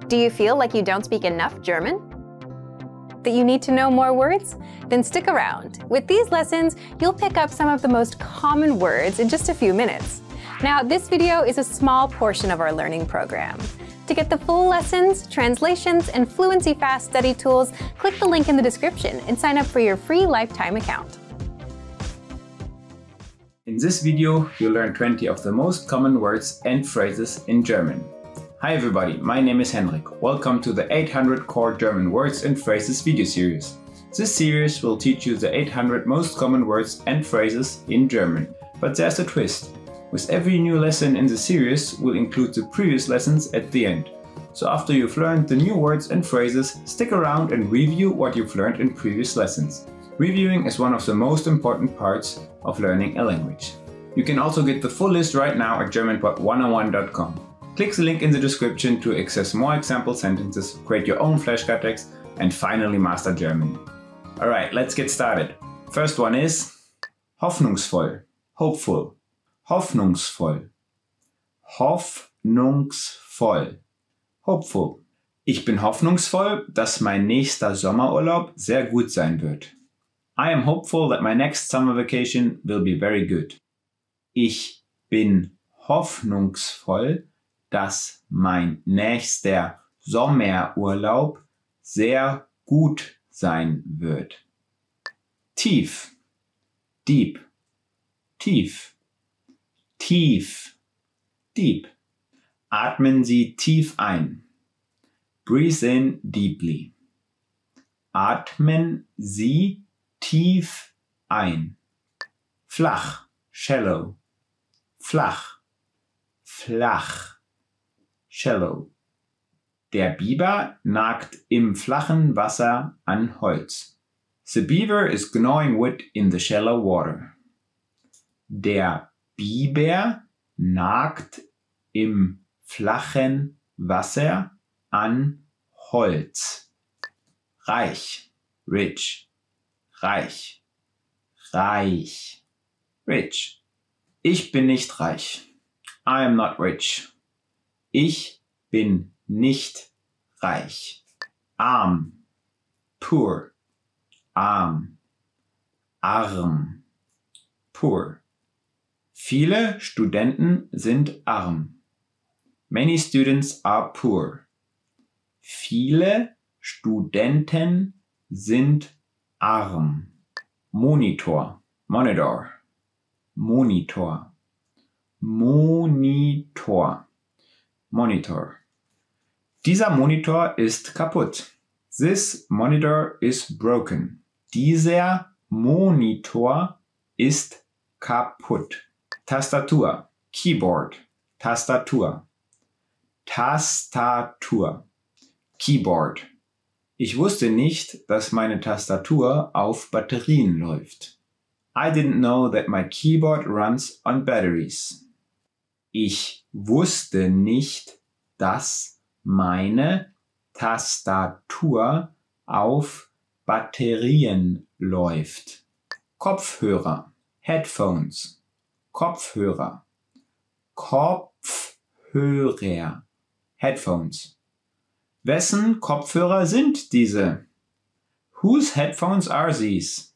Do you feel like you don't speak enough German? That you need to know more words? Then stick around. With these lessons, you'll pick up some of the most common words in just a few minutes. Now, this video is a small portion of our learning program. To get the full lessons, translations, and Fluency Fast study tools, click the link in the description and sign up for your free lifetime account. In this video, you'll learn 20 of the most common words and phrases in German. Hi everybody, my name is Henrik. Welcome to the 800 Core German Words and Phrases video series. This series will teach you the 800 most common words and phrases in German. But there's a twist. With every new lesson in the series, we'll include the previous lessons at the end. So after you've learned the new words and phrases, stick around and review what you've learned in previous lessons. Reviewing is one of the most important parts of learning a language. You can also get the full list right now at GermanPod101.com. Click the link in the description to access more example sentences, create your own flashcard text, and finally master German. Alright, let's get started. First one is hoffnungsvoll, hopeful. Hoffnungsvoll. Hoffnungsvoll. Hopeful. Ich bin hoffnungsvoll, dass mein nächster Sommerurlaub sehr gut sein wird. I am hopeful that my next summer vacation will be very good. Ich bin hoffnungsvoll, dass mein nächster Sommerurlaub sehr gut sein wird. Tief. Deep. Tief. Tief. Deep. Atmen Sie tief ein. Breathe in deeply. Atmen Sie tief ein. Flach. Shallow. Flach. Flach. Shallow. Der Biber nagt im flachen Wasser an Holz. The beaver is gnawing wood in the shallow water. Der Biber nagt im flachen Wasser an Holz. Reich. Rich. Reich. Reich. Rich. Ich bin nicht reich. I am not rich. Ich bin nicht reich. Arm. Poor. Arm. Arm. Poor. Viele Studenten sind arm. Many students are poor. Viele Studenten sind arm. Monitor. Monitor. Monitor. Monitor. Monitor. Dieser Monitor ist kaputt. This monitor is broken. Dieser Monitor ist kaputt. Tastatur. Keyboard. Tastatur. Tastatur. Keyboard. Ich wusste nicht, dass meine Tastatur auf Batterien läuft. I didn't know that my keyboard runs on batteries. Ich wusste nicht, dass meine Tastatur auf Batterien läuft. Kopfhörer. Headphones. Kopfhörer. Kopfhörer. Headphones. Wessen Kopfhörer sind diese? Whose headphones are these?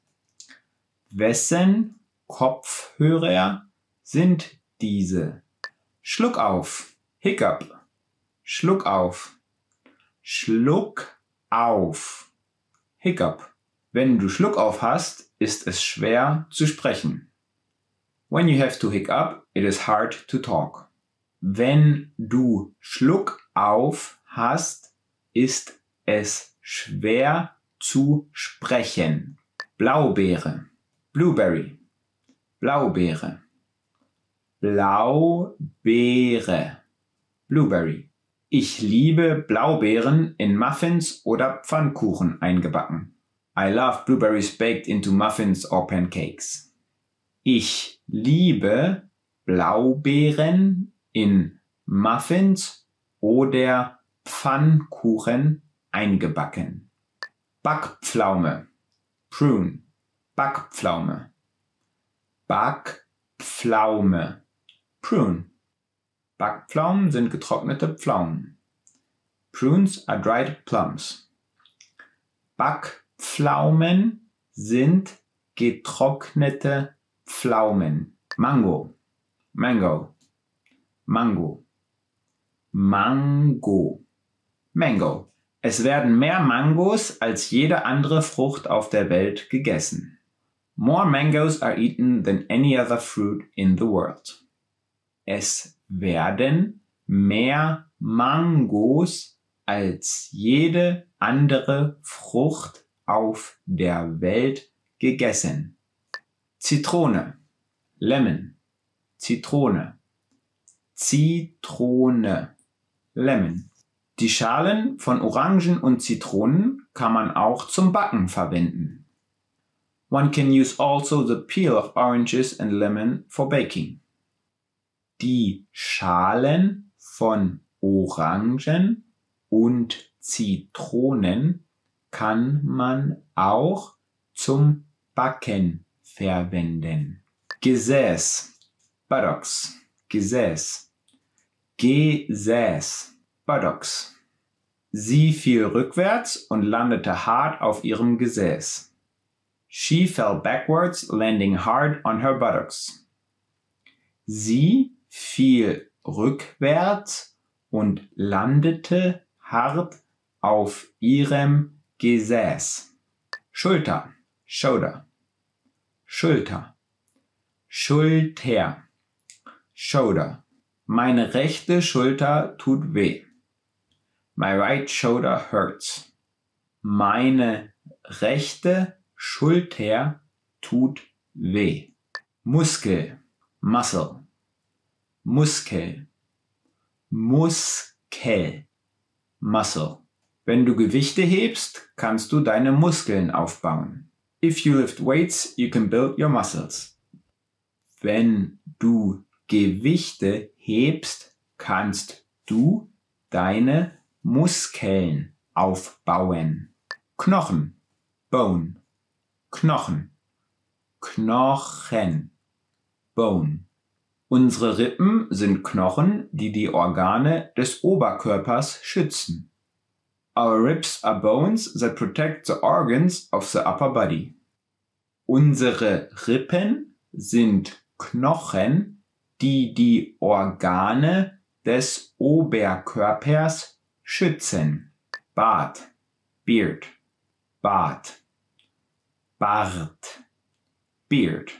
Wessen Kopfhörer sind diese? Schluck auf. Hiccup. Schluck auf. Schluck auf. Hiccup. Wenn du Schluck auf hast, ist es schwer zu sprechen. When you have to hiccup, it is hard to talk. Wenn du Schluck auf hast, ist es schwer zu sprechen. Blaubeere. Blueberry. Blaubeere. Blaubeere. Blueberry. Ich liebe Blaubeeren in Muffins oder Pfannkuchen eingebacken. I love blueberries baked into muffins or pancakes. Ich liebe Blaubeeren in Muffins oder Pfannkuchen eingebacken. Backpflaume. Prune. Backpflaume. Backpflaume. Prune. Backpflaumen sind getrocknete Pflaumen. Prunes are dried plums. Backpflaumen sind getrocknete Pflaumen. Mango, mango, mango, mango, mango. Es werden mehr Mangos als jede andere Frucht auf der Welt gegessen. More mangoes are eaten than any other fruit in the world. Es werden mehr Mangos als jede andere Frucht auf der Welt gegessen. Zitrone, Lemon, Zitrone, Zitrone, Lemon. Die Schalen von Orangen und Zitronen kann man auch zum Backen verwenden. One can use also the peel of oranges and lemon for baking. Die Schalen von Orangen und Zitronen kann man auch zum Backen verwenden. Gesäß, buttocks, Gesäß, Gesäß, buttocks. Sie fiel rückwärts und landete hart auf ihrem Gesäß. She fell backwards, landing hard on her buttocks. Sie fiel rückwärts und landete hart auf ihrem Gesäß. Schulter, shoulder, Schulter, Schulter, shoulder. Meine rechte Schulter tut weh. My right shoulder hurts. Meine rechte Schulter tut weh. Muskel, muscle, Muskel, Muskel, muscle. Wenn du Gewichte hebst, kannst du deine Muskeln aufbauen. If you lift weights, you can build your muscles. Wenn du Gewichte hebst, kannst du deine Muskeln aufbauen. Knochen, bone, Knochen, Knochen, bone. Unsere Rippen sind Knochen, die die Organe des Oberkörpers schützen. Our ribs are bones that protect the organs of the upper body. Unsere Rippen sind Knochen, die die Organe des Oberkörpers schützen. Bart, beard, Bart, Bart, beard.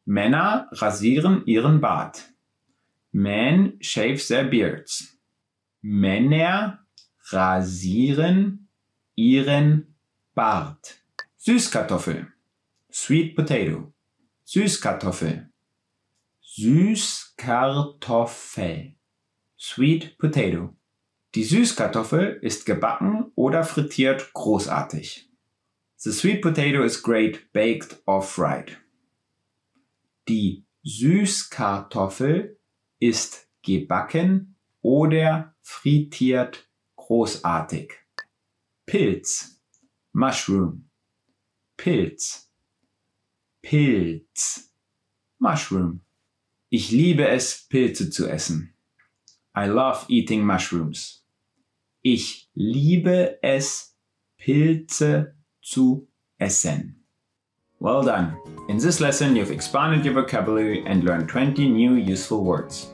Männer rasieren ihren Bart. Men shave their beards. Männer rasieren ihren Bart. Süßkartoffel, sweet potato, Süßkartoffel, Süßkartoffel, sweet potato. Die Süßkartoffel ist gebacken oder frittiert großartig. The sweet potato is great baked or fried. Die Süßkartoffel ist gebacken oder frittiert großartig. Pilz, mushroom, Pilz, Pilz, mushroom. Ich liebe es, Pilze zu essen. I love eating mushrooms. Ich liebe es, Pilze zu essen. Well done! In this lesson, you've expanded your vocabulary and learned 20 new useful words.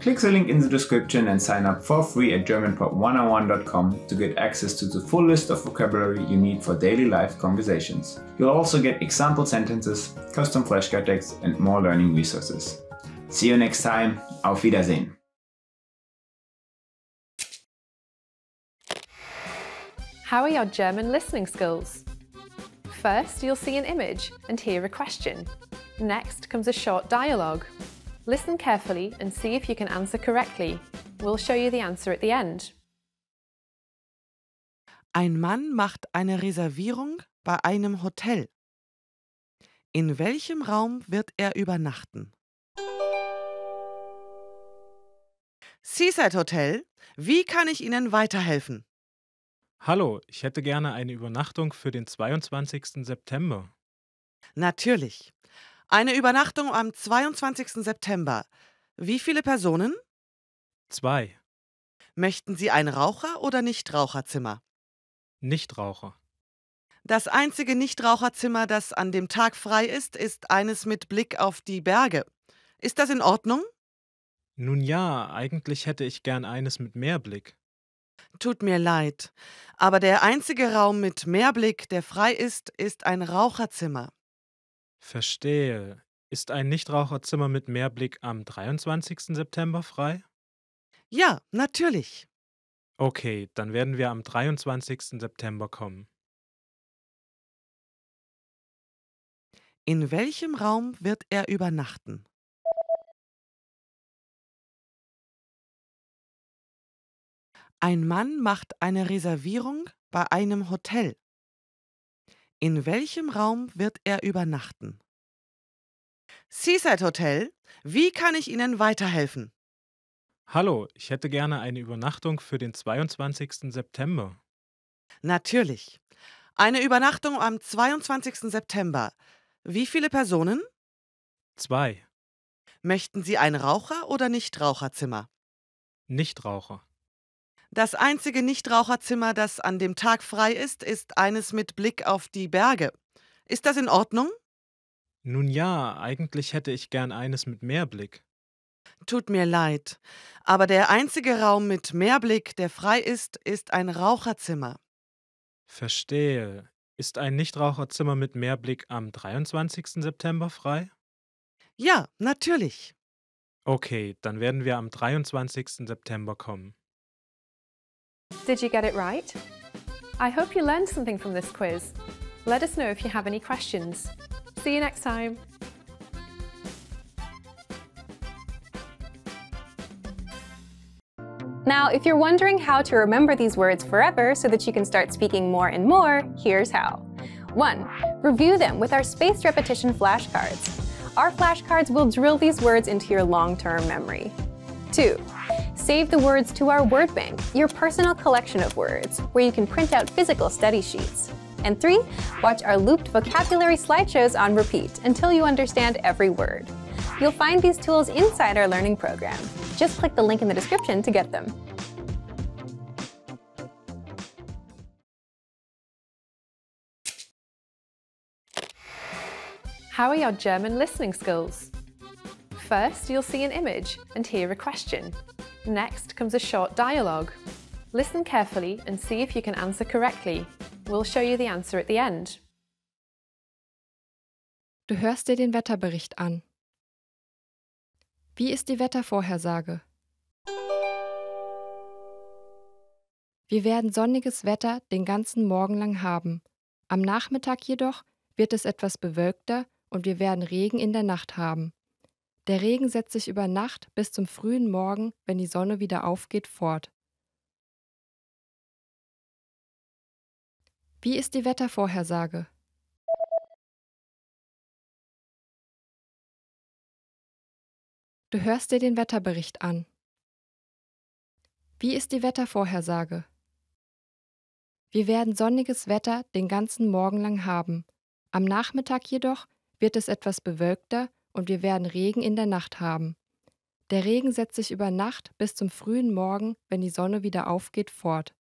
Click the link in the description and sign up for free at GermanPod101.com to get access to the full list of vocabulary you need for daily life conversations. You'll also get example sentences, custom flashcard text, and more learning resources. See you next time. Auf Wiedersehen. How are your German listening skills? First, you'll see an image and hear a question. Next comes a short dialogue. Listen carefully and see if you can answer correctly. We'll show you the answer at the end. Ein Mann macht eine Reservierung bei einem Hotel. In welchem Raum wird er übernachten? Seaside Hotel, wie kann ich Ihnen weiterhelfen? Hallo, ich hätte gerne eine Übernachtung für den 22. September. Natürlich. Eine Übernachtung am 22. September. Wie viele Personen? 2. Möchten Sie ein Raucher- oder Nichtraucherzimmer? Nichtraucher. Das einzige Nichtraucherzimmer, das an dem Tag frei ist, ist eines mit Blick auf die Berge. Ist das in Ordnung? Nun ja, eigentlich hätte ich gern eines mit Meerblick. Tut mir leid, aber der einzige Raum mit Meerblick, der frei ist, ist ein Raucherzimmer. Verstehe. Ist ein Nichtraucherzimmer mit Meerblick am 23. September frei? Ja, natürlich. Okay, dann werden wir am 23. September kommen. In welchem Raum wird er übernachten? Ein Mann macht eine Reservierung bei einem Hotel. In welchem Raum wird er übernachten? Seaside Hotel, wie kann ich Ihnen weiterhelfen? Hallo, ich hätte gerne eine Übernachtung für den 22. September. Natürlich. Eine Übernachtung am 22. September. Wie viele Personen? 2. Möchten Sie ein Raucher- oder Nichtraucherzimmer? Nichtraucher. Das einzige Nichtraucherzimmer, das an dem Tag frei ist, ist eines mit Blick auf die Berge. Ist das in Ordnung? Nun ja, eigentlich hätte ich gern eines mit Meerblick. Tut mir leid, aber der einzige Raum mit Meerblick, der frei ist, ist ein Raucherzimmer. Verstehe. Ist ein Nichtraucherzimmer mit Meerblick am 23. September frei? Ja, natürlich. Okay, dann werden wir am 23. September kommen. Did you get it right? I hope you learned something from this quiz. Let us know if you have any questions. See you next time. Now, if you're wondering how to remember these words forever so that you can start speaking more and more, here's how. 1. Review them with our spaced repetition flashcards. Our flashcards will drill these words into your long-term memory. 2. Save the words to our word bank, your personal collection of words, where you can print out physical study sheets. And 3. Watch our looped vocabulary slideshows on repeat until you understand every word. You'll find these tools inside our learning program. Just click the link in the description to get them. How are your German listening skills? First, you'll see an image and hear a question. Next comes a short dialogue. Listen carefully and see if you can answer correctly. We'll show you the answer at the end. Du hörst dir den Wetterbericht an. Wie ist die Wettervorhersage? Wir werden sonniges Wetter den ganzen Morgen lang haben. Am Nachmittag jedoch wird es etwas bewölkter und wir werden Regen in der Nacht haben. Der Regen setzt sich über Nacht bis zum frühen Morgen, wenn die Sonne wieder aufgeht, fort. Wie ist die Wettervorhersage? Du hörst dir den Wetterbericht an. Wie ist die Wettervorhersage? Wir werden sonniges Wetter den ganzen Morgen lang haben. Am Nachmittag jedoch wird es etwas bewölkter und wir werden Regen in der Nacht haben. Der Regen setzt sich über Nacht bis zum frühen Morgen, wenn die Sonne wieder aufgeht, fort.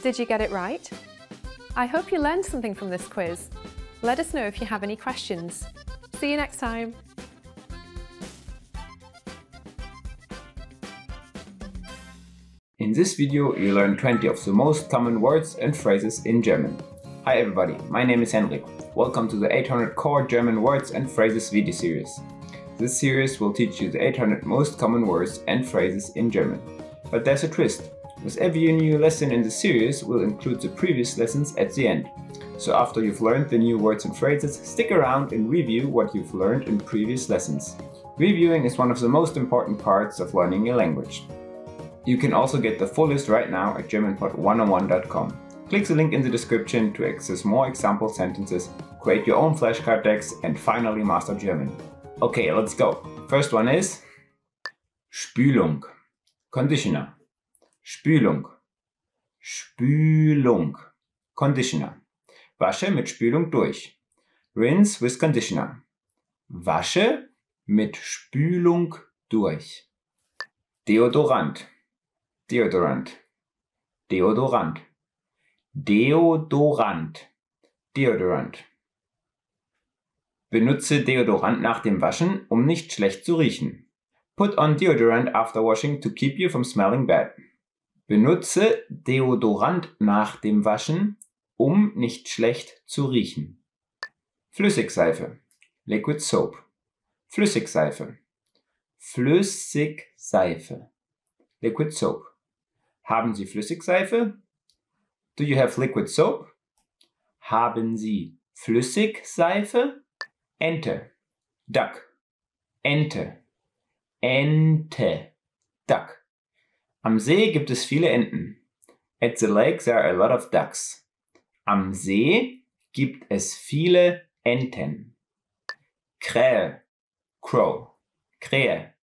Did you get it right? I hope you learned something from this quiz. Let us know if you have any questions. See you next time. In this video, you learn 20 of the most common words and phrases in German. Hi everybody, my name is Henrik. Welcome to the 800 Core German Words and Phrases video series. This series will teach you the 800 most common words and phrases in German. But there's a twist. With every new lesson in the series, we'll include the previous lessons at the end. So after you've learned the new words and phrases, stick around and review what you've learned in previous lessons. Reviewing is one of the most important parts of learning a language. You can also get the full list right now at GermanPod101.com. Click the link in the description to access more example sentences, create your own flashcard decks, and finally master German. Okay, let's go. First one is Spülung, Conditioner. Spülung, Spülung, Conditioner. Wasche mit Spülung durch. Rinse with conditioner. Wasche mit Spülung durch. Deodorant. Deodorant. Deodorant. Deodorant. Deodorant. Benutze Deodorant nach dem Waschen, um nicht schlecht zu riechen. Put on deodorant after washing to keep you from smelling bad. Benutze Deodorant nach dem Waschen, um nicht schlecht zu riechen. Flüssigseife. Liquid soap. Flüssigseife. Flüssigseife. Liquid soap. Haben Sie Flüssigseife? Do you have liquid soap? Haben Sie Flüssigseife? Ente. Duck. Ente. Ente. Duck. Am See gibt es viele Enten. At the lake there are a lot of ducks. Am See gibt es viele Enten. Krähe. Crow. Krähe.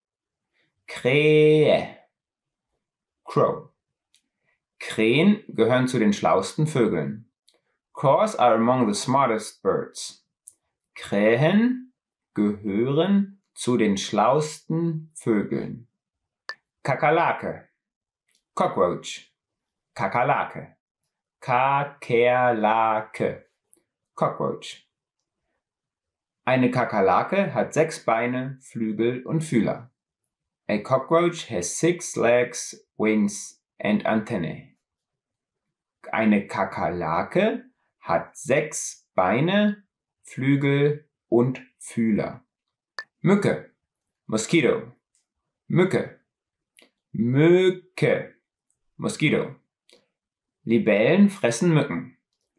Krähe. Crow. Krähen gehören zu den schlauesten Vögeln. Crows are among the smartest birds. Krähen gehören zu den schlauesten Vögeln. Kakerlake. Cockroach. Kakerlake. Kakerlake. Cockroach. Eine Kakerlake hat 6 Beine, Flügel und Fühler. A cockroach has 6 legs, wings and antennae. Eine Kakerlake hat 6 Beine, Flügel und Fühler. Mücke. Mosquito. Mücke. Mücke. Mosquito. Libellen fressen Mücken.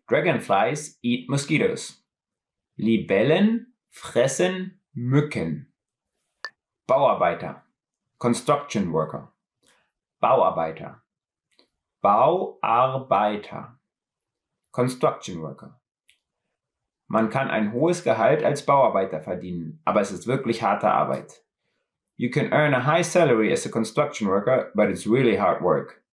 Dragonflies eat mosquitoes. Libellen fressen Mücken. Bauarbeiter. Construction worker. Bauarbeiter. Bauarbeiter. Construction worker. Man kann ein hohes Gehalt als Bauarbeiter verdienen, aber es ist wirklich harte Arbeit. You can earn a high salary as a construction worker, but it's really hard work.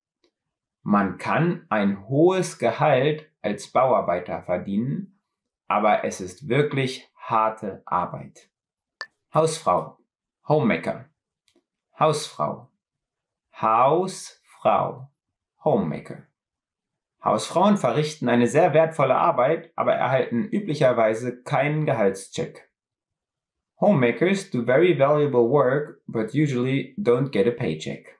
Man kann ein hohes Gehalt als Bauarbeiter verdienen, aber es ist wirklich harte Arbeit. Hausfrau. Homemaker. Hausfrau. Hausfrau. Homemaker. Hausfrauen verrichten eine sehr wertvolle Arbeit, aber erhalten üblicherweise keinen Gehaltscheck. Homemakers do very valuable work, but usually don't get a paycheck.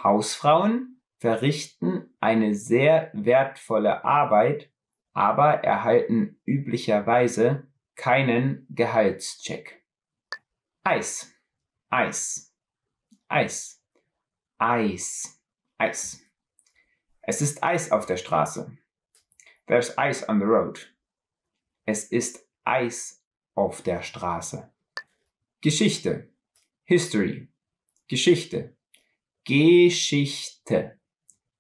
Hausfrauen verrichten eine sehr wertvolle Arbeit, aber erhalten üblicherweise keinen Gehaltscheck. Eis. Eis. Eis. Eis. Eis. Es ist Eis auf der Straße. There's ice on the road. Es ist Eis auf der Straße. Geschichte. History. Geschichte. Geschichte.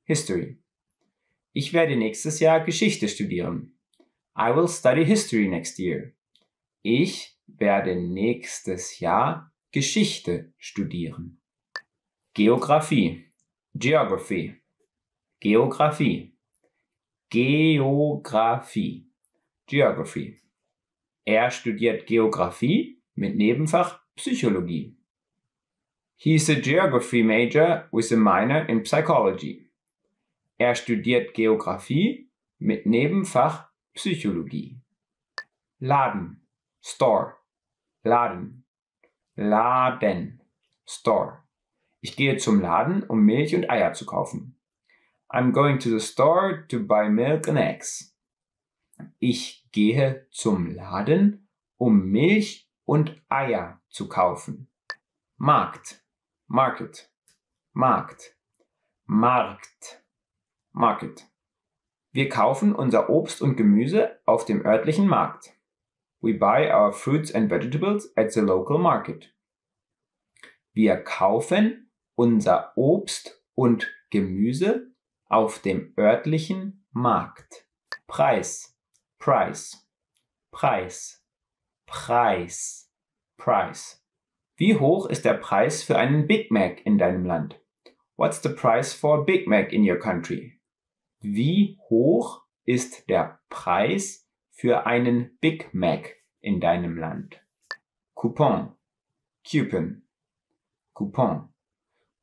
History. Ich werde nächstes Jahr Geschichte studieren. I will study history next year. Ich werde nächstes Jahr Geschichte studieren. Geografie. Geography. Geografie. Geografie. Geography. Er studiert Geografie mit Nebenfach Psychologie. He is a geography major with a minor in psychology. Er studiert Geografie mit Nebenfach Psychologie. Laden. Store. Laden. Laden. Store. Ich gehe zum Laden, um Milch und Eier zu kaufen. I'm going to the store to buy milk and eggs. Ich gehe zum Laden, um Milch und Eier zu kaufen. Markt. Market. Markt. Markt. Market. Wir kaufen unser Obst und Gemüse auf dem örtlichen Markt. We buy our fruits and vegetables at the local market. Wir kaufen unser Obst und Gemüse auf dem örtlichen Markt. Preis. Price. Preis. Preis. Price. Wie hoch ist der Preis für einen Big Mac in deinem Land? What's the price for a Big Mac in your country? Wie hoch ist der Preis für einen Big Mac in deinem Land? Coupon. Coupon. Coupon.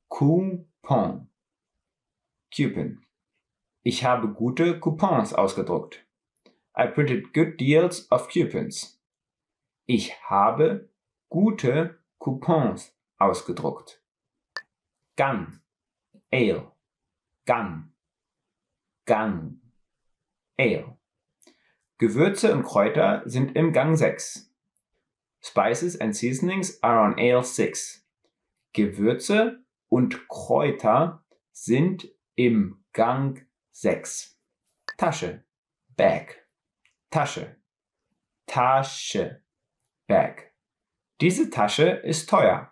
Coupon. Coupon. Ich habe gute Coupons ausgedruckt. I printed good deals of coupons. Ich habe gute Coupons ausgedruckt. Gun, ale, gun, gun, ale. Gewürze und Kräuter sind im Gang 6. Spices and seasonings are on ale 6. Gewürze und Kräuter sind im Gang 6. Tasche, bag, Tasche, Tasche, bag. Diese Tasche ist teuer.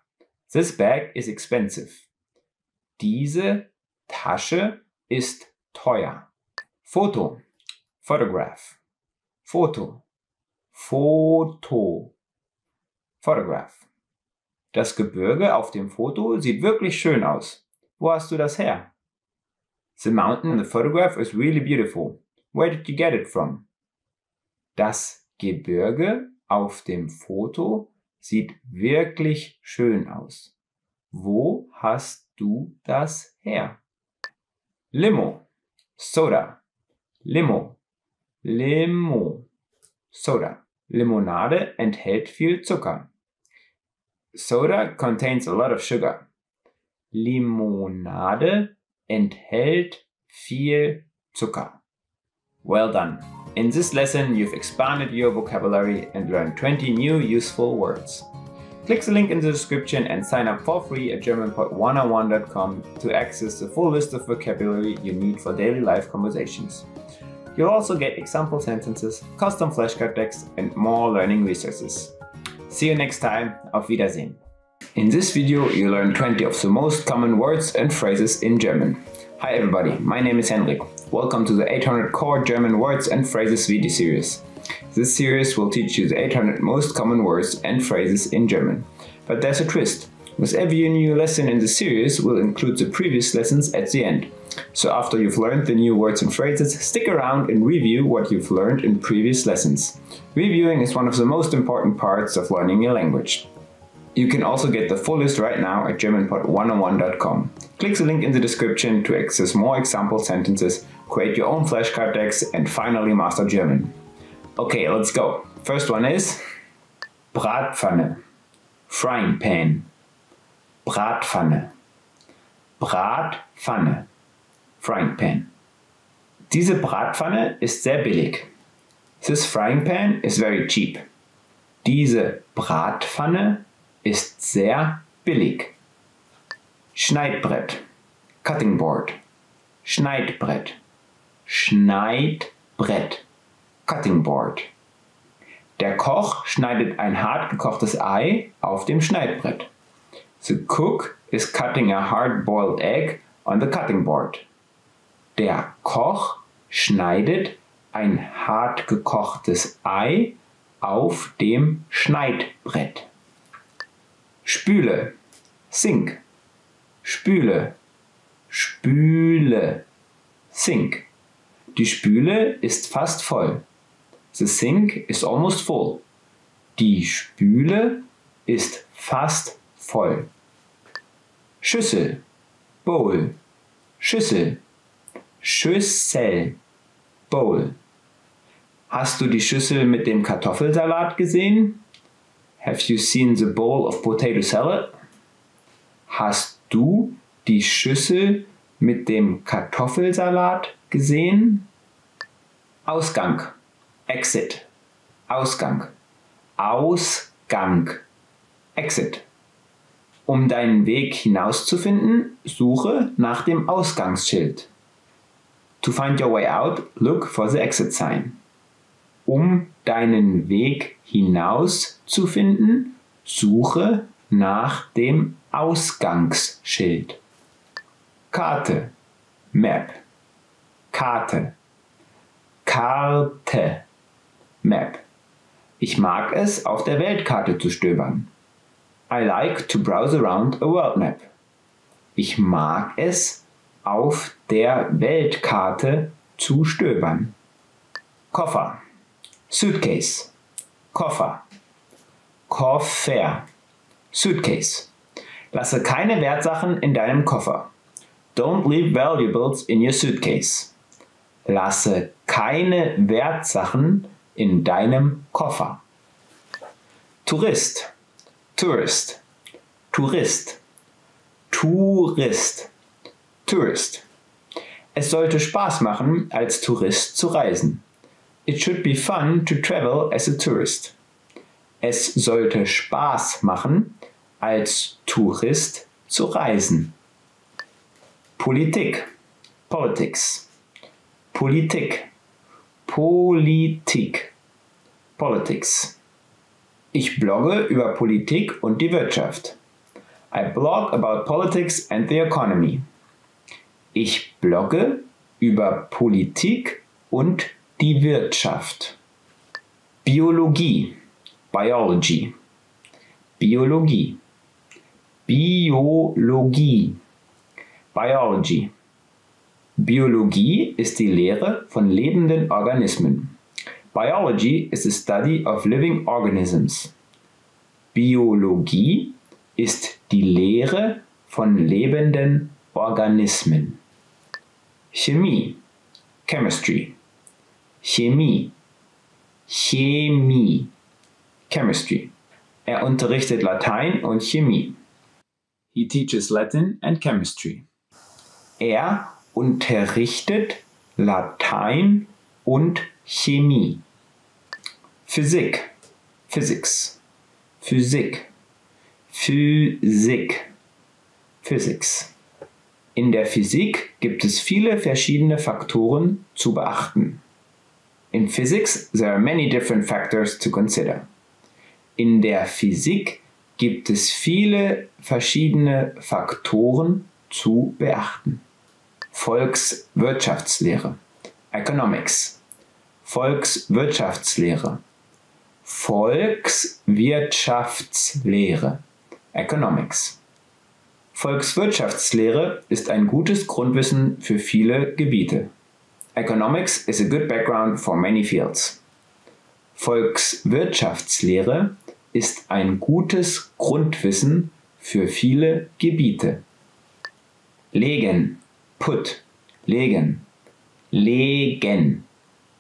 This bag is expensive. Diese Tasche ist teuer. Foto, photograph, Foto, Foto, photograph. Das Gebirge auf dem Foto sieht wirklich schön aus. Wo hast du das her? The mountain in the photograph is really beautiful. Where did you get it from? Das Gebirge auf dem Foto sieht wirklich schön aus. Wo hast du das her? Limo, Soda, Limo, Limo, Soda. Limonade enthält viel Zucker. Soda contains a lot of sugar. Limonade enthält viel Zucker. Well done! In this lesson, you've expanded your vocabulary and learned 20 new useful words. Click the link in the description and sign up for free at GermanPod101.com to access the full list of vocabulary you need for daily life conversations. You'll also get example sentences, custom flashcard text, and more learning resources. See you next time. Auf Wiedersehen. In this video, you learn 20 of the most common words and phrases in German. Hi everybody, my name is Henrik. Welcome to the 800 Core German Words and Phrases video series. This series will teach you the 800 most common words and phrases in German. But there's a twist. With every new lesson in the series, we'll include the previous lessons at the end. So after you've learned the new words and phrases, stick around and review what you've learned in previous lessons. Reviewing is one of the most important parts of learning your language. You can also get the full list right now at GermanPod101.com. Click the link in the description to access more example sentences, create your own flashcard text, and finally master German. Okay, let's go. First one is Bratpfanne, frying pan. Bratpfanne, Bratpfanne, frying pan. Diese Bratpfanne ist sehr billig. This frying pan is very cheap. Diese Bratpfanne ist sehr billig. Schneidbrett, cutting board. Schneidbrett, Schneidbrett, cutting board. Der Koch schneidet ein hart gekochtes Ei auf dem Schneidbrett. The cook is cutting a hard-boiled egg on the cutting board. Der Koch schneidet ein hart gekochtes Ei auf dem Schneidbrett. Spüle, sink. Spüle, Spüle, sink. Die Spüle ist fast voll. The sink is almost full. Die Spüle ist fast voll. Schüssel, Bowl, Schüssel, Schüssel, Bowl. Hast du die Schüssel mit dem Kartoffelsalat gesehen? Have you seen the bowl of potato salad? Hast du die Schüssel mit dem Kartoffelsalat gesehen? Ausgang, exit, Ausgang, Ausgang, exit. Um deinen Weg hinauszufinden, suche nach dem Ausgangsschild. To find your way out, look for the exit sign. Um deinen Weg hinauszufinden, suche nach dem Ausgangsschild. Karte, Map, Karte, Karte, Map. Ich mag es, auf der Weltkarte zu stöbern. I like to browse around a world map. Ich mag es, auf der Weltkarte zu stöbern. Koffer, Suitcase, Koffer, Koffer, Suitcase. Lasse keine Wertsachen in deinem Koffer. Don't leave valuables in your suitcase. Lasse keine Wertsachen in deinem Koffer. Tourist, Tourist, Tourist, Tourist, Tourist. Es sollte Spaß machen, als Tourist zu reisen. It should be fun to travel as a tourist. Es sollte Spaß machen, als Tourist zu reisen. Politik, Politics, Politik, Politik, Politics. Ich blogge über Politik und die Wirtschaft. I blog about politics and the economy. Ich blogge über Politik und die Wirtschaft. Biologie, Biology, Biologie, Biologie, Biology. Biologie ist die Lehre von lebenden Organismen. Biology is the study of living organisms. Biologie ist die Lehre von lebenden Organismen. Chemie, Chemistry, Chemie, Chemie, Chemistry. Er unterrichtet Latein und Chemie. He teaches Latin and chemistry. Er unterrichtet Latein und Chemie. Physik, Physics, Physik, Physik, Physics. In der Physik gibt es viele verschiedene Faktoren zu beachten. In physics, there are many different factors to consider. In der Physik gibt es viele verschiedene Faktoren zu beachten. Volkswirtschaftslehre, Economics, Volkswirtschaftslehre, Volkswirtschaftslehre, Economics. Volkswirtschaftslehre ist ein gutes Grundwissen für viele Gebiete. Economics is a good background for many fields. Volkswirtschaftslehre ist ein gutes Grundwissen für viele Gebiete. Legen, put, legen, legen,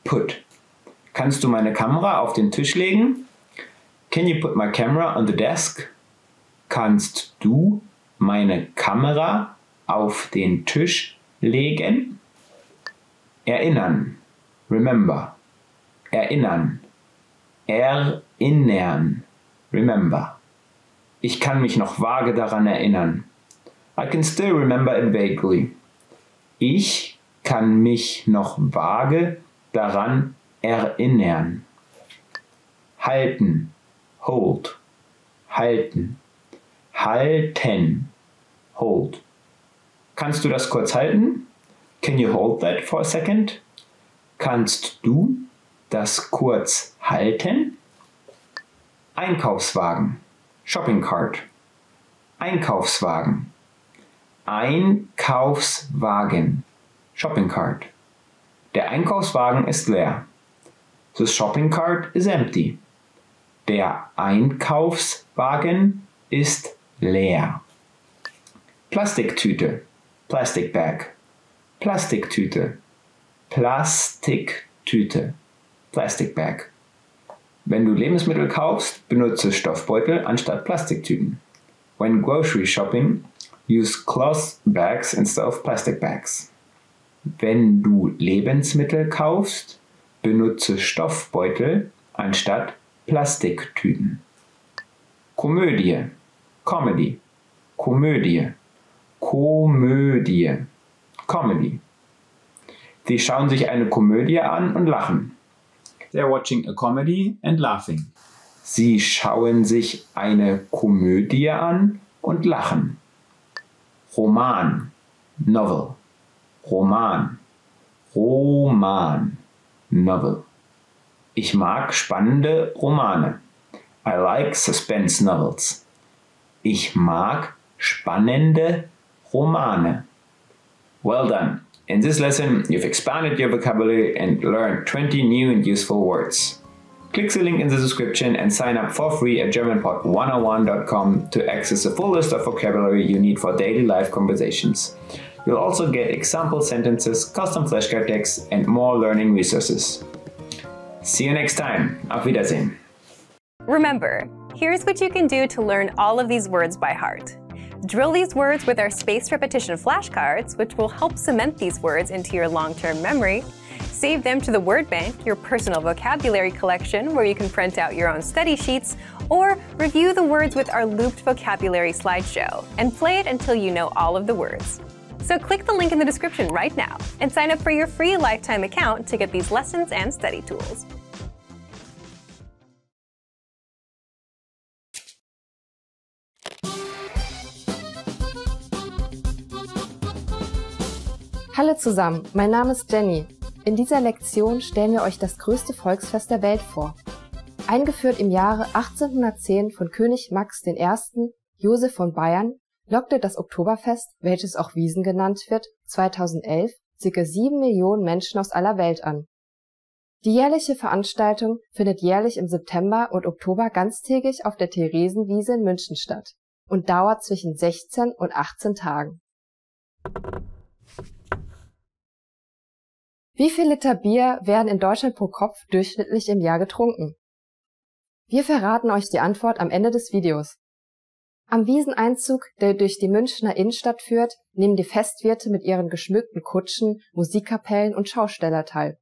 put. Kannst du meine Kamera auf den Tisch legen? Can you put my camera on the desk? Kannst du meine Kamera auf den Tisch legen? Erinnern, remember, erinnern, erinnern, remember. Ich kann mich noch vage daran erinnern. I can still remember it vaguely. Ich kann mich noch vage daran erinnern. Halten, hold, halten, halten, hold. Kannst du das kurz halten? Can you hold that for a second? Kannst du das kurz halten? Einkaufswagen, Shopping Cart, Einkaufswagen, Einkaufswagen, Shopping Cart. Der Einkaufswagen ist leer. The shopping cart is empty. Der Einkaufswagen ist leer. Plastiktüte, Plastic Bag, Plastiktüte, Plastiktüte, Plastic Bag. Wenn du Lebensmittel kaufst, benutze Stoffbeutel anstatt Plastiktüten. When grocery shopping, use cloth bags instead of plastic bags. Wenn du Lebensmittel kaufst, benutze Stoffbeutel anstatt Plastiktüten. Komödie, Comedy, Komödie, Komödie, Comedy. Sie schauen sich eine Komödie an und lachen. They're watching a comedy and laughing. Sie schauen sich eine Komödie an und lachen. Roman, Novel, Roman, Roman, Novel. Ich mag spannende Romane. I like suspense novels. Ich mag spannende Romane. Well done. In this lesson, you've expanded your vocabulary and learned 20 new and useful words. Click the link in the description and sign up for free at GermanPod101.com to access a full list of vocabulary you need for daily life conversations. You'll also get example sentences, custom flashcard decks, and more learning resources. See you next time. Auf Wiedersehen. Remember, here's what you can do to learn all of these words by heart. Drill these words with our spaced repetition flashcards, which will help cement these words into your long-term memory. Save them to the Word Bank, your personal vocabulary collection where you can print out your own study sheets, or review the words with our looped vocabulary slideshow and play it until you know all of the words. So click the link in the description right now and sign up for your free lifetime account to get these lessons and study tools. Hallo zusammen, mein Name ist Jenny. In dieser Lektion stellen wir euch das größte Volksfest der Welt vor. Eingeführt im Jahre 1810 von König Max I. Joseph von Bayern, lockte das Oktoberfest, welches auch Wiesn genannt wird, 2011 ca. 7 Millionen Menschen aus aller Welt an. Die jährliche Veranstaltung findet jährlich im September und Oktober ganztägig auf der Theresienwiese in München statt und dauert zwischen 16 und 18 Tagen. Wie viel Liter Bier werden in Deutschland pro Kopf durchschnittlich im Jahr getrunken? Wir verraten euch die Antwort am Ende des Videos. Am Wieseneinzug, der durch die Münchner Innenstadt führt, nehmen die Festwirte mit ihren geschmückten Kutschen, Musikkapellen und Schausteller teil.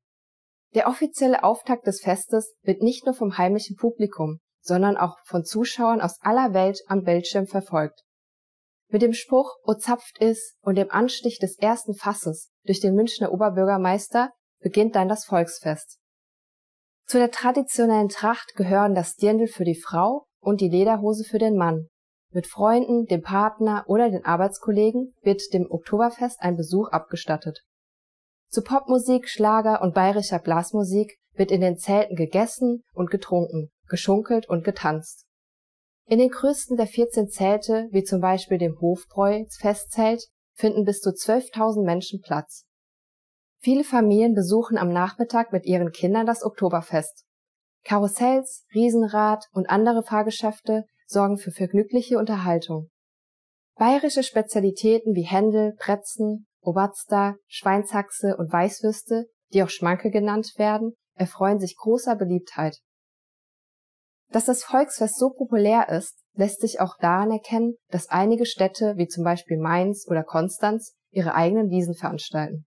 Der offizielle Auftakt des Festes wird nicht nur vom heimlichen Publikum, sondern auch von Zuschauern aus aller Welt am Bildschirm verfolgt. Mit dem Spruch "O zapft is" und dem Anstich des ersten Fasses durch den Münchner Oberbürgermeister beginnt dann das Volksfest. Zu der traditionellen Tracht gehören das Dirndl für die Frau und die Lederhose für den Mann. Mit Freunden, dem Partner oder den Arbeitskollegen wird dem Oktoberfest ein Besuch abgestattet. Zu Popmusik, Schlager und bayerischer Blasmusik wird in den Zelten gegessen und getrunken, geschunkelt und getanzt. In den größten der 14 Zelte, wie zum Beispiel dem Hofbräu-Festzelt, finden bis zu 12.000 Menschen Platz. Viele Familien besuchen am Nachmittag mit ihren Kindern das Oktoberfest. Karussells, Riesenrad und andere Fahrgeschäfte sorgen für vergnügliche Unterhaltung. Bayerische Spezialitäten wie Händel, Brezen, Oberster, Schweinshaxe und Weißwürste, die auch Schmanke genannt werden, erfreuen sich großer Beliebtheit. Dass das Volksfest so populär ist, lässt sich auch daran erkennen, dass einige Städte wie zum Beispiel Mainz oder Konstanz ihre eigenen Wiesn veranstalten.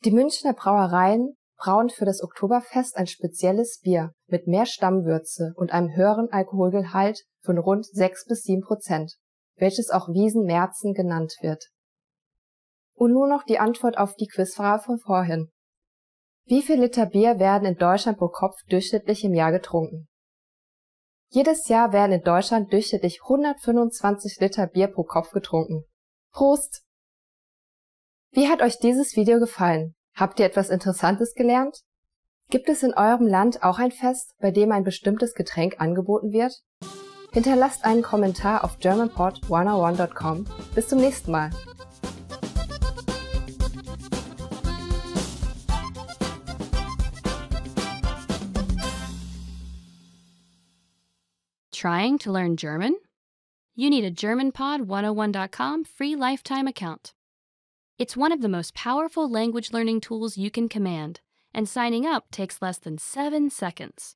Die Münchner Brauereien brauen für das Oktoberfest ein spezielles Bier mit mehr Stammwürze und einem höheren Alkoholgehalt von rund 6 bis 7%, welches auch Wiesn-Märzen genannt wird. Und nun noch die Antwort auf die Quizfrage von vorhin. Wie viel Liter Bier werden in Deutschland pro Kopf durchschnittlich im Jahr getrunken? Jedes Jahr werden in Deutschland durchschnittlich 125 Liter Bier pro Kopf getrunken. Prost! Wie hat euch dieses Video gefallen? Habt ihr etwas Interessantes gelernt? Gibt es in eurem Land auch ein Fest, bei dem ein bestimmtes Getränk angeboten wird? Hinterlasst einen Kommentar auf germanpod101.com. Bis zum nächsten Mal! Trying to learn German? You need a GermanPod101.com free lifetime account. It's one of the most powerful language learning tools you can command, and signing up takes less than 7 seconds.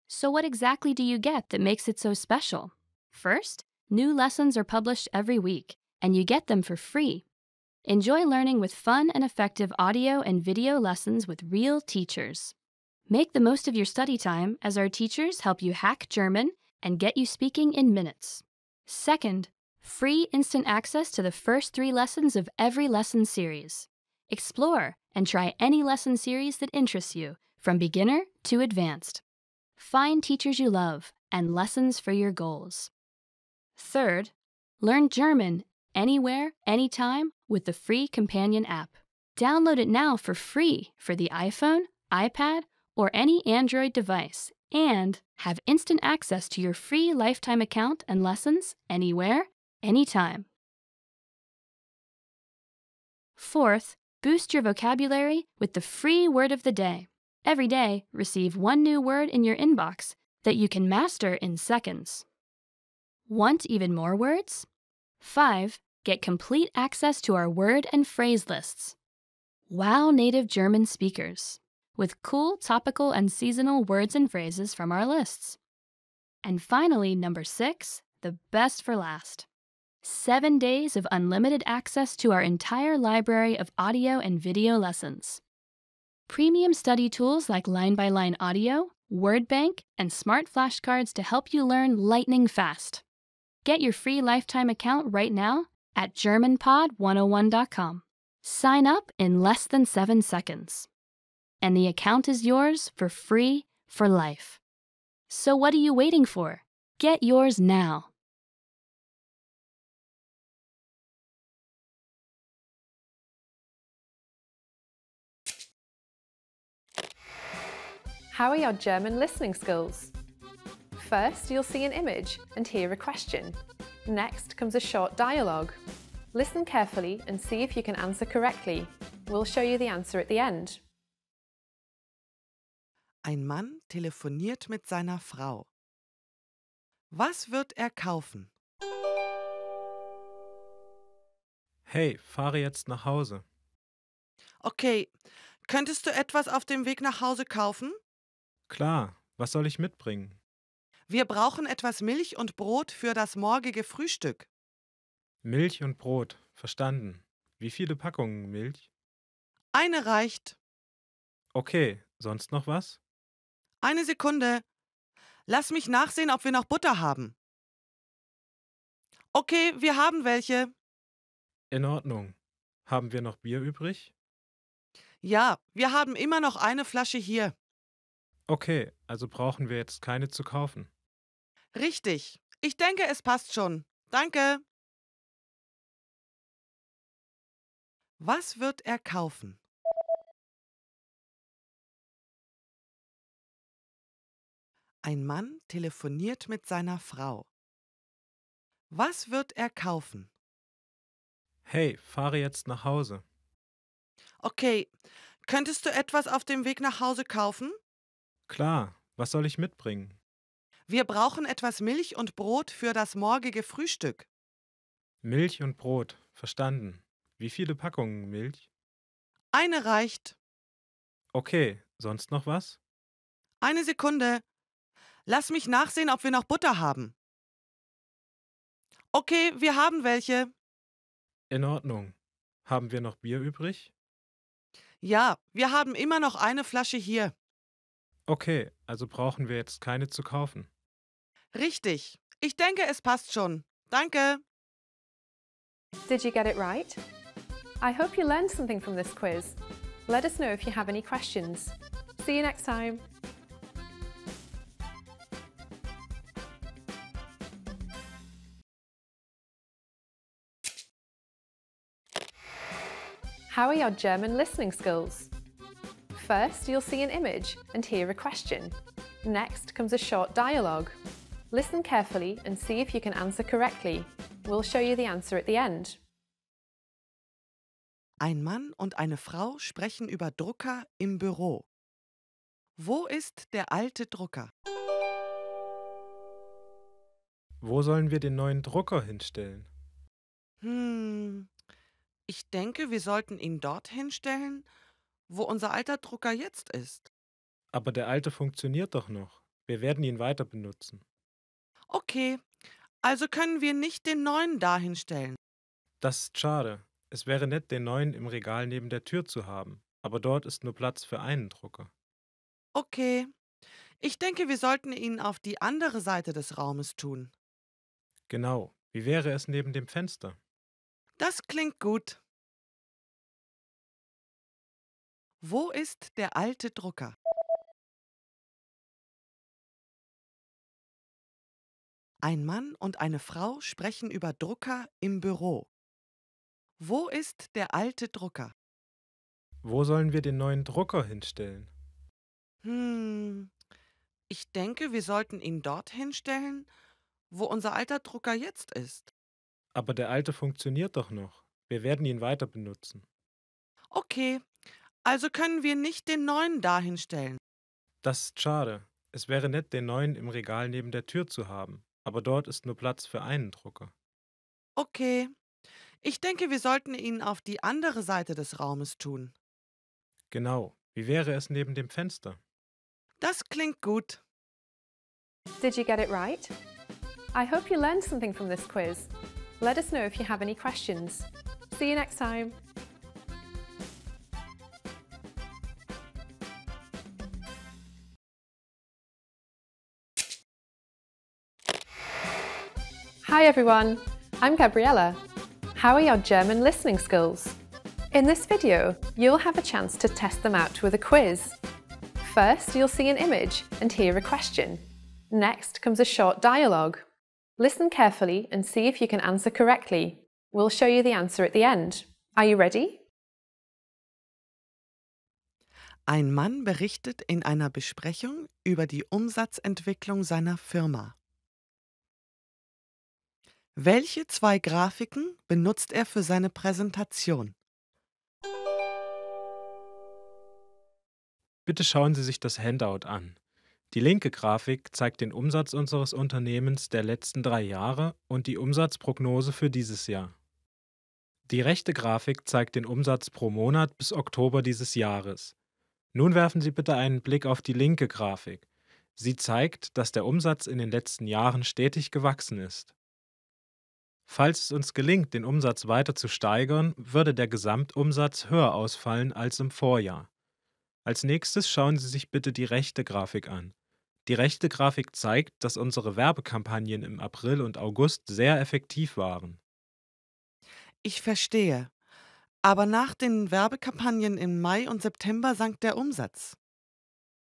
So what exactly do you get that makes it so special? First, new lessons are published every week, and you get them for free. Enjoy learning with fun and effective audio and video lessons with real teachers. Make the most of your study time as our teachers help you hack German and get you speaking in minutes. Second, free instant access to the first 3 lessons of every lesson series. Explore and try any lesson series that interests you, from beginner to advanced. Find teachers you love and lessons for your goals. Third, learn German anywhere, anytime with the free Companion app. Download it now for free for the iPhone, iPad, or any Android device, and have instant access to your free lifetime account and lessons anywhere, anytime. Fourth, boost your vocabulary with the free word of the day. Every day, receive 1 new word in your inbox that you can master in seconds. Want even more words? 5. Get complete access to our word and phrase lists. Wow native German speakers with cool topical and seasonal words and phrases from our lists. And finally, number 6, the best for last. 7 days of unlimited access to our entire library of audio and video lessons. Premium study tools like line-by-line audio, word bank, and smart flashcards to help you learn lightning fast. Get your free lifetime account right now at GermanPod101.com. Sign up in less than 7 seconds. And the account is yours for free for life. So what are you waiting for? Get yours now. How are your German listening skills? First, you'll see an image and hear a question. Next comes a short dialogue. Listen carefully and see if you can answer correctly. We'll show you the answer at the end. Ein Mann telefoniert mit seiner Frau. Was wird er kaufen? Hey, fahre jetzt nach Hause. Okay, könntest du etwas auf dem Weg nach Hause kaufen? Klar, was soll ich mitbringen? Wir brauchen etwas Milch und Brot für das morgige Frühstück. Milch und Brot, verstanden. Wie viele Packungen Milch? Eine reicht. Okay, sonst noch was? Eine Sekunde. Lass mich nachsehen, ob wir noch Butter haben. Okay, wir haben welche. In Ordnung. Haben wir noch Bier übrig? Ja, wir haben immer noch eine Flasche hier. Okay, also brauchen wir jetzt keine zu kaufen. Richtig. Ich denke, es passt schon. Danke. Was wird er kaufen? Ein Mann telefoniert mit seiner Frau. Was wird er kaufen? Hey, fahre jetzt nach Hause. Okay, könntest du etwas auf dem Weg nach Hause kaufen? Klar, was soll ich mitbringen? Wir brauchen etwas Milch und Brot für das morgige Frühstück. Milch und Brot, verstanden. Wie viele Packungen Milch? Eine reicht. Okay, sonst noch was? Eine Sekunde. Lass mich nachsehen, ob wir noch Butter haben. Okay, wir haben welche. In Ordnung. Haben wir noch Bier übrig? Ja, wir haben immer noch eine Flasche hier. Okay, also brauchen wir jetzt keine zu kaufen. Richtig. Ich denke, es passt schon. Danke. Did you get it right? I hope you learned something from this quiz. Let us know if you have any questions. See you next time. How are your German listening skills? First, you'll see an image and hear a question. Next comes a short dialogue. Listen carefully and see if you can answer correctly. We'll show you the answer at the end. Ein Mann und eine Frau sprechen über Drucker im Büro. Wo ist der alte Drucker? Wo sollen wir den neuen Drucker hinstellen? Ich denke, wir sollten ihn dort hinstellen, wo unser alter Drucker jetzt ist. Aber der alte funktioniert doch noch. Wir werden ihn weiter benutzen. Okay, also können wir nicht den neuen dahin stellen. Das ist schade. Es wäre nett, den neuen im Regal neben der Tür zu haben. Aber dort ist nur Platz für einen Drucker. Okay, ich denke, wir sollten ihn auf die andere Seite des Raumes tun. Genau. Wie wäre es neben dem Fenster? Das klingt gut. Wo ist der alte Drucker? Ein Mann und eine Frau sprechen über Drucker im Büro. Wo ist der alte Drucker? Wo sollen wir den neuen Drucker hinstellen? Ich denke, wir sollten ihn dort hinstellen, wo unser alter Drucker jetzt ist. Aber der alte funktioniert doch noch. Wir werden ihn weiter benutzen. Okay, also können wir nicht den neuen dahin stellen. Das ist schade. Es wäre nett, den neuen im Regal neben der Tür zu haben. aber dort ist nur Platz für einen Drucker. Okay. Ich denke, wir sollten ihn auf die andere Seite des Raumes tun. Genau. Wie wäre es neben dem Fenster? Das klingt gut. Did you get it right? I hope you learned something from this quiz. Let us know if you have any questions. See you next time. Hi everyone, I'm Gabriella. How are your German listening skills? In this video, you'll have a chance to test them out with a quiz. First, you'll see an image and hear a question. Next comes a short dialogue. Listen carefully and see if you can answer correctly. We'll show you the answer at the end. Are you ready? Ein Mann berichtet in einer Besprechung über die Umsatzentwicklung seiner Firma. Welche zwei Grafiken benutzt er für seine Präsentation? Bitte schauen Sie sich das Handout an. Die linke Grafik zeigt den Umsatz unseres Unternehmens der letzten 3 Jahre und die Umsatzprognose für dieses Jahr. Die rechte Grafik zeigt den Umsatz pro Monat bis Oktober dieses Jahres. Nun werfen Sie bitte einen Blick auf die linke Grafik. Sie zeigt, dass der Umsatz in den letzten Jahren stetig gewachsen ist. Falls es uns gelingt, den Umsatz weiter zu steigern, würde der Gesamtumsatz höher ausfallen als im Vorjahr. Als nächstes schauen Sie sich bitte die rechte Grafik an. Die rechte Grafik zeigt, dass unsere Werbekampagnen im April und August sehr effektiv waren. Ich verstehe. Aber nach den Werbekampagnen im Mai und September sank der Umsatz.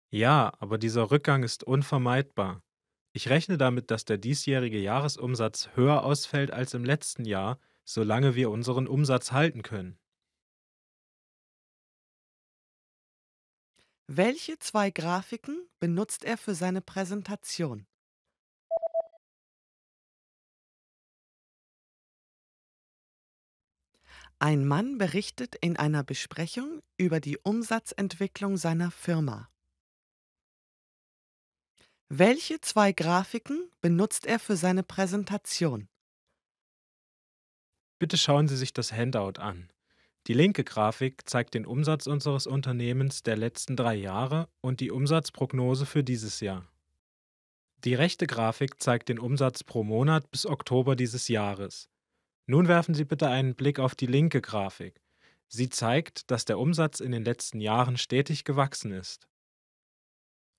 Ja, aber dieser Rückgang ist unvermeidbar. Ich rechne damit, dass der diesjährige Jahresumsatz höher ausfällt als im letzten Jahr, solange wir unseren Umsatz halten können. Welche zwei Grafiken benutzt er für seine Präsentation? Ein Mann berichtet in einer Besprechung über die Umsatzentwicklung seiner Firma. Welche zwei Grafiken benutzt er für seine Präsentation? Bitte schauen Sie sich das Handout an. Die linke Grafik zeigt den Umsatz unseres Unternehmens der letzten 3 Jahre und die Umsatzprognose für dieses Jahr. Die rechte Grafik zeigt den Umsatz pro Monat bis Oktober dieses Jahres. Nun werfen Sie bitte einen Blick auf die linke Grafik. Sie zeigt, dass der Umsatz in den letzten Jahren stetig gewachsen ist.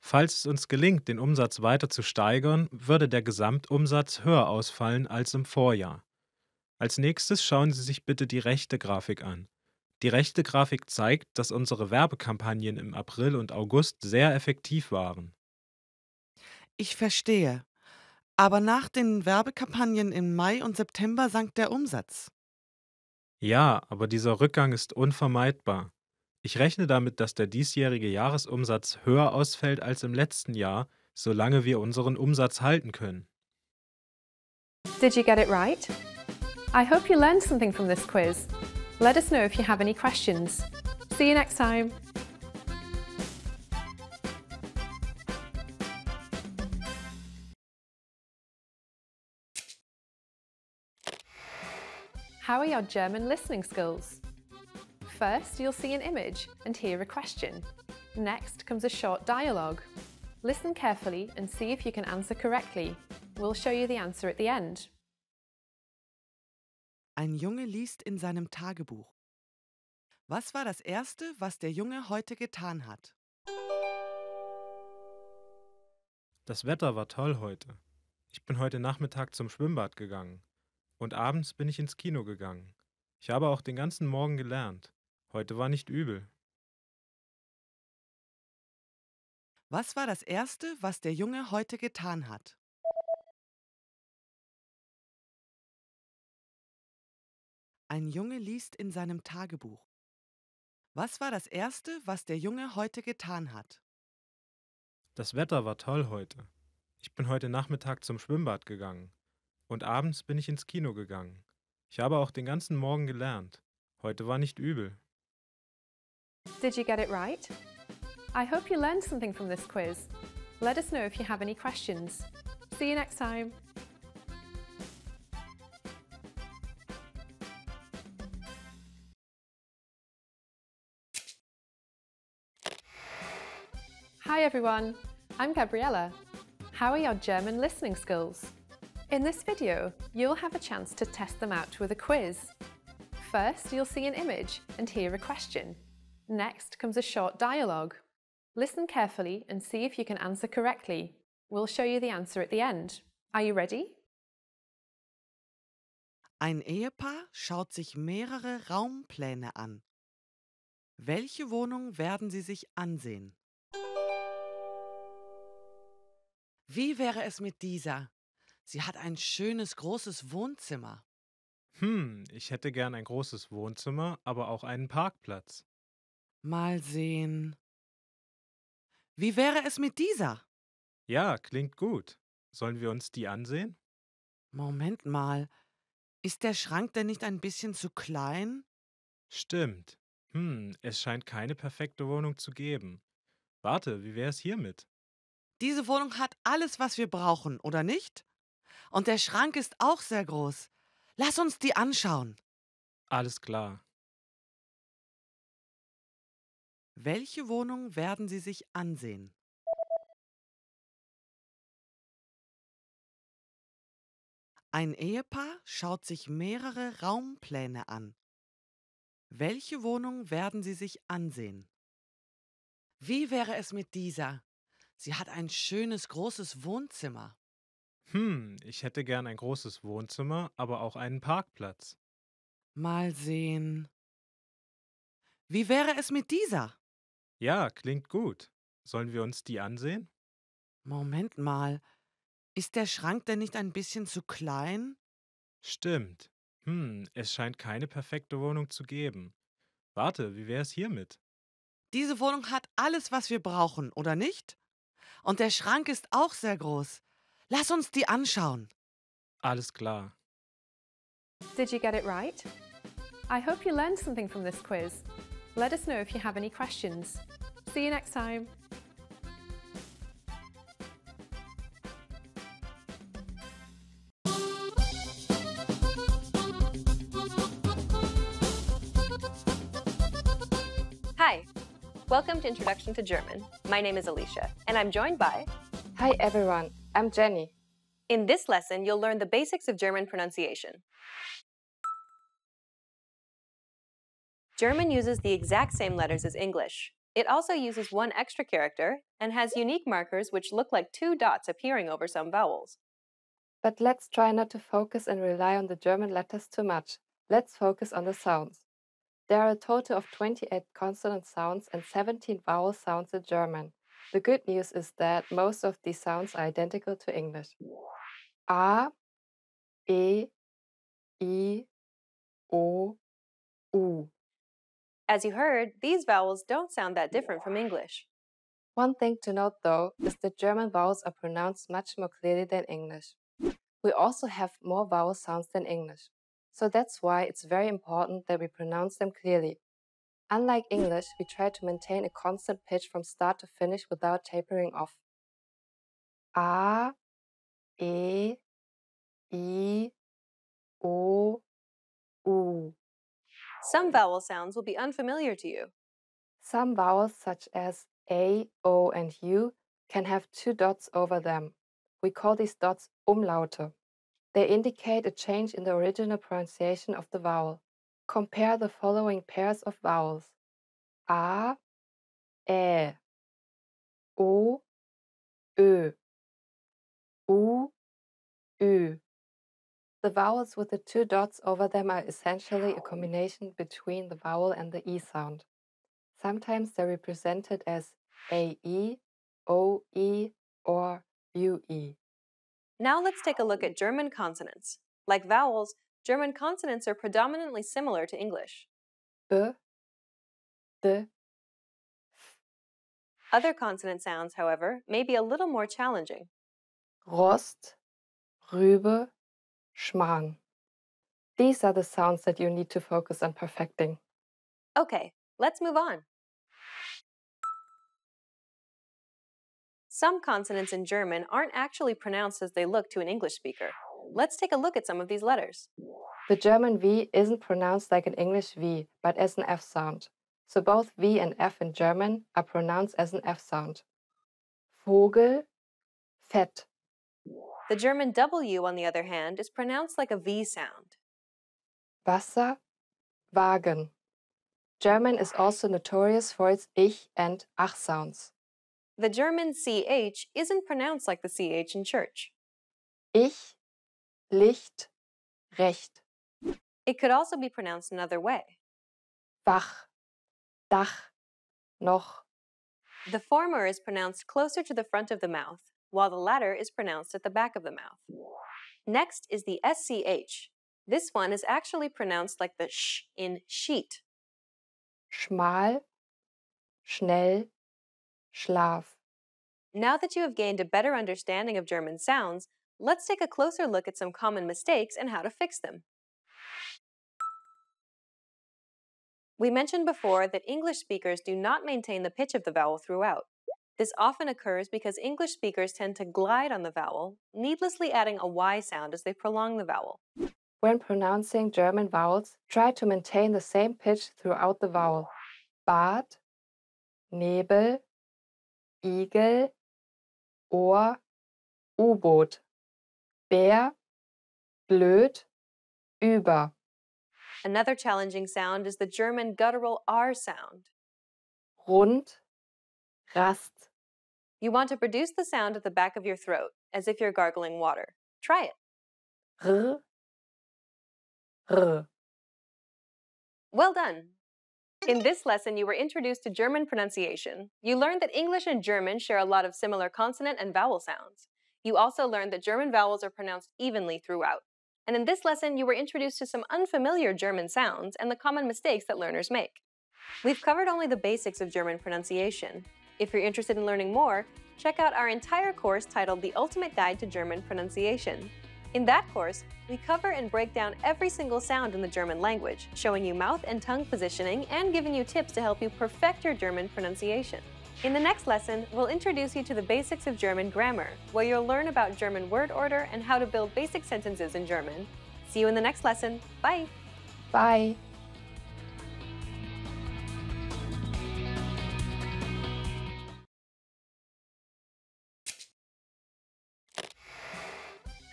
Falls es uns gelingt, den Umsatz weiter zu steigern, würde der Gesamtumsatz höher ausfallen als im Vorjahr. Als nächstes schauen Sie sich bitte die rechte Grafik an. Die rechte Grafik zeigt, dass unsere Werbekampagnen im April und August sehr effektiv waren. Ich verstehe. Aber nach den Werbekampagnen im Mai und September sank der Umsatz. Ja, aber dieser Rückgang ist unvermeidbar. Ich rechne damit, dass der diesjährige Jahresumsatz höher ausfällt als im letzten Jahr, solange wir unseren Umsatz halten können. Did you get it right? I hope you learned something from this quiz. Let us know if you have any questions. See you next time. How are your German listening skills? First, you'll see an image and hear a question. Next comes a short dialogue. Listen carefully and see if you can answer correctly. We'll show you the answer at the end. Ein Junge liest in seinem Tagebuch. Was war das Erste, was der Junge heute getan hat? Das Wetter war toll heute. Ich bin heute Nachmittag zum Schwimmbad gegangen. Und abends bin ich ins Kino gegangen. Ich habe auch den ganzen Morgen gelernt. Heute war nicht übel. Was war das Erste, was der Junge heute getan hat? Ein Junge liest in seinem Tagebuch. Was war das Erste, was der Junge heute getan hat? Das Wetter war toll heute. Ich bin heute Nachmittag zum Schwimmbad gegangen. Und abends bin ich ins Kino gegangen. Ich habe auch den ganzen Morgen gelernt. Heute war nicht übel. Did you get it right? I hope you learned something from this quiz. Let us know if you have any questions. See you next time. Hi everyone, I'm Gabriella. How are your German listening skills? In this video, you'll have a chance to test them out with a quiz. First, you'll see an image and hear a question. Next comes a short dialogue. Listen carefully and see if you can answer correctly. We'll show you the answer at the end. Are you ready? Ein Ehepaar schaut sich mehrere Raumpläne an. Welche Wohnung werden Sie sich ansehen? Wie wäre es mit dieser? Sie hat ein schönes großes Wohnzimmer. Ich hätte gern ein großes Wohnzimmer, aber auch einen Parkplatz. Mal sehen. Wie wäre es mit dieser? Ja, klingt gut. Sollen wir uns die ansehen? Moment mal. Ist der Schrank denn nicht ein bisschen zu klein? Stimmt. Es scheint keine perfekte Wohnung zu geben. Warte, wie wäre es hiermit? Diese Wohnung hat alles, was wir brauchen, oder nicht? Und der Schrank ist auch sehr groß. Lass uns die anschauen. Alles klar. Welche Wohnung werden Sie sich ansehen? Ein Ehepaar schaut sich mehrere Raumpläne an. Welche Wohnung werden Sie sich ansehen? Wie wäre es mit dieser? Sie hat ein schönes großes Wohnzimmer. Ich hätte gern ein großes Wohnzimmer, aber auch einen Parkplatz. Mal sehen. Wie wäre es mit dieser? Ja, klingt gut. Sollen wir uns die ansehen? Moment mal. Ist der Schrank denn nicht ein bisschen zu klein? Stimmt. Es scheint keine perfekte Wohnung zu geben. Warte, wie wäre es hiermit? Diese Wohnung hat alles, was wir brauchen, oder nicht? Und der Schrank ist auch sehr groß. Lass uns die anschauen. Alles klar. Did you get it right? I hope you learned something from this quiz. Let us know if you have any questions. See you next time. Hi, welcome to Introduction to German. My name is Alicia, and I'm joined by... Hi everyone, I'm Jenny. In this lesson, you'll learn the basics of German pronunciation. German uses the exact same letters as English. It also uses one extra character and has unique markers which look like two dots appearing over some vowels. But let's try not to focus and rely on the German letters too much. Let's focus on the sounds. There are a total of 28 consonant sounds and 17 vowel sounds in German. The good news is that most of these sounds are identical to English. A, E, I, O, U. As you heard, these vowels don't sound that different from English. One thing to note, though, is that German vowels are pronounced much more clearly than English. We also have more vowel sounds than English. So that's why it's very important that we pronounce them clearly. Unlike English, we try to maintain a constant pitch from start to finish without tapering off. A, E, I, O, U. Some vowel sounds will be unfamiliar to you. Some vowels, such as A, O, and U, can have two dots over them. We call these dots Umlaute. They indicate a change in the original pronunciation of the vowel. Compare the following pairs of vowels. A, Ä, O, Ö, U, Ü. The vowels with the two dots over them are essentially a combination between the vowel and the E sound. Sometimes they're represented as AE, OE, or UE. Now let's take a look at German consonants. Like vowels, German consonants are predominantly similar to English. B, D, F. Other consonant sounds, however, may be a little more challenging. Rost, Rübe, Schmarrn. These are the sounds that you need to focus on perfecting. Okay, let's move on. Some consonants in German aren't actually pronounced as they look to an English speaker. Let's take a look at some of these letters. The German V isn't pronounced like an English V, but as an F sound. So both V and F in German are pronounced as an F sound. Vogel, Fett. The German W, on the other hand, is pronounced like a V sound. Wasser, Wagen. German is also notorious for its Ich and Ach sounds. The German CH isn't pronounced like the CH in church. Ich, Licht, Recht. It could also be pronounced another way. Wach, Dach, noch. The former is pronounced closer to the front of the mouth, while the latter is pronounced at the back of the mouth. Next is the SCH. This one is actually pronounced like the sh in sheet. Schmal, schnell, Schlaf. Now that you have gained a better understanding of German sounds, let's take a closer look at some common mistakes and how to fix them. We mentioned before that English speakers do not maintain the pitch of the vowel throughout. This often occurs because English speakers tend to glide on the vowel, needlessly adding a Y sound as they prolong the vowel. When pronouncing German vowels, try to maintain the same pitch throughout the vowel. Bad, Nebel, Igel, Ohr, U-Boot. Bär, blöd, über. Another challenging sound is the German guttural R sound. Rund, Rast. You want to produce the sound at the back of your throat, as if you're gargling water. Try it. R, R. Well done! In this lesson, you were introduced to German pronunciation. You learned that English and German share a lot of similar consonant and vowel sounds. You also learned that German vowels are pronounced evenly throughout. And in this lesson, you were introduced to some unfamiliar German sounds and the common mistakes that learners make. We've covered only the basics of German pronunciation. If you're interested in learning more, check out our entire course titled The Ultimate Guide to German Pronunciation. In that course, we cover and break down every single sound in the German language, showing you mouth and tongue positioning and giving you tips to help you perfect your German pronunciation. In the next lesson, we'll introduce you to the basics of German grammar, where you'll learn about German word order and how to build basic sentences in German. See you in the next lesson. Bye! Bye.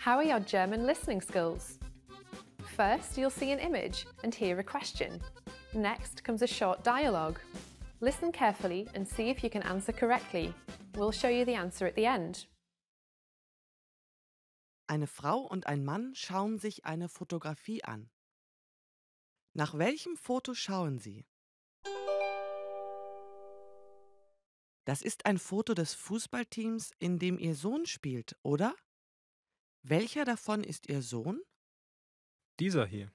How are your German listening skills? First, you'll see an image and hear a question. Next comes a short dialogue. Listen carefully and see if you can answer correctly. We'll show you the answer at the end. Eine Frau und ein Mann schauen sich eine Fotografie an. Nach welchem Foto schauen Sie? Das ist ein Foto des Fußballteams, in dem Ihr Sohn spielt, oder? Welcher davon ist Ihr Sohn? Dieser hier.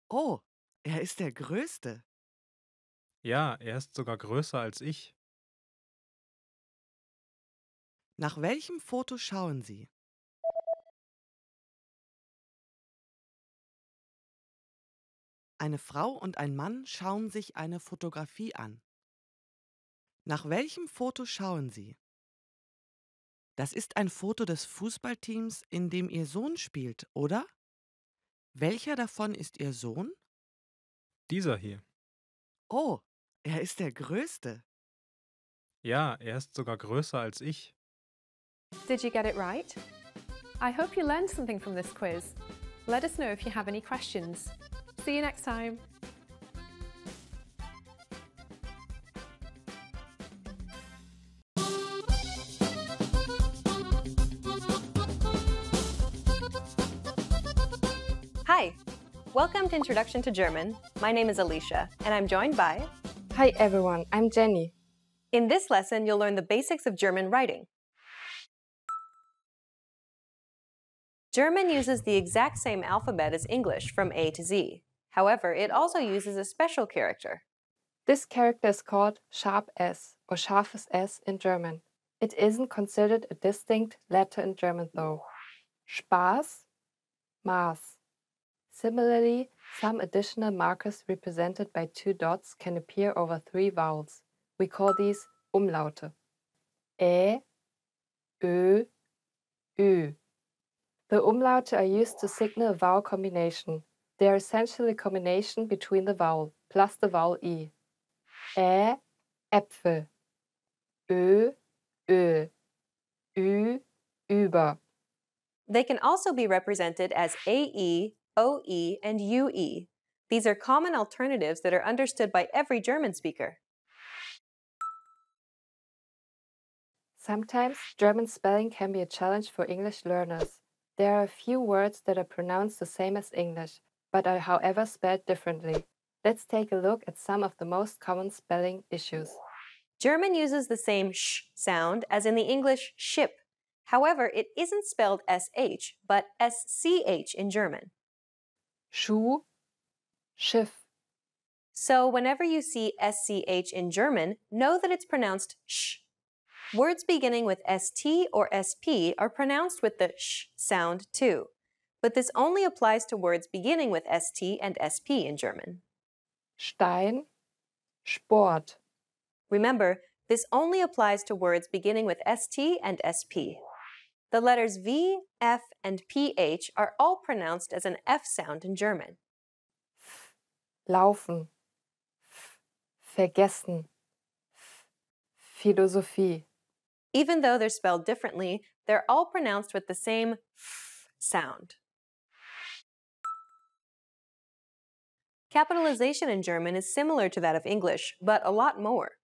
Oh, er ist der Größte. Ja, er ist sogar größer als ich. Nach welchem Foto schauen Sie? Eine Frau und ein Mann schauen sich eine Fotografie an. Nach welchem Foto schauen Sie? Das ist ein Foto des Fußballteams, in dem Ihr Sohn spielt, oder? Welcher davon ist Ihr Sohn? Dieser hier. Oh, er ist der Größte. Ja, er ist sogar größer als ich. Did you get it right? I hope you learned something from this quiz. Let us know if you have any questions. See you next time. Hi! Welcome to Introduction to German. My name is Alicia, and I'm joined by... Hi everyone, I'm Jenny. In this lesson, you'll learn the basics of German writing. German uses the exact same alphabet as English from A to Z. However, it also uses a special character. This character is called sharp S or scharfes S in German. It isn't considered a distinct letter in German though. Spaß, Maß. Similarly, some additional markers represented by 2 dots can appear over 3 vowels. We call these Umlaute. Ä, Ö, Ü. The umlaute are used to signal a vowel combination. They are essentially a combination between the vowel plus the vowel I. Ä, Äpfel. Ö, Öl. Ü, über. They can also be represented as AE, OE, and UE. These are common alternatives that are understood by every German speaker. Sometimes German spelling can be a challenge for English learners. There are a few words that are pronounced the same as English, but are however spelled differently. Let's take a look at some of the most common spelling issues. German uses the same sh sound as in the English ship. However, it isn't spelled SH, but SCH in German. Schuh, Schiff. So whenever you see SCH in German, know that it's pronounced sh. Words beginning with ST or SP are pronounced with the sh sound too, but this only applies to words beginning with ST and SP in German. Stein, Sport. Remember, this only applies to words beginning with ST and SP. The letters V, F, and PH are all pronounced as an F sound in German. Laufen, vergessen, Philosophie. Even though they're spelled differently, they're all pronounced with the same f sound. Capitalization in German is similar to that of English, but a lot more.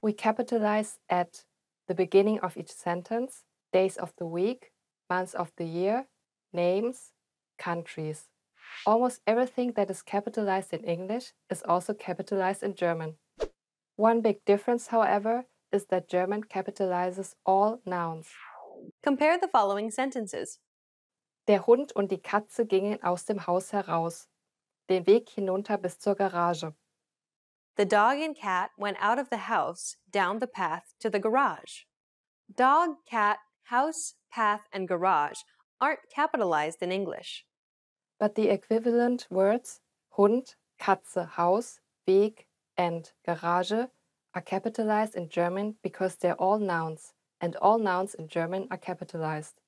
We capitalize at the beginning of each sentence, days of the week, months of the year, names, countries. Almost everything that is capitalized in English is also capitalized in German. One big difference, however, is that German capitalizes all nouns. Compare the following sentences. Der Hund und die Katze gingen aus dem Haus heraus, den Weg hinunter bis zur Garage. The dog and cat went out of the house, down the path to the garage. Dog, cat, house, path, and garage aren't capitalized in English. But the equivalent words Hund, Katze, Haus, Weg, and Garage are capitalized in German because they're all nouns, and all nouns in German are capitalized.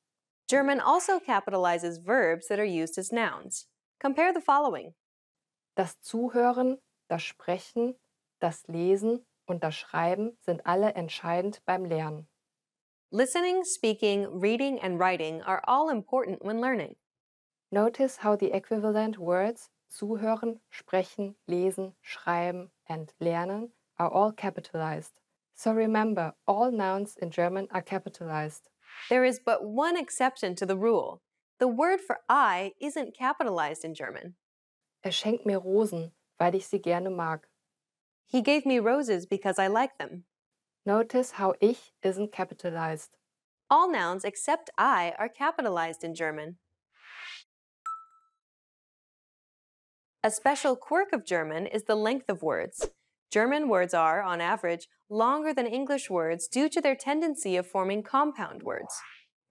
German also capitalizes verbs that are used as nouns. Compare the following. Das Zuhören, das Sprechen, das Lesen und das Schreiben sind alle entscheidend beim Lernen. Listening, speaking, reading, and writing are all important when learning. Notice how the equivalent words zuhören, sprechen, lesen, schreiben, and lernen are all capitalized. So remember, all nouns in German are capitalized. There is but one exception to the rule. The word for I isn't capitalized in German. Schenkt mir Rosen, weil ich sie gerne mag. He gave me roses because I like them. Notice how ich isn't capitalized. All nouns except I are capitalized in German. A special quirk of German is the length of words. German words are, on average, longer than English words due to their tendency of forming compound words.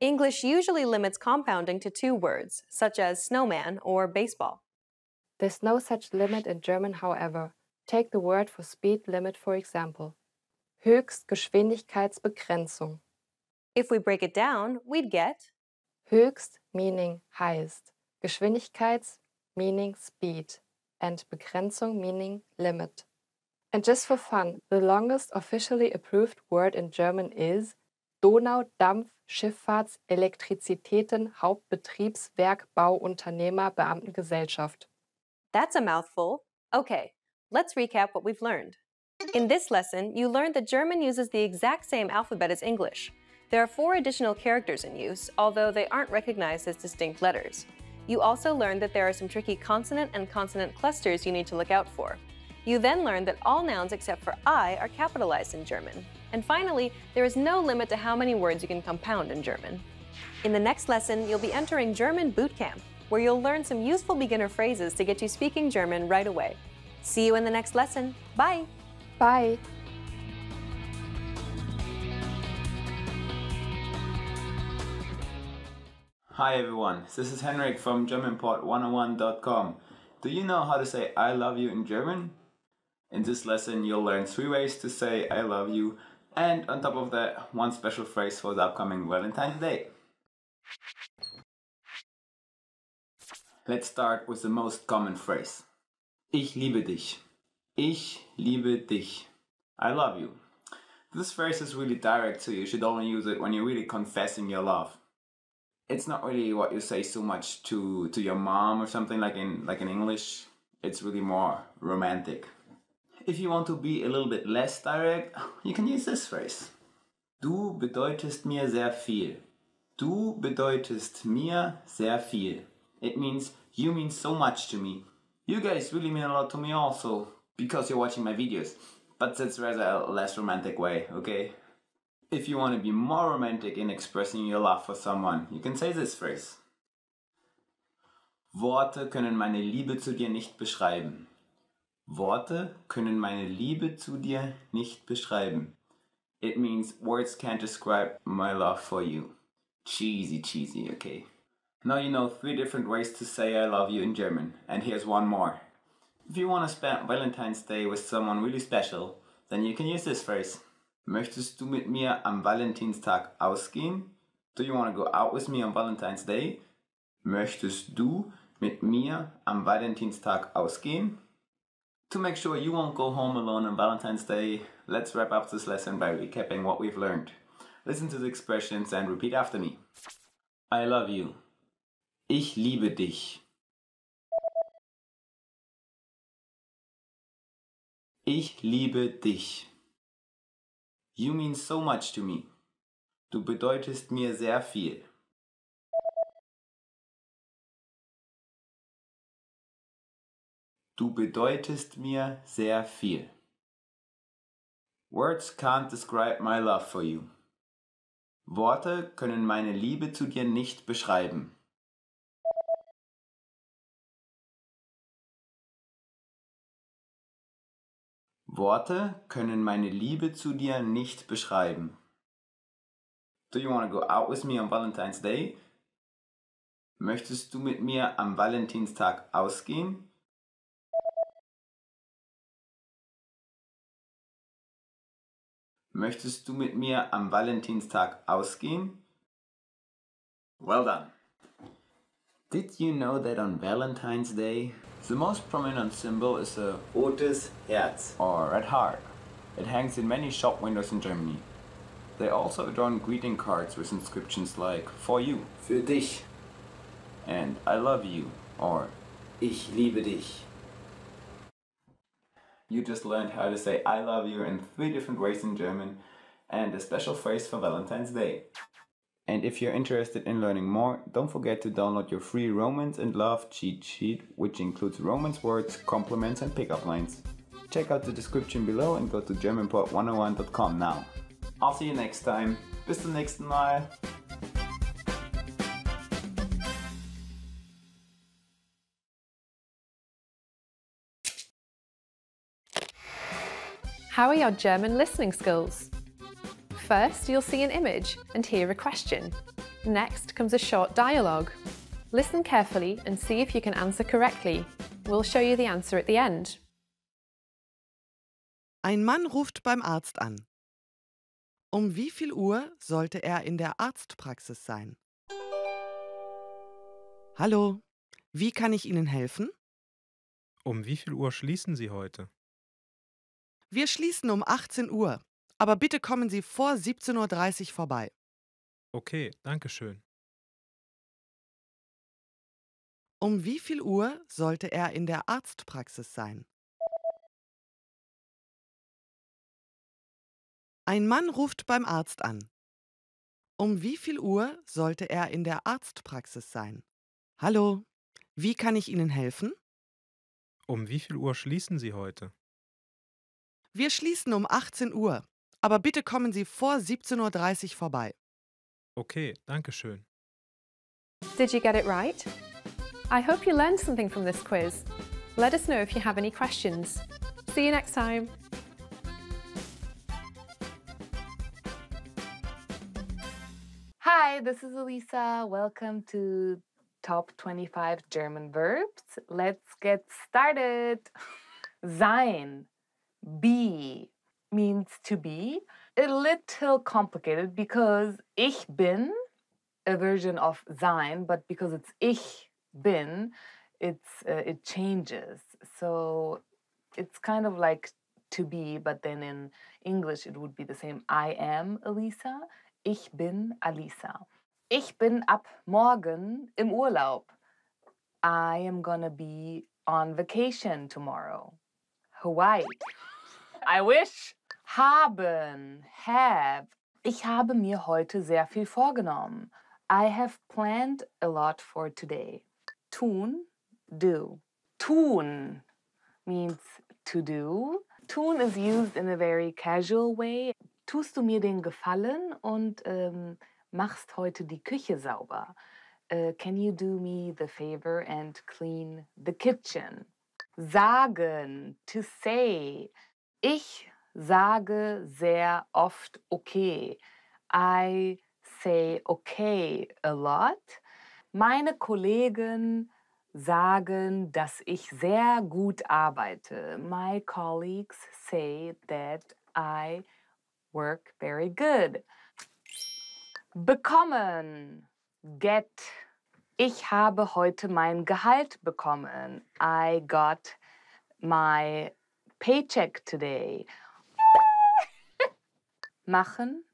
English usually limits compounding to 2 words, such as snowman or baseball. There's no such limit in German, however. Take the word for speed limit, for example. Höchstgeschwindigkeitsbegrenzung. If we break it down, we'd get Höchst meaning highest, Geschwindigkeits meaning speed, and Begrenzung meaning limit. And just for fun, the longest officially approved word in German is Donau-Dampf-Schifffahrts-Elektrizitäten-Hauptbetriebswerk-Bauunternehmer-Beamtengesellschaft. That's a mouthful. Okay, let's recap what we've learned. In this lesson, you learned that German uses the exact same alphabet as English. There are 4 additional characters in use, although they aren't recognized as distinct letters. You also learned that there are some tricky consonant and consonant clusters you need to look out for. You then learned that all nouns except for I are capitalized in German. And finally, there is no limit to how many words you can compound in German. In the next lesson, you'll be entering German Boot Camp, where you'll learn some useful beginner phrases to get you speaking German right away. See you in the next lesson. Bye! Bye! Hi everyone, this is Henrik from GermanPod101.com. Do you know how to say I love you in German? In this lesson you'll learn 3 ways to say I love you And on top of that, one special phrase for the upcoming Valentine's Day. Let's start with the most common phrase. Ich liebe dich. Ich liebe dich. I love you. This phrase is really direct, so you should only use it when you're really confessing your love. It's not really what you say so much to your mom or something like in English. It's really more romantic. If you want to be a little bit less direct, you can use this phrase. Du bedeutest mir sehr viel. Du bedeutest mir sehr viel. It means you mean so much to me. You guys really mean a lot to me also, because you're watching my videos. But that's rather a less romantic way, okay? If you want to be more romantic in expressing your love for someone, you can say this phrase. Worte können meine Liebe zu dir nicht beschreiben. Worte können meine Liebe zu dir nicht beschreiben. It means words can't describe my love for you. Cheesy, okay? Now you know 3 different ways to say I love you in German, and here's one more. If you want to spend Valentine's Day with someone really special, then you can use this phrase. Möchtest du mit mir am Valentinstag ausgehen? Do you want to go out with me on Valentine's Day? Möchtest du mit mir am Valentinstag ausgehen? To make sure you won't go home alone on Valentine's Day, let's wrap up this lesson by recapping what we've learned. Listen to the expressions and repeat after me. I love you. Ich liebe dich. Ich liebe dich. You mean so much to me. Du bedeutest mir sehr viel. Du bedeutest mir sehr viel. Words can't describe my love for you. Worte können meine Liebe zu dir nicht beschreiben. Worte können meine Liebe zu dir nicht beschreiben. Do you want to go out with me on Valentine's Day? Möchtest du mit mir am Valentinstag ausgehen? Möchtest du mit mir am Valentinstag ausgehen? Well done. Did you know that on Valentine's Day, the most prominent symbol is a rotes Herz or red heart? It hangs in many shop windows in Germany. They also adorn greeting cards with inscriptions like for you, für dich, and I love you or ich liebe dich. You just learned how to say I love you in 3 different ways in German and a special phrase for Valentine's Day. And if you're interested in learning more, don't forget to download your free Romance and Love cheat sheet, which includes Romance words, compliments and pickup lines. Check out the description below and go to GermanPod101.com now. I'll see you next time. Bis zum nächsten Mal. How are your German listening skills? First, you'll see an image and hear a question. Next comes a short dialogue. Listen carefully and see if you can answer correctly. We'll show you the answer at the end. Ein Mann ruft beim Arzt an. Um wie viel Uhr sollte er in der Arztpraxis sein? Hallo, wie kann ich Ihnen helfen? Um wie viel Uhr schließen Sie heute? Wir schließen um 18 Uhr, aber bitte kommen Sie vor 17:30 Uhr vorbei. Okay, danke schön. Um wie viel Uhr sollte er in der Arztpraxis sein? Ein Mann ruft beim Arzt an. Um wie viel Uhr sollte er in der Arztpraxis sein? Hallo, wie kann ich Ihnen helfen? Um wie viel Uhr schließen Sie heute? Wir schließen um 18 Uhr, aber bitte kommen Sie vor 17:30 Uhr vorbei. Okay, danke schön. Did you get it right? I hope you learned something from this quiz. Let us know if you have any questions. See you next time. Hi, this is Elisa. Welcome to Top 25 German Verbs. Let's get started. Sein, be, means to be. a little complicated because ich bin a version of sein, but because it's ich bin, it changes. So it's kind of like to be, but then in English it would be the same. I am Elisa, ich bin Alisa. Ich bin ab morgen im Urlaub. I am gonna be on vacation tomorrow. Hawaii. I wish. Haben, have. Ich habe mir heute sehr viel vorgenommen. I have planned a lot for today. Tun, do. Tun means to do. Tun is used in a very casual way. Tust du mir den Gefallen und machst heute die Küche sauber? Can you do me the favor and clean the kitchen? Sagen, to say. Ich sage sehr oft okay. I say okay a lot. Meine Kollegen sagen, dass ich sehr gut arbeite. My colleagues say that I work very good. Bekommen, get. Ich habe heute mein Gehalt bekommen. I got my paycheck today. Machen,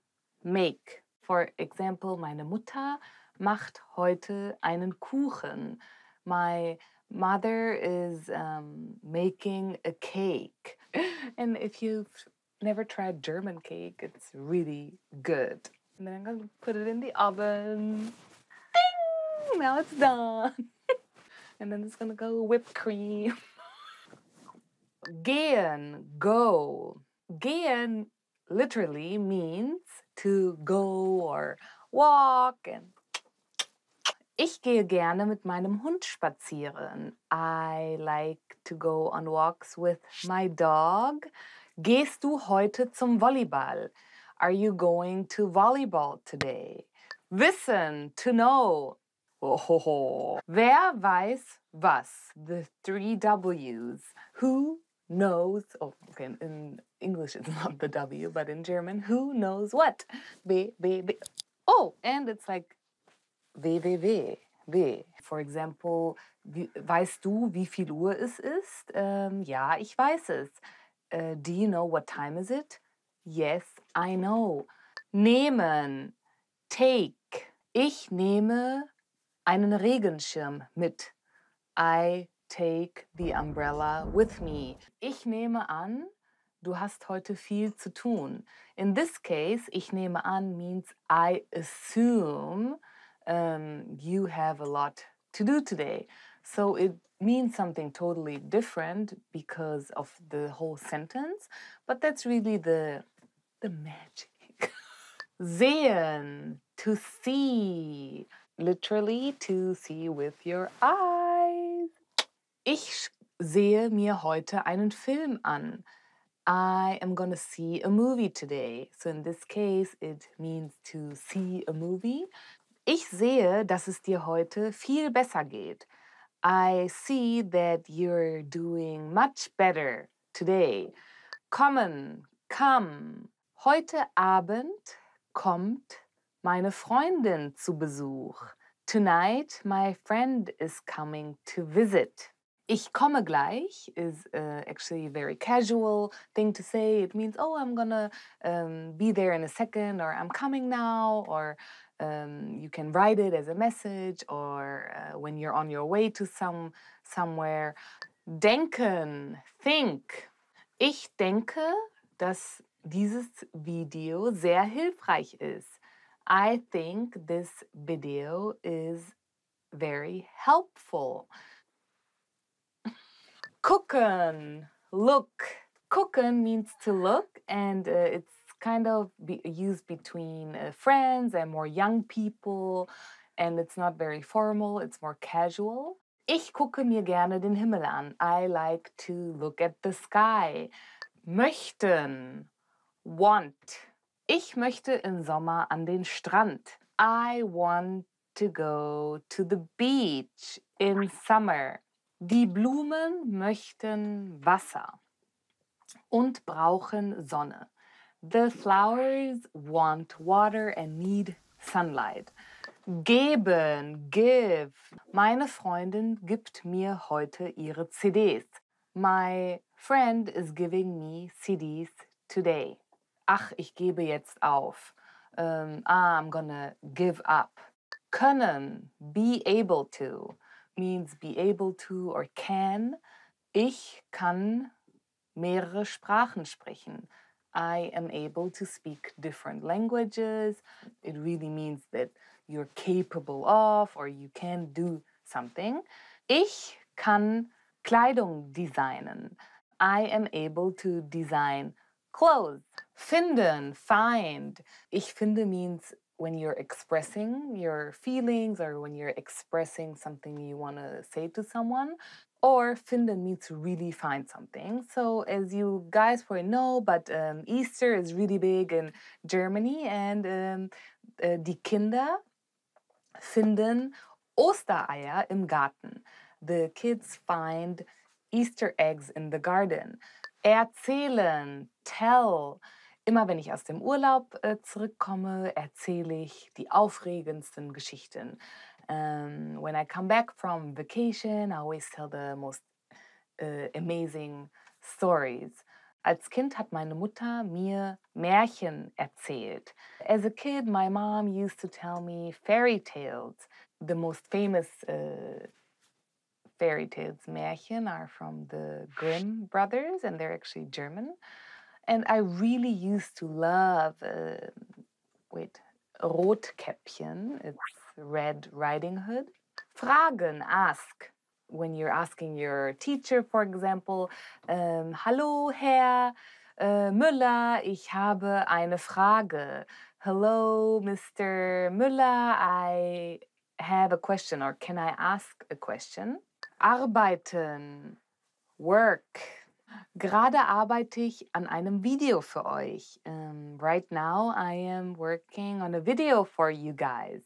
make. For example, meine Mutter macht heute einen Kuchen. My mother is making a cake. And if you've never tried German cake, it's really good. And then I'm going to put it in the oven. Ding! Now it's done. And then it's going to go whipped cream. Gehen, go. Gehen literally means to go or walk. And ich gehe gerne mit meinem Hund spazieren. I like to go on walks with my dog. Gehst du heute zum Volleyball? Are you going to volleyball today? Wissen, to know. Oh. Wer weiß was? The 3 W's. Who knows? Oh, okay. In English it's not the W, but in German, who knows what? B. Oh, and it's like W. For example, weißt du, wie viel Uhr es ist? Ja, ich weiß es. Do you know what time is it? Yes, I know. Nehmen, take. Ich nehme einen Regenschirm mit. I take the umbrella with me. Ich nehme an, du hast heute viel zu tun. In this case, ich nehme an means I assume you have a lot to do today. So it means something totally different because of the whole sentence, but that's really the magic. Sehen, to see. Literally to see with your eyes. Ich sehe mir heute einen Film an. I am gonna see a movie today. So in this case, it means to see a movie. Ich sehe, dass es dir heute viel besser geht. I see that you're doing much better today. Kommen, come. Heute Abend kommt meine Freundin zu Besuch. Tonight, my friend is coming to visit. Ich komme gleich is actually a very casual thing to say. It means, oh, I'm gonna be there in a second, or I'm coming now, or you can write it as a message, or when you're on your way to somewhere. Denken, think. Ich denke, dass dieses Video sehr hilfreich ist. I think this video is very helpful. Gucken, look. Gucken means to look, and it's kind of used between friends and more young people, and it's not very formal, it's more casual. Ich gucke mir gerne den Himmel an. I like to look at the sky. Möchten, want. Ich möchte im Sommer an den Strand. I want to go to the beach in summer. Die Blumen möchten Wasser und brauchen Sonne. The flowers want water and need sunlight. Geben, give. Meine Freundin gibt mir heute ihre CDs. My friend is giving me CDs today. Ach, ich gebe jetzt auf. I'm gonna give up. Können, be able to, means be able to or can. Ich kann mehrere Sprachen sprechen. I am able to speak different languages. It really means that you're capable of or you can do something. Ich kann Kleidung designen. I am able to design clothes. Finden, find. Ich finde means when you're expressing your feelings or when you're expressing something you want to say to someone. Or finden means to really find something. So as you guys probably know, but Easter is really big in Germany and die Kinder finden Ostereier im Garten. The kids find Easter eggs in the garden. Erzählen, tell. Immer wenn ich aus dem Urlaub zurückkomme, erzähle ich die aufregendsten Geschichten. When I come back from vacation, I always tell the most amazing stories. Als Kind hat meine Mutter mir Märchen erzählt. As a kid, my mom used to tell me fairy tales. The most famous fairy tales, Märchen, are from the Grimm brothers, and they're actually German. And I really used to love, Rotkäppchen, it's Red Riding Hood. Fragen, ask. When you're asking your teacher, for example, Hallo, Herr Müller, ich habe eine Frage. Hello, Mr. Müller, I have a question, or can I ask a question? Arbeiten, work. Gerade arbeite ich an einem Video für euch. Right now I am working on a video for you guys.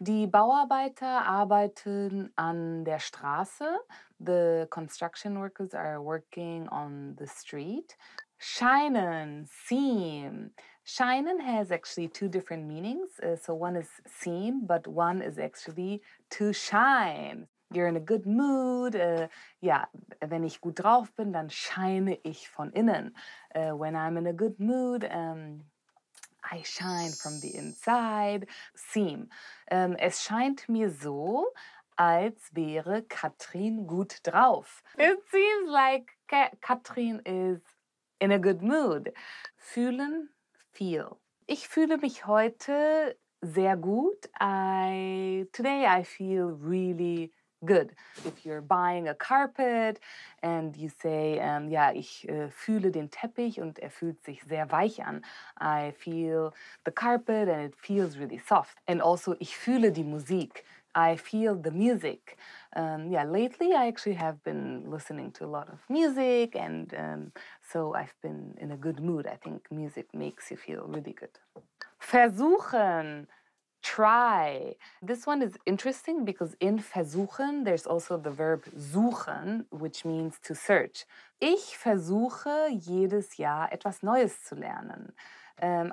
Die Bauarbeiter arbeiten an der Straße. The construction workers are working on the street. Scheinen, seem. Scheinen has actually two different meanings. So one is seem, but one is actually to shine. You're in a good mood. Ja, wenn ich gut drauf bin, dann scheine ich von innen. When I'm in a good mood, I shine from the inside. Seem. Es scheint mir so, als wäre Katrin gut drauf. It seems like Katrin is in a good mood. Fühlen, feel. Ich fühle mich heute sehr gut. Today I feel really good. If you're buying a carpet and you say, ja, ich fühle den Teppich und er fühlt sich sehr weich an. I feel the carpet and it feels really soft. And also, ich fühle die Musik. I feel the music. Yeah, lately I actually have been listening to a lot of music and so I've been in a good mood. I think music makes you feel really good. Versuchen. Try. This one is interesting because in versuchen, there's also the verb suchen, which means to search. Ich versuche jedes Jahr etwas Neues zu lernen.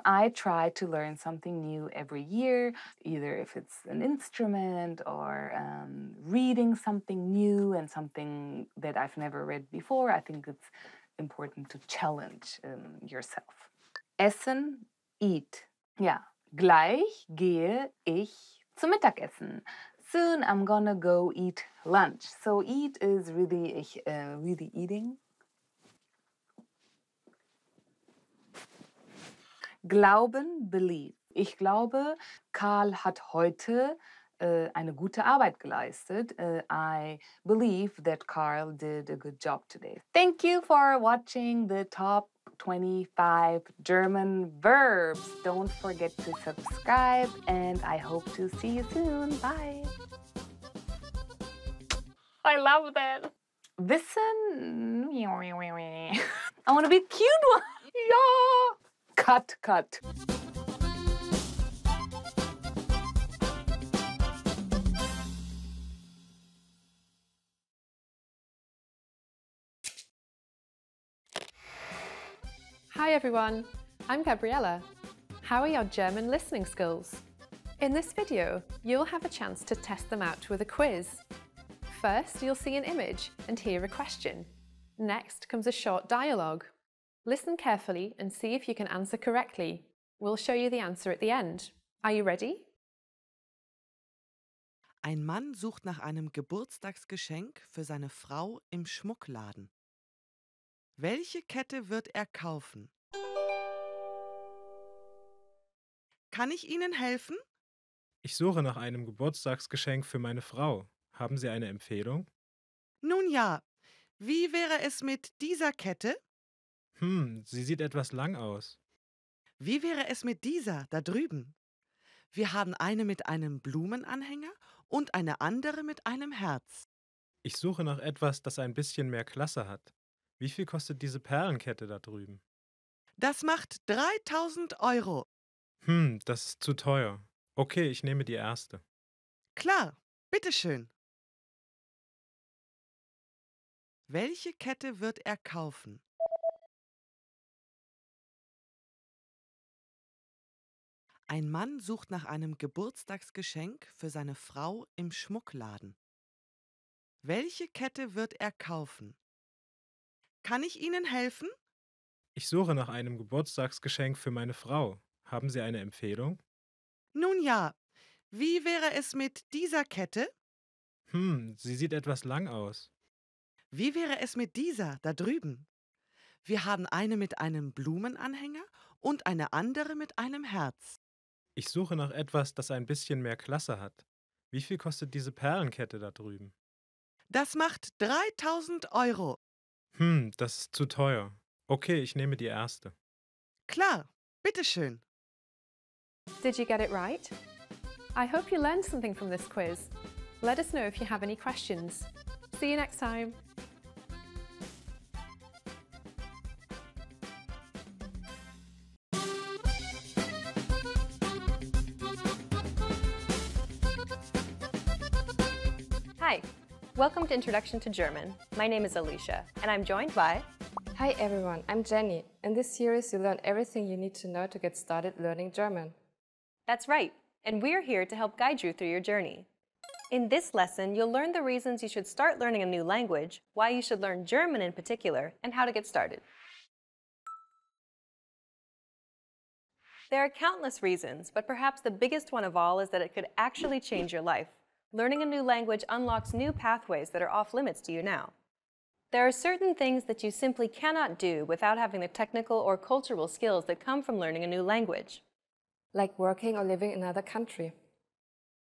I try to learn something new every year, either if it's an instrument or reading something new and something that I've never read before. I think it's important to challenge yourself. Essen, eat. Yeah. Gleich gehe ich zum Mittagessen. Soon I'm gonna go eat lunch. So eat is really, really eating. Glauben, believe. Ich glaube, Karl hat heute eine gute Arbeit geleistet. I believe that Karl did a good job today. Thank you for watching the top 25 German verbs. Don't forget to subscribe and I hope to see you soon. Bye. I love that. Wissen. I want to be a cute one. Yeah. Cut, cut. Hi everyone, I'm Gabriella. How are your German listening skills? In this video, you'll have a chance to test them out with a quiz. First, you'll see an image and hear a question. Next comes a short dialogue. Listen carefully and see if you can answer correctly. We'll show you the answer at the end. Are you ready? Ein Mann sucht nach einem Geburtstagsgeschenk für seine Frau im Schmuckladen. Welche Kette wird er kaufen? Kann ich Ihnen helfen? Ich suche nach einem Geburtstagsgeschenk für meine Frau. Haben Sie eine Empfehlung? Nun ja, wie wäre es mit dieser Kette? Sie sieht etwas lang aus. Wie wäre es mit dieser da drüben? Wir haben eine mit einem Blumenanhänger und eine andere mit einem Herz. Ich suche nach etwas, das ein bisschen mehr Klasse hat. Wie viel kostet diese Perlenkette da drüben? Das macht 3.000 Euro. Das ist zu teuer. Okay, ich nehme die erste. Klar, bitteschön. Welche Kette wird er kaufen? Ein Mann sucht nach einem Geburtstagsgeschenk für seine Frau im Schmuckladen. Welche Kette wird er kaufen? Kann ich Ihnen helfen? Ich suche nach einem Geburtstagsgeschenk für meine Frau. Haben Sie eine Empfehlung? Nun ja, wie wäre es mit dieser Kette? Sie sieht etwas lang aus. Wie wäre es mit dieser da drüben? Wir haben eine mit einem Blumenanhänger und eine andere mit einem Herz. Ich suche nach etwas, das ein bisschen mehr Klasse hat. Wie viel kostet diese Perlenkette da drüben? Das macht 3.000 Euro. Das ist zu teuer. Okay, ich nehme die erste. Klar, bitteschön. Did you get it right? I hope you learned something from this quiz. Let us know if you have any questions. See you next time. Hi, welcome to Introduction to German. My name is Alicia, and I'm joined by... Hi everyone, I'm Jenny. In this series, you learn everything you need to know to get started learning German. That's right, and we're here to help guide you through your journey. In this lesson, you'll learn the reasons you should start learning a new language, why you should learn German in particular, and how to get started. There are countless reasons, but perhaps the biggest one of all is that it could actually change your life. Learning a new language unlocks new pathways that are off limits to you now. There are certain things that you simply cannot do without having the technical or cultural skills that come from learning a new language. Like working or living in another country.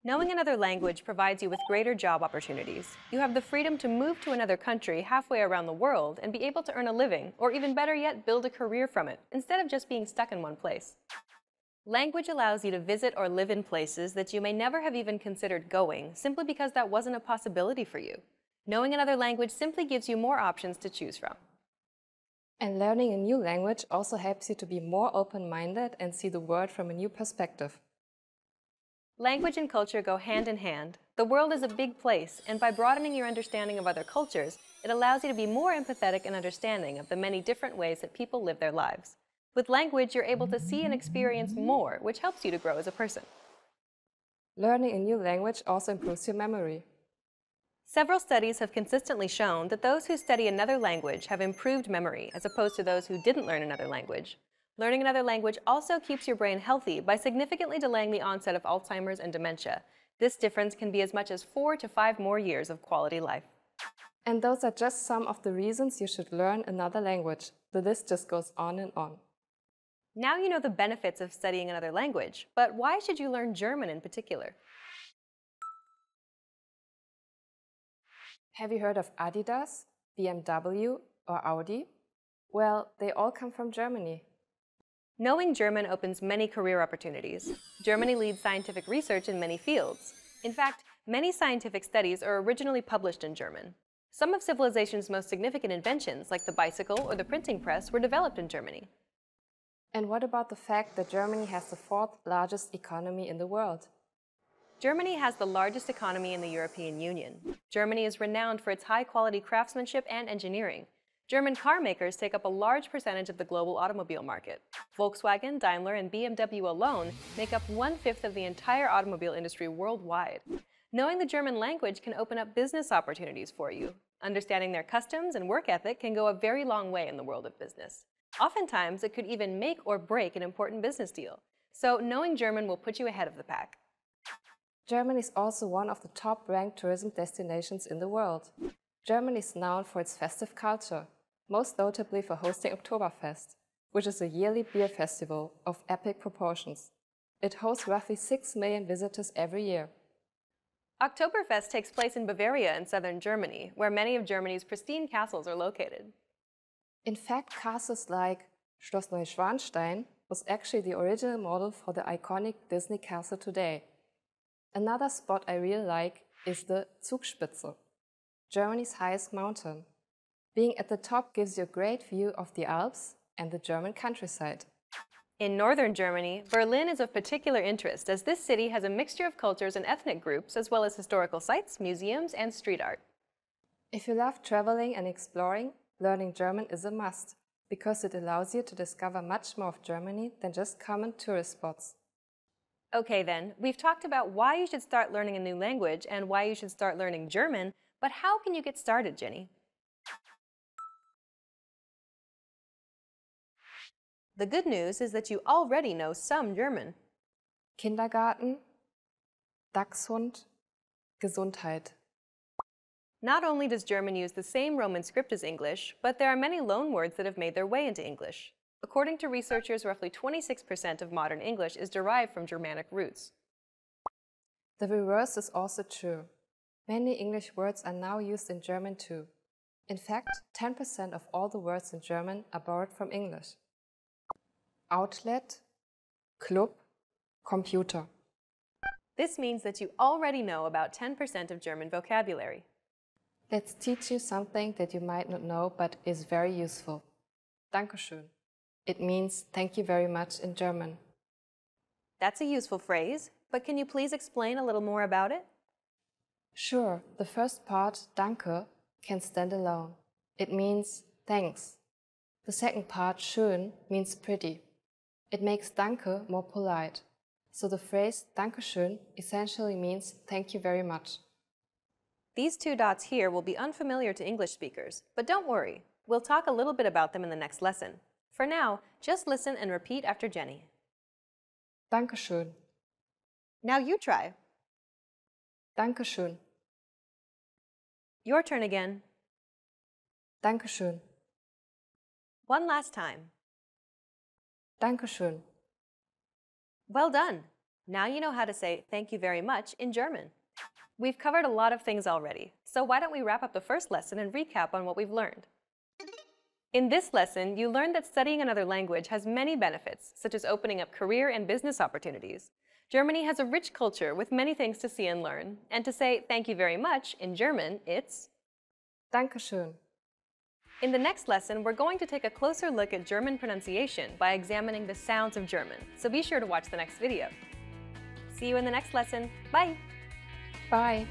Knowing another language provides you with greater job opportunities. You have the freedom to move to another country halfway around the world and be able to earn a living, or even better yet, build a career from it, instead of just being stuck in one place. Language allows you to visit or live in places that you may never have even considered going, simply because that wasn't a possibility for you. Knowing another language simply gives you more options to choose from. And learning a new language also helps you to be more open-minded and see the world from a new perspective. Language and culture go hand in hand. The world is a big place, and by broadening your understanding of other cultures, it allows you to be more empathetic and understanding of the many different ways that people live their lives. With language, you're able to see and experience more, which helps you to grow as a person. Learning a new language also improves your memory. Several studies have consistently shown that those who study another language have improved memory as opposed to those who didn't learn another language. Learning another language also keeps your brain healthy by significantly delaying the onset of Alzheimer's and dementia. This difference can be as much as 4 to 5 more years of quality life. And those are just some of the reasons you should learn another language. The list just goes on and on. Now you know the benefits of studying another language, but why should you learn German in particular? Have you heard of Adidas, BMW, or Audi? Well, they all come from Germany. Knowing German opens many career opportunities. Germany leads scientific research in many fields. In fact, many scientific studies are originally published in German. Some of civilization's most significant inventions, like the bicycle or the printing press, were developed in Germany. And what about the fact that Germany has the 4th largest economy in the world? Germany has the largest economy in the European Union. Germany is renowned for its high-quality craftsmanship and engineering. German car makers take up a large percentage of the global automobile market. Volkswagen, Daimler, and BMW alone make up 1/5 of the entire automobile industry worldwide. Knowing the German language can open up business opportunities for you. Understanding their customs and work ethic can go a very long way in the world of business. Oftentimes, it could even make or break an important business deal. So knowing German will put you ahead of the pack. Germany is also one of the top-ranked tourism destinations in the world. Germany is known for its festive culture, most notably for hosting Oktoberfest, which is a yearly beer festival of epic proportions. It hosts roughly 6 million visitors every year. Oktoberfest takes place in Bavaria in southern Germany, where many of Germany's pristine castles are located. In fact, castles like Schloss Neuschwanstein was actually the original model for the iconic Disney castle today. Another spot I really like is the Zugspitze, Germany's highest mountain. Being at the top gives you a great view of the Alps and the German countryside. In northern Germany, Berlin is of particular interest as this city has a mixture of cultures and ethnic groups as well as historical sites, museums, and street art. If you love traveling and exploring, learning German is a must because it allows you to discover much more of Germany than just common tourist spots. Okay then, we've talked about why you should start learning a new language and why you should start learning German, but how can you get started, Jenny? The good news is that you already know some German. Kindergarten, Dachshund, Gesundheit. Not only does German use the same Roman script as English, but there are many loanwords that have made their way into English. According to researchers, roughly 26% of modern English is derived from Germanic roots. The reverse is also true. Many English words are now used in German too. In fact, 10% of all the words in German are borrowed from English. Outlet, Club, Computer. This means that you already know about 10% of German vocabulary. Let's teach you something that you might not know but is very useful. Dankeschön. It means thank you very much in German. That's a useful phrase, but can you please explain a little more about it? Sure, the first part, danke, can stand alone. It means thanks. The second part, schön, means pretty. It makes danke more polite. So the phrase Dankeschön essentially means thank you very much. These two dots here will be unfamiliar to English speakers, but don't worry. We'll talk a little bit about them in the next lesson. For now, just listen and repeat after Jenny. Dankeschön. Now you try. Dankeschön. Your turn again. Dankeschön. One last time. Dankeschön. Well done! Now you know how to say thank you very much in German. We've covered a lot of things already, so why don't we wrap up the first lesson and recap on what we've learned. In this lesson, you learned that studying another language has many benefits, such as opening up career and business opportunities. Germany has a rich culture with many things to see and learn, and to say thank you very much in German, it's Dankeschön. In the next lesson, we're going to take a closer look at German pronunciation by examining the sounds of German, so be sure to watch the next video. See you in the next lesson. Bye! Bye!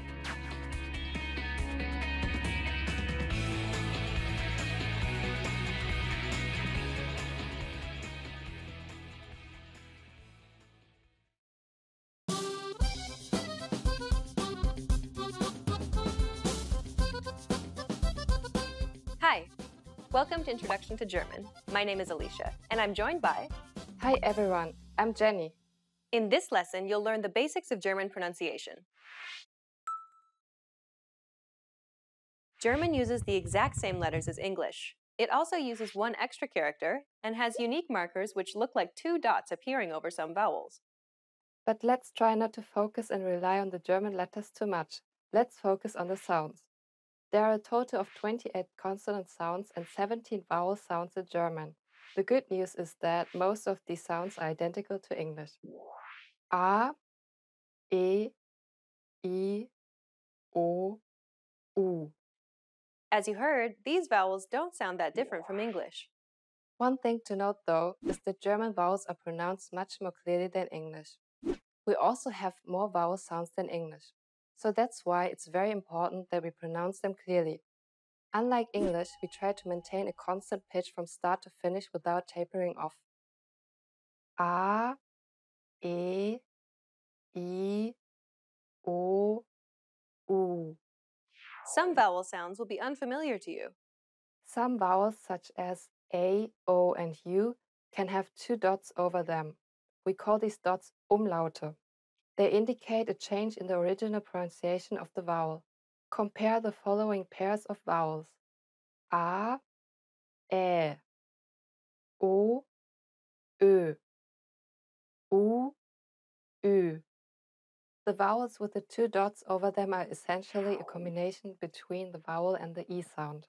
Hi! Welcome to Introduction to German. My name is Alicia, and I'm joined by... Hi everyone, I'm Jenny. In this lesson, you'll learn the basics of German pronunciation. German uses the exact same letters as English. It also uses one extra character and has unique markers which look like two dots appearing over some vowels. But let's try not to focus and rely on the German letters too much. Let's focus on the sounds. There are a total of 28 consonant sounds and 17 vowel sounds in German. The good news is that most of these sounds are identical to English. A, E, I, O, U. As you heard, these vowels don't sound that different from English. One thing to note though is that German vowels are pronounced much more clearly than English. We also have more vowel sounds than English. So that's why it's very important that we pronounce them clearly. Unlike English, we try to maintain a constant pitch from start to finish without tapering off. A, E, I, O, U. Some vowel sounds will be unfamiliar to you. Some vowels, such as A, O, and U, can have two dots over them. We call these dots Umlaute. They indicate a change in the original pronunciation of the vowel. Compare the following pairs of vowels. A, Ä, O, Ö, U, Ü. The vowels with the two dots over them are essentially a combination between the vowel and the E sound.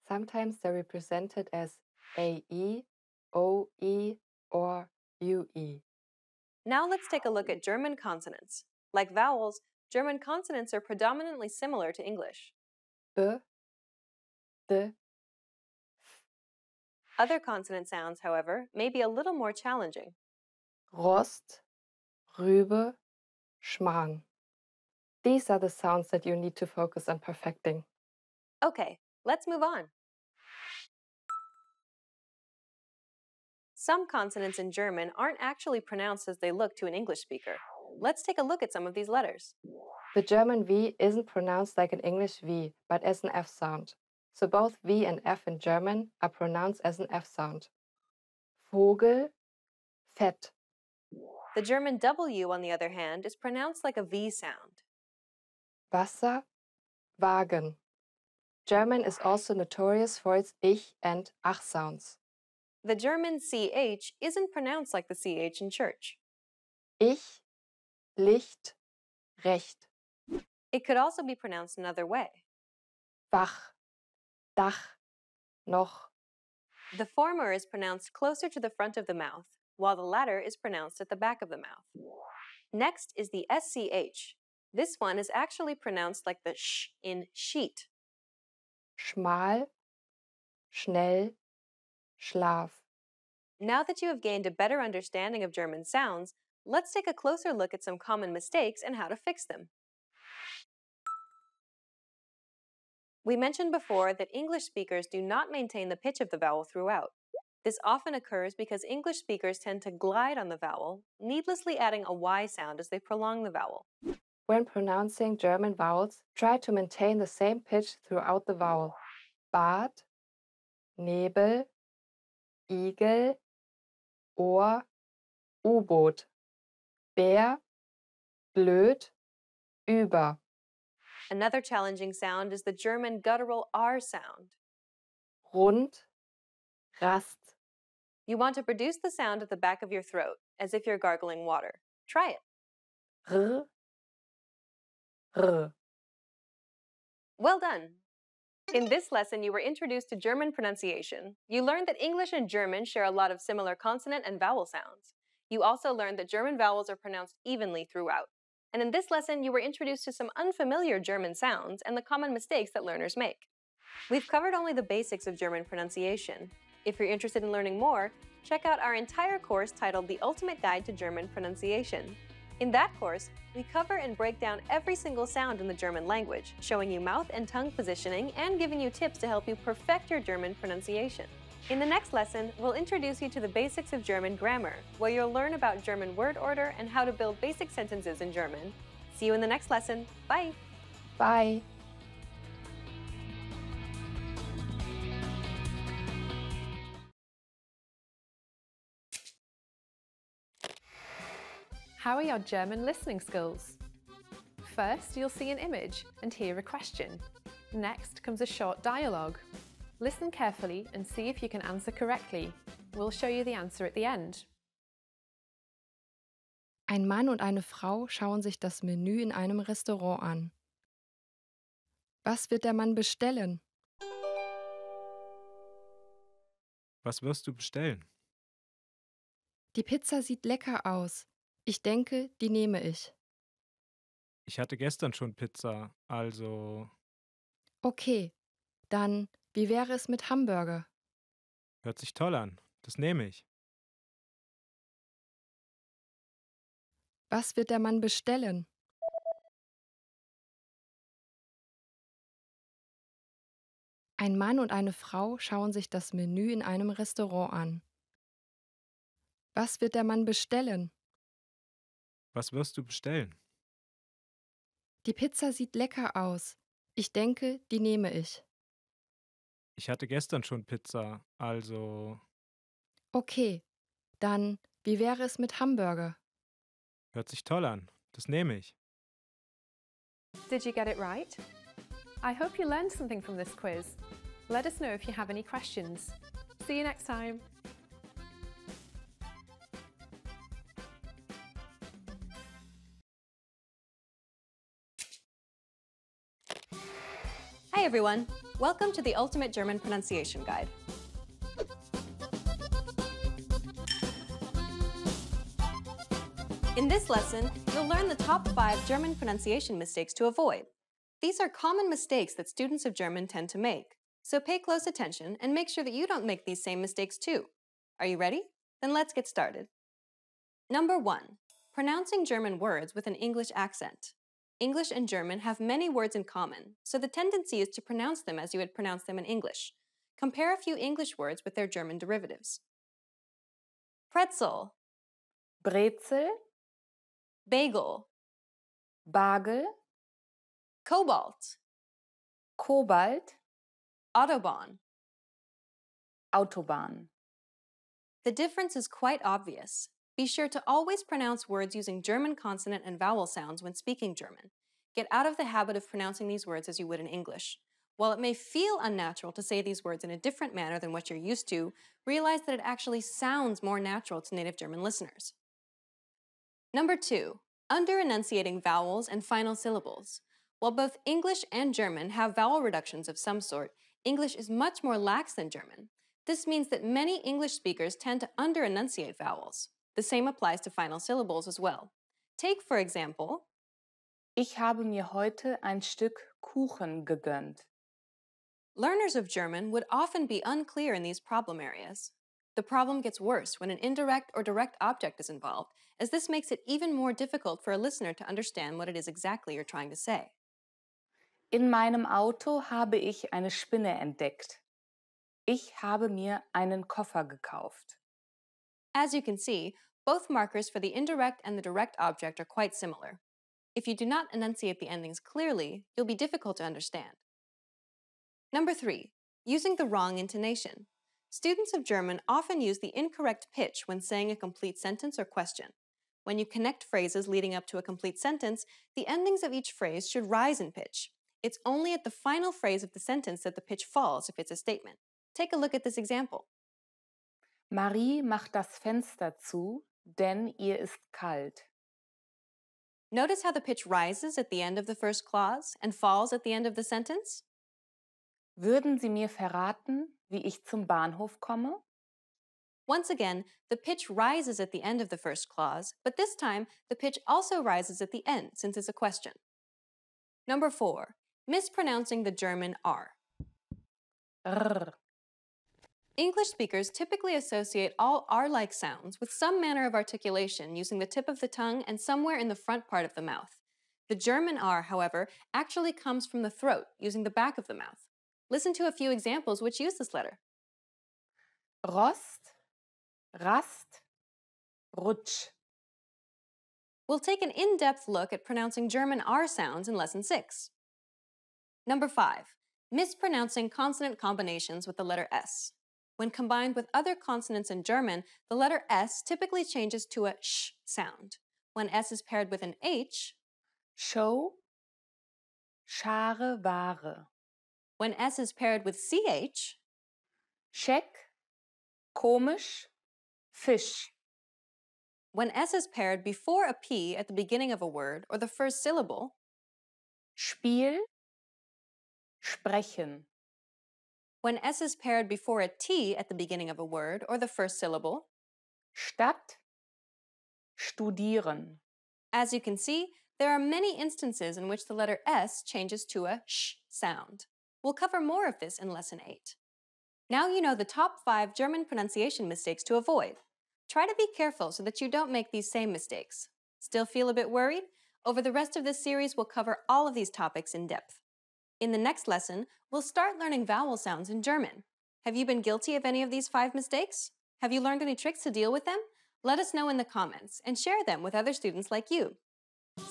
Sometimes they're represented as AE, OE, or UE. Now let's take a look at German consonants. Like vowels, German consonants are predominantly similar to English. B, D, Other consonant sounds, however, may be a little more challenging. Rost, Rübe, Schmarrn. These are the sounds that you need to focus on perfecting. Okay, let's move on. Some consonants in German aren't actually pronounced as they look to an English speaker. Let's take a look at some of these letters. The German V isn't pronounced like an English V, but as an F sound. So both V and F in German are pronounced as an F sound. Vogel, Fett. The German W, on the other hand, is pronounced like a V sound. Wasser, Wagen. German is also notorious for its Ich and Ach sounds. The German CH isn't pronounced like the CH in church. Ich, Licht, Recht. It could also be pronounced another way. Wach, Dach, noch. The former is pronounced closer to the front of the mouth, while the latter is pronounced at the back of the mouth. Next is the SCH. This one is actually pronounced like the sh in sheet. Schmal, schnell, Schlaf. Now that you have gained a better understanding of German sounds, let's take a closer look at some common mistakes and how to fix them. We mentioned before that English speakers do not maintain the pitch of the vowel throughout. This often occurs because English speakers tend to glide on the vowel, needlessly adding a Y sound as they prolong the vowel. When pronouncing German vowels, try to maintain the same pitch throughout the vowel. Bad, Nebel, Igel, Ohr, U-Boot. Bär, blöd, über. Another challenging sound is the German guttural R sound. Rund, Rast. You want to produce the sound at the back of your throat, as if you're gargling water. Try it. R, R. Well done! In this lesson, you were introduced to German pronunciation. You learned that English and German share a lot of similar consonant and vowel sounds. You also learned that German vowels are pronounced evenly throughout. And in this lesson, you were introduced to some unfamiliar German sounds and the common mistakes that learners make. We've covered only the basics of German pronunciation. If you're interested in learning more, check out our entire course titled The Ultimate Guide to German Pronunciation. In that course, we cover and break down every single sound in the German language, showing you mouth and tongue positioning and giving you tips to help you perfect your German pronunciation. In the next lesson, we'll introduce you to the basics of German grammar, where you'll learn about German word order and how to build basic sentences in German. See you in the next lesson. Bye! Bye. How are your German listening skills? First, you'll see an image and hear a question. Next comes a short dialogue. Listen carefully and see if you can answer correctly. We'll show you the answer at the end. Ein Mann und eine Frau schauen sich das Menü in einem Restaurant an. Was wird der Mann bestellen? Was wirst du bestellen? Die Pizza sieht lecker aus. Ich denke, die nehme ich. Ich hatte gestern schon Pizza, also Okay, dann wie wäre es mit Hamburger? hört sich toll an. Das nehme ich. Was wird der Mann bestellen? Ein Mann und eine Frau schauen sich das Menü in einem Restaurant an. Was wird der Mann bestellen? Was wirst du bestellen? Die Pizza sieht lecker aus. Ich denke, die nehme ich. Ich hatte gestern schon Pizza, also Okay, dann, wie wäre es mit Hamburger? hört sich toll an. Das nehme ich. Did you get it right? I hope you learned something from this quiz. Let us know if you have any questions. See you next time. Hi everyone! Welcome to the Ultimate German Pronunciation Guide. In this lesson, you'll learn the top 5 German pronunciation mistakes to avoid. These are common mistakes that students of German tend to make, so pay close attention and make sure that you don't make these same mistakes too. Are you ready? Then let's get started. Number 1. Pronouncing German words with an English accent. English and German have many words in common, so the tendency is to pronounce them as you would pronounce them in English. Compare a few English words with their German derivatives. Pretzel, Brezel, bagel, Bagel, cobalt, Kobalt, Autobahn. Autobahn. The difference is quite obvious. Be sure to always pronounce words using German consonant and vowel sounds when speaking German. Get out of the habit of pronouncing these words as you would in English. While it may feel unnatural to say these words in a different manner than what you're used to, realize that it actually sounds more natural to native German listeners. Number 2. Under-enunciating vowels and final syllables. While both English and German have vowel reductions of some sort, English is much more lax than German. This means that many English speakers tend to under-enunciate vowels. The same applies to final syllables as well. Take, for example, Ich habe mir heute ein Stück Kuchen gegönnt. Learners of German would often be unclear in these problem areas. The problem gets worse when an indirect or direct object is involved, as this makes it even more difficult for a listener to understand what it is exactly you're trying to say. In meinem Auto habe ich eine Spinne entdeckt. Ich habe mir einen Koffer gekauft. As you can see, both markers for the indirect and the direct object are quite similar. If you do not enunciate the endings clearly, you'll be difficult to understand. Number 3. Using the wrong intonation. Students of German often use the incorrect pitch when saying a complete sentence or question. When you connect phrases leading up to a complete sentence, the endings of each phrase should rise in pitch. It's only at the final phrase of the sentence that the pitch falls if it's a statement. Take a look at this example. Marie macht das Fenster zu, denn ihr ist kalt. Notice how the pitch rises at the end of the first clause and falls at the end of the sentence? Würden Sie mir verraten, wie ich zum Bahnhof komme? Once again, the pitch rises at the end of the first clause, but this time the pitch also rises at the end since it's a question. Number 4. Mispronouncing the German R. R. English speakers typically associate all R-like sounds with some manner of articulation using the tip of the tongue and somewhere in the front part of the mouth. The German R, however, actually comes from the throat using the back of the mouth. Listen to a few examples which use this letter. Rost, Rast, Rutsch. We'll take an in-depth look at pronouncing German R sounds in Lesson 6. Number 5. Mispronouncing consonant combinations with the letter S. When combined with other consonants in German, the letter S typically changes to a sh sound. When S is paired with an H, Show, Schare, Ware. When S is paired with CH, Scheck, komisch, Fisch. When S is paired before a P at the beginning of a word or the first syllable, Spiel, sprechen. When S is paired before a T at the beginning of a word or the first syllable, Stadt, studieren. As you can see, there are many instances in which the letter S changes to a sh sound. We'll cover more of this in Lesson 8. Now you know the top 5 German pronunciation mistakes to avoid. Try to be careful so that you don't make these same mistakes. Still feel a bit worried? Over the rest of this series, we'll cover all of these topics in depth. In the next lesson, we'll start learning vowel sounds in German. Have you been guilty of any of these 5 mistakes? Have you learned any tricks to deal with them? Let us know in the comments and share them with other students like you.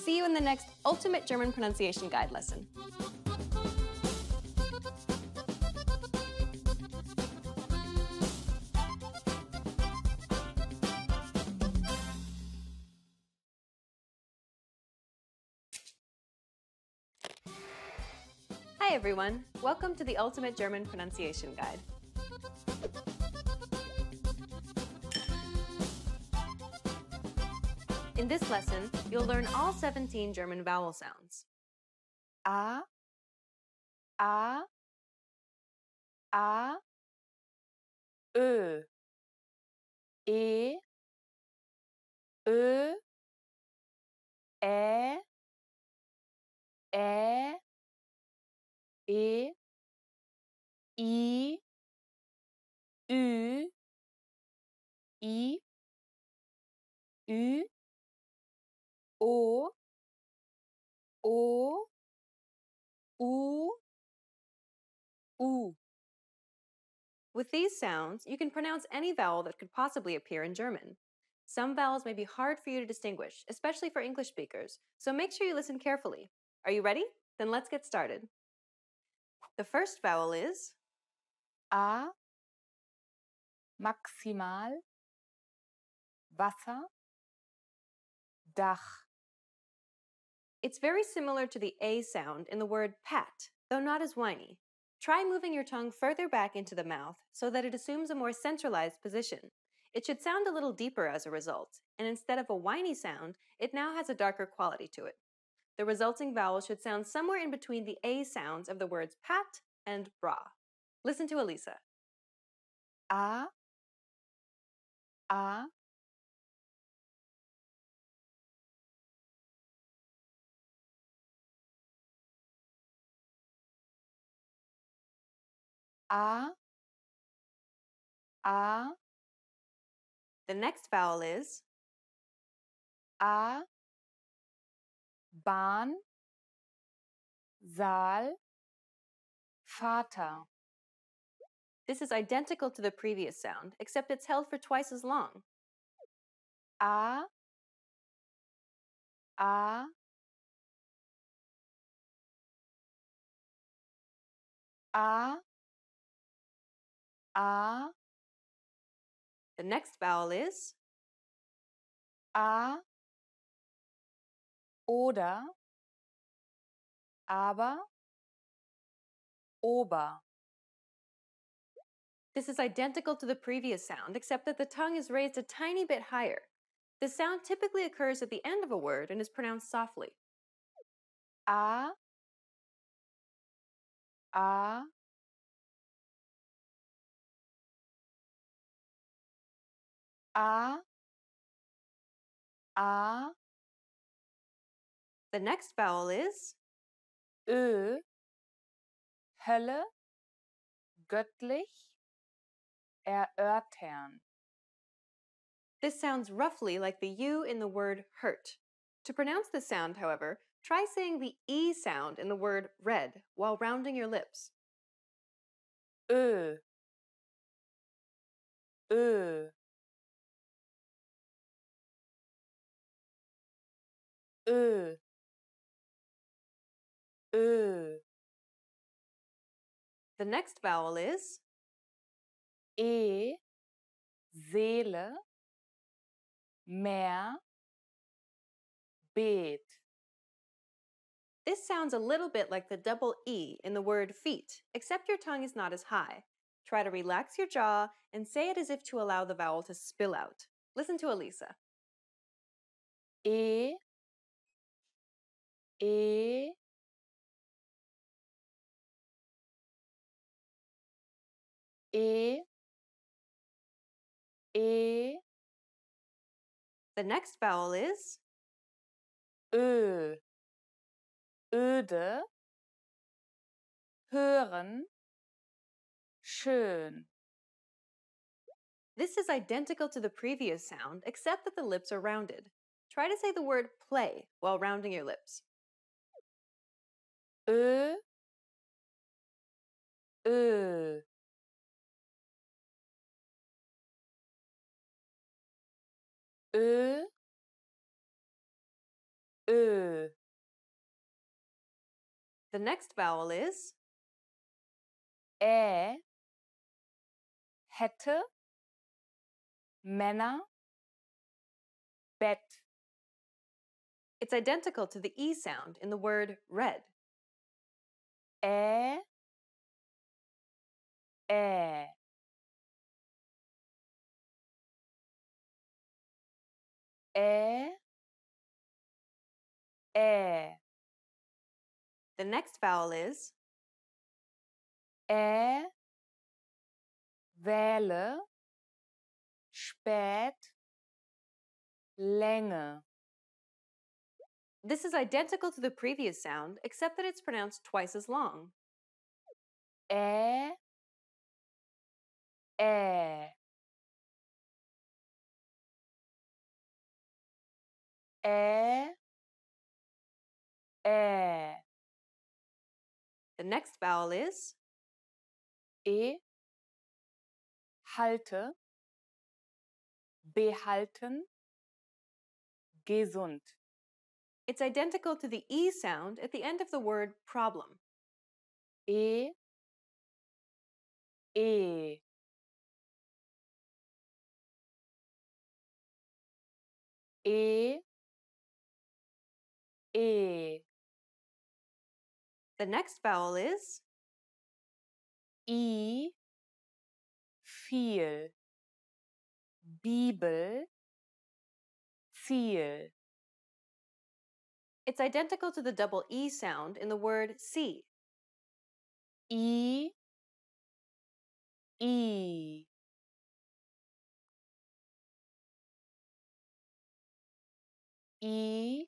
See you in the next Ultimate German Pronunciation Guide lesson. Hi everyone, welcome to the Ultimate German Pronunciation Guide. In this lesson, you'll learn all 17 German vowel sounds. A, Ö, E, Ö, Ä, Ä, E, I, Ü, I, Ü, O, U, U. With these sounds, you can pronounce any vowel that could possibly appear in German. Some vowels may be hard for you to distinguish, especially for English speakers, so make sure you listen carefully. Are you ready? Then let's get started. The first vowel is A, maximal, Wasser, Dach. It's very similar to the A sound in the word pat, though not as whiny. Try moving your tongue further back into the mouth so that it assumes a more centralized position. It should sound a little deeper as a result, and instead of a whiny sound, it now has a darker quality to it. The resulting vowel should sound somewhere in between the A sounds of the words pat and bra. Listen to Elisa. A, A, A, The next vowel is A, Bahn, Saal, Vater. This is identical to the previous sound, except it's held for twice as long. A, A, A, A, The next vowel is A, oder, aber, Ober. This is identical to the previous sound, except that the tongue is raised a tiny bit higher. The sound typically occurs at the end of a word and is pronounced softly. A, A, A, A, The next vowel is Ö, Hölle, göttlich, erörtern. This sounds roughly like the U in the word hurt. To pronounce this sound, however, try saying the E sound in the word red while rounding your lips. Ö, Ö, Ö, Ö. The next vowel is E, Seele, Meer, Beet. This sounds a little bit like the double E in the word feet, except your tongue is not as high. Try to relax your jaw and say it as if to allow the vowel to spill out. Listen to Elisa. E, E, E, E. The next vowel is Ö, öde, hören, schön. This is identical to the previous sound, except that the lips are rounded. Try to say the word play while rounding your lips. Ö, Ö. Ö. Ö. The next vowel is Hätte, Männer, Bett. It's identical to the E sound in the word red. Ä. Ä. Ä. Ä. The next vowel is Wähle, spät, Länge. This is identical to the previous sound, except that it's pronounced twice as long. Ä. Ä. Ä. Ä. The next vowel is halte, behalten, gesund. It's identical to the E sound at the end of the word problem. E. E. E. E. The next vowel is I. Viel. Bibel. Ziel. It's identical to the double E sound in the word see. I. I. I.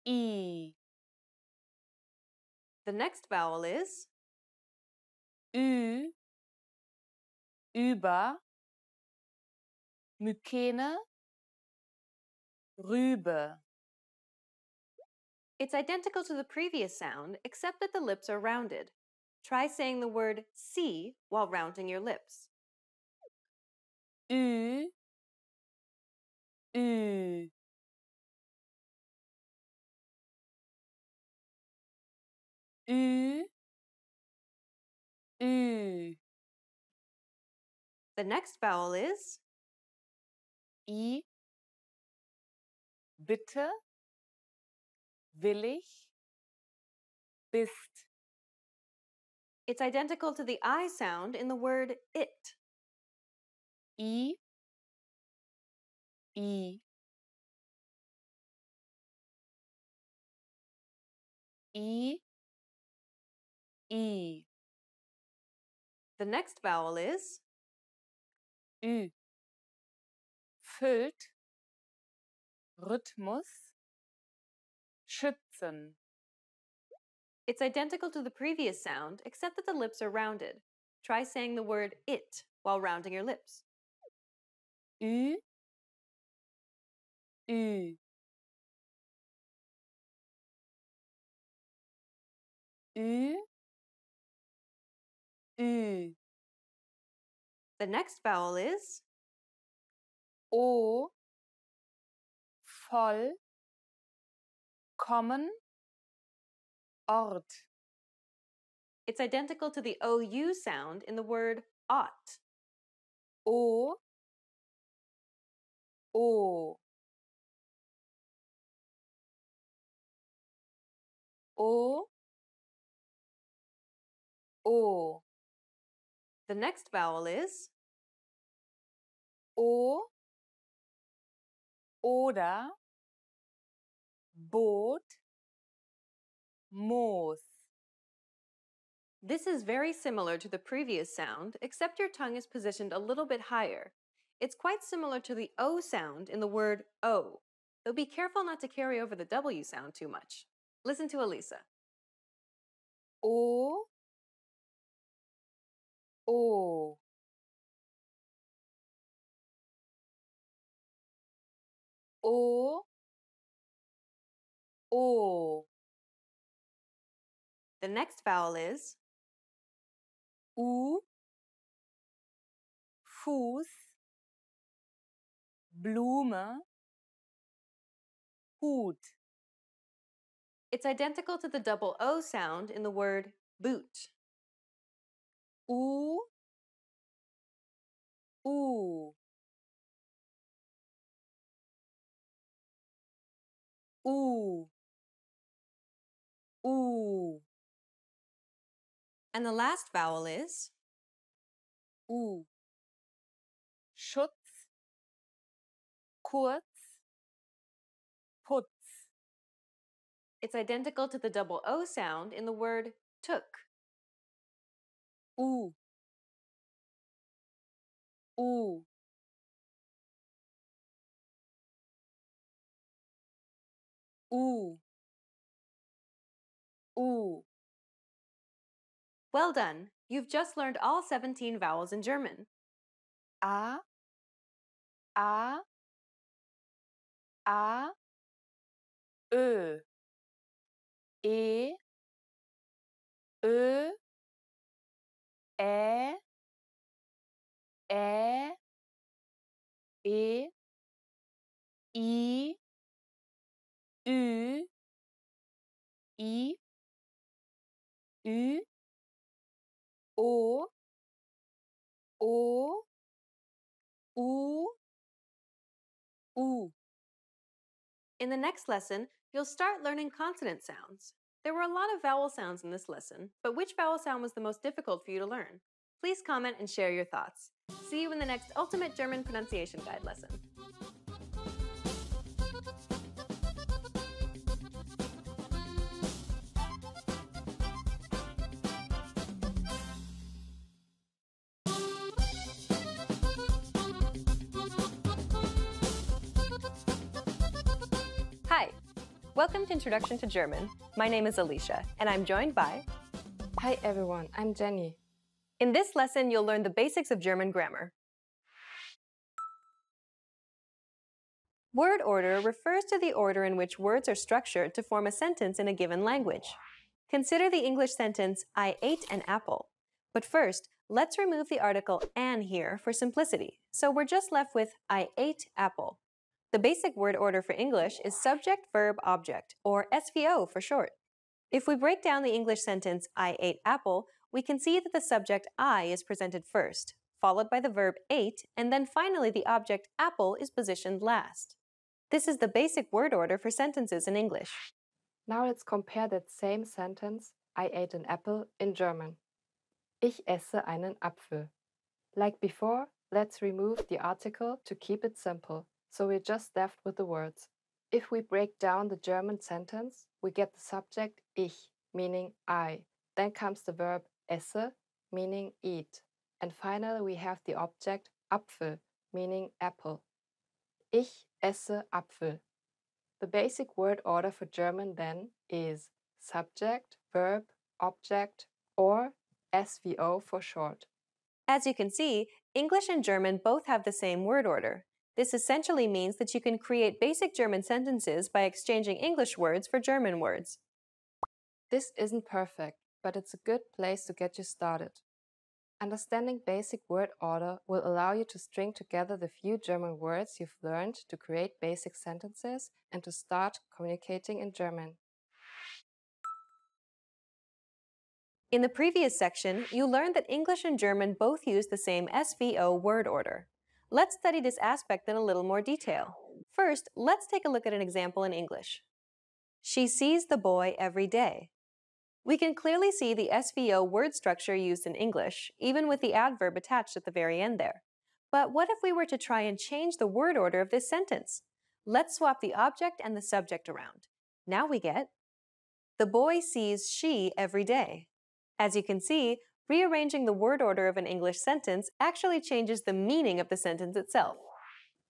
I. The next vowel is Ü. Über. Mykene. Rübe. It's identical to the previous sound, except that the lips are rounded. Try saying the word see while rounding your lips. Ü. Ü. Ü. Ü. The next vowel is I. Bitte. Willig. Bist. It's identical to the I sound in the word it. I. I. I. I. The next vowel is Ü. Füllt. Rhythmus. Schützen. It's identical to the previous sound, except that the lips are rounded. Try saying the word it while rounding your lips. Ü. Ü. Ü. Ü. The next vowel is O. Voll. Kommen. Ort. It's identical to the OU sound in the word ought. O. O. O. O. The next vowel is O. Oder. Boot. Moos. This is very similar to the previous sound, except your tongue is positioned a little bit higher. It's quite similar to the O sound in the word O, though be careful not to carry over the W sound too much. Listen to Elisa. O. O. O. O. The next vowel is Fuß, Blume, Hut. It's identical to the double O sound in the word boot. U, U. U. U. And the last vowel is U. Schutz, kurz, Putz. It's identical to the double O sound in the word took. U. U. U. U. Well done! You've just learned all 17 vowels in German. A, A, Ö, E, Ö, Ä, Ä, E, I, Ü, I, Ü, O, O, U, U. In the next lesson, you'll start learning consonant sounds. There were a lot of vowel sounds in this lesson, but which vowel sound was the most difficult for you to learn? Please comment and share your thoughts. See you in the next Ultimate German Pronunciation Guide lesson. Hi, welcome to Introduction to German. My name is Alicia, and I'm joined by... Hi everyone, I'm Jenny. In this lesson, you'll learn the basics of German grammar. Word order refers to the order in which words are structured to form a sentence in a given language. Consider the English sentence, I ate an apple. But first, let's remove the article an here for simplicity. So we're just left with I ate apple. The basic word order for English is subject, verb, object, or SVO for short. If we break down the English sentence, I ate apple, we can see that the subject I is presented first, followed by the verb ate, and then finally the object apple is positioned last. This is the basic word order for sentences in English. Now let's compare that same sentence, I ate an apple, in German. Ich esse einen Apfel. Like before, let's remove the article to keep it simple, so we're just left with the words. If we break down the German sentence, we get the subject ich, meaning I. Then comes the verb esse, meaning eat. And finally we have the object Apfel, meaning apple. Ich esse Apfel. The basic word order for German then is subject, verb, object, or SVO for short. As you can see, English and German both have the same word order. This essentially means that you can create basic German sentences by exchanging English words for German words. This isn't perfect, but it's a good place to get you started. Understanding basic word order will allow you to string together the few German words you've learned to create basic sentences and to start communicating in German. In the previous section, you learned that English and German both use the same SVO word order. Let's study this aspect in a little more detail. First, let's take a look at an example in English. She sees the boy every day. We can clearly see the SVO word structure used in English, even with the adverb attached at the very end there. But what if we were to try and change the word order of this sentence? Let's swap the object and the subject around. Now we get, the boy sees she every day. As you can see, rearranging the word order of an English sentence actually changes the meaning of the sentence itself.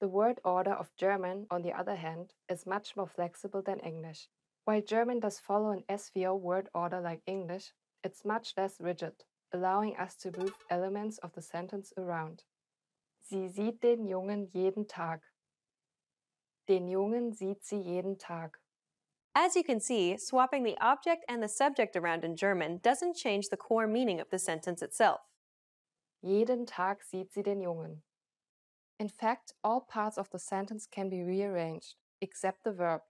The word order of German, on the other hand, is much more flexible than English. While German does follow an SVO word order like English, it's much less rigid, allowing us to move elements of the sentence around. Sie sieht den Jungen jeden Tag. Den Jungen sieht sie jeden Tag. As you can see, swapping the object and the subject around in German doesn't change the core meaning of the sentence itself. Jeden Tag sieht sie den Jungen. In fact, all parts of the sentence can be rearranged, except the verb.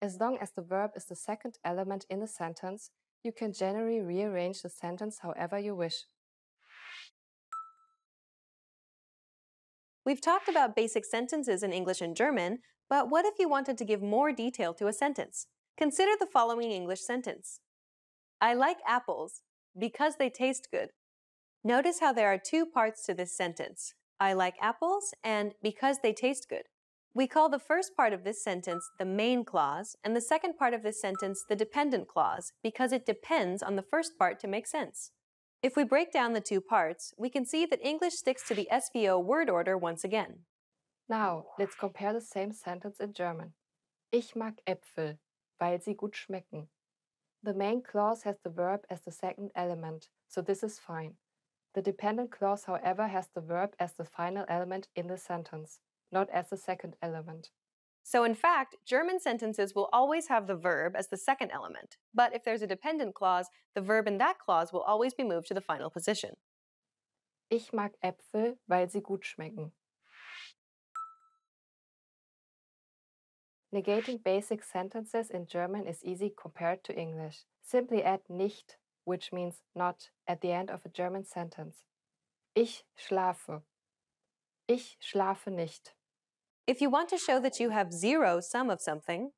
As long as the verb is the second element in the sentence, you can generally rearrange the sentence however you wish. We've talked about basic sentences in English and German, but what if you wanted to give more detail to a sentence? Consider the following English sentence. I like apples because they taste good. Notice how there are two parts to this sentence. I like apples and because they taste good. We call the first part of this sentence the main clause and the second part of this sentence the dependent clause because it depends on the first part to make sense. If we break down the two parts, we can see that English sticks to the SVO word order once again. Now, let's compare the same sentence in German. Ich mag Äpfel, weil sie gut schmecken. The main clause has the verb as the second element, so this is fine. The dependent clause, however, has the verb as the final element in the sentence, not as the second element. So in fact, German sentences will always have the verb as the second element, but if there's a dependent clause, the verb in that clause will always be moved to the final position. Ich mag Äpfel, weil sie gut schmecken. Negating basic sentences in German is easy compared to English. Simply add nicht, which means not, at the end of a German sentence. Ich schlafe. Ich schlafe nicht. If you want to show that you have zero sum of something,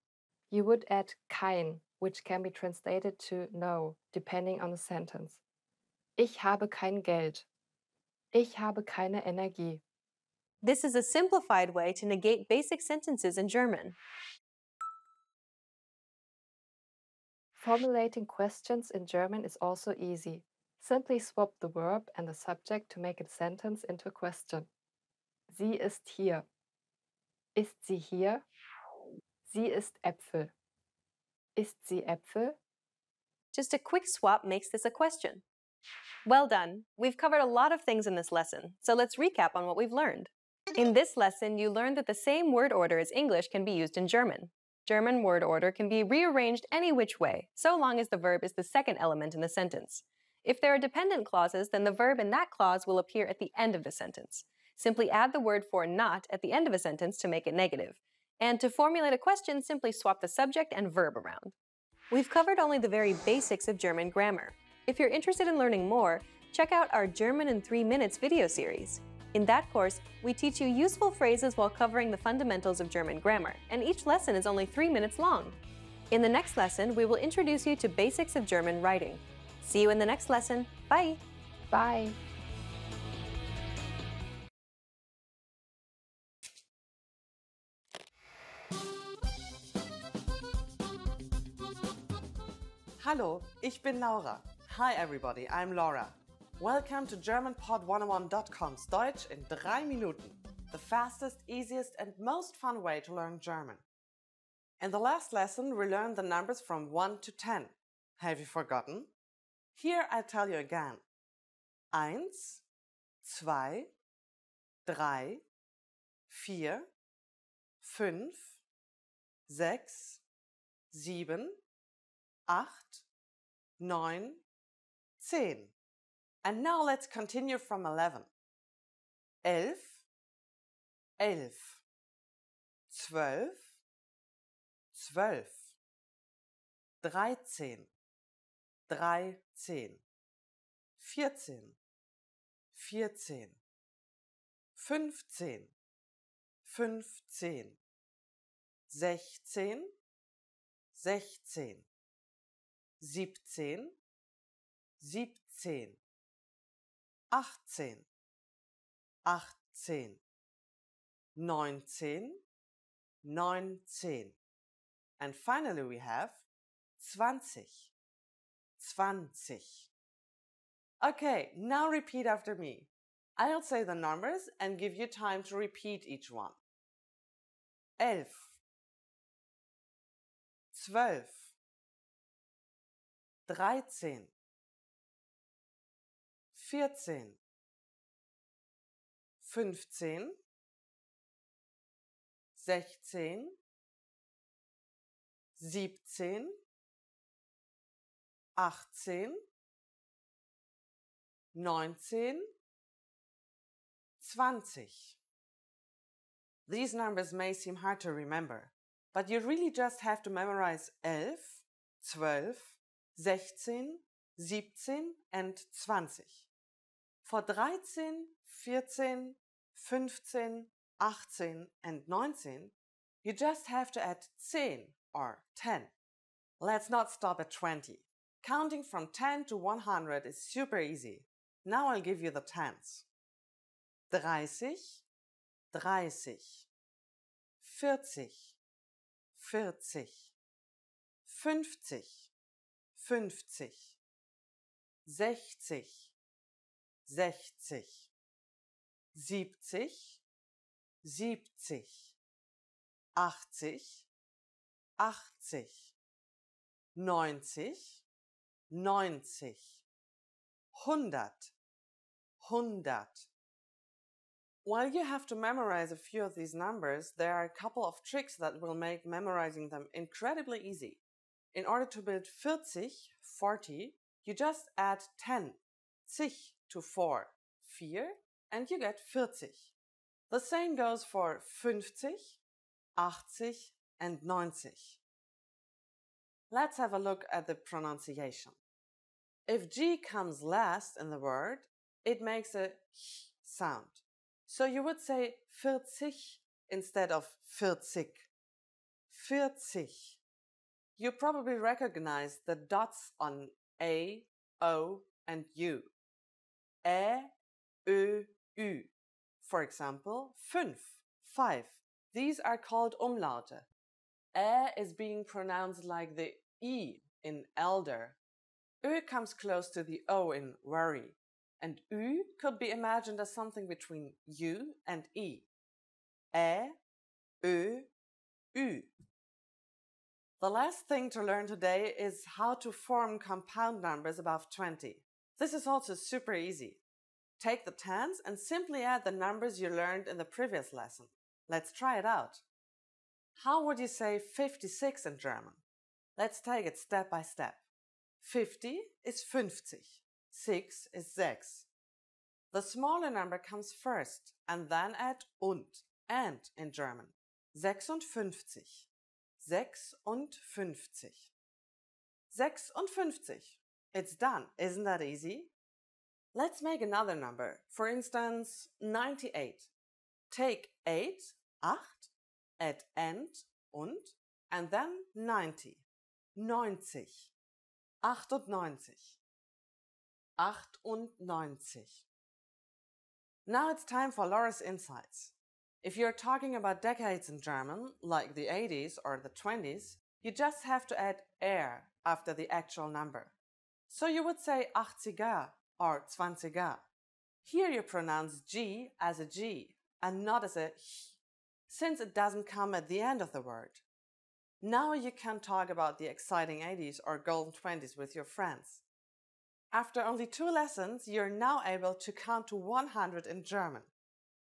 you would add kein, which can be translated to no, depending on the sentence. Ich habe kein Geld. Ich habe keine Energie. This is a simplified way to negate basic sentences in German. Formulating questions in German is also easy. Simply swap the verb and the subject to make a sentence into a question. Sie ist hier. Ist sie hier? Sie ist Äpfel. Ist sie Äpfel? Just a quick swap makes this a question. Well done! We've covered a lot of things in this lesson, so let's recap on what we've learned. In this lesson, you learned that the same word order as English can be used in German. German word order can be rearranged any which way, so long as the verb is the second element in the sentence. If there are dependent clauses, then the verb in that clause will appear at the end of the sentence. Simply add the word for not at the end of a sentence to make it negative. And to formulate a question, simply swap the subject and verb around. We've covered only the very basics of German grammar. If you're interested in learning more, check out our German in 3 Minutes video series. In that course, we teach you useful phrases while covering the fundamentals of German grammar, and each lesson is only 3 minutes long. In the next lesson, we will introduce you to basics of German writing. See you in the next lesson. Bye! Bye! Hallo, ich bin Laura. Hi everybody, I'm Laura. Welcome to GermanPod101.com's Deutsch in 3 Minuten, the fastest, easiest and most fun way to learn German. In the last lesson, we learned the numbers from 1 to 10. Have you forgotten? Here I tell you again. 1, 2, 3, 4, 5, 6, 7, 8, 9, 10. And now let's continue from 11. 11, 11, 12, 12, 13, 13, 14, 14, 15, 15, 16, 16, 17, 17, 18, 18, 19, 19. And finally we have 20, 20. Okay, now repeat after me. I'll say the numbers and give you time to repeat each one. 11, 12, 13, 14, 15, 16, 17, 18, 19, 20. These numbers may seem hard to remember, but you really just have to memorize 11, 12, 16, 17 and 20. For 13, 14, 15, 18 and 19, you just have to add 10 or 10. Let's not stop at 20. Counting from 10 to 100 is super easy. Now I'll give you the tens. 30, 30, 40, 40, 50, 50, 60, 60, 70, 70, 80, 80, 90, 90, 100, 100. While you have to memorize a few of these numbers, there are a couple of tricks that will make memorizing them incredibly easy. In order to build 40, 40, you just add 10, 10 to 4, 4, and you get 40. The same goes for 50, 80 and 90. Let's have a look at the pronunciation. If G comes last in the word, it makes a h sound. So you would say 40 instead of 40. 40. You probably recognize the dots on A, O, and U. Ä, Ö, Ü. For example, 5, 5. These are called Umlaute. Ä is being pronounced like the I in elder. Ö comes close to the O in worry. And Ü could be imagined as something between U and I. Ä, Ö, Ü. The last thing to learn today is how to form compound numbers above 20. This is also super easy. Take the tens and simply add the numbers you learned in the previous lesson. Let's try it out. How would you say 56 in German? Let's take it step by step. 50 is 50. 6 is 6. The smaller number comes first and then add and in German. 56. 56. 56. It's done. Isn't that easy? Let's make another number. For instance, 98. Take 8, 8, add and then 90. 90. 98. 98. Now it's time for Laura's insights. If you're talking about decades in German, like the 80s or the 20s, you just have to add er after the actual number. So you would say 80er or 20er. Here you pronounce G as a G and not as a h, since it doesn't come at the end of the word. Now you can talk about the exciting 80s or golden 20s with your friends. After only 2 lessons, you're now able to count to 100 in German.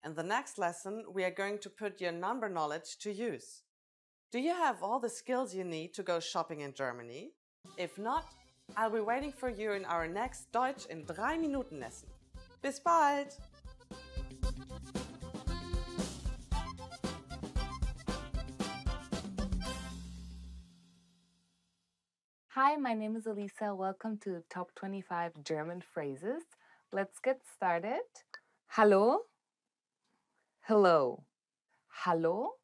In the next lesson, we are going to put your number knowledge to use. Do you have all the skills you need to go shopping in Germany? If not, I'll be waiting for you in our next Deutsch in 3 Minuten lesson. Bis bald! Hi, my name is Elisa. Welcome to Top 25 German Phrases. Let's get started. Hallo. Hello. Hallo.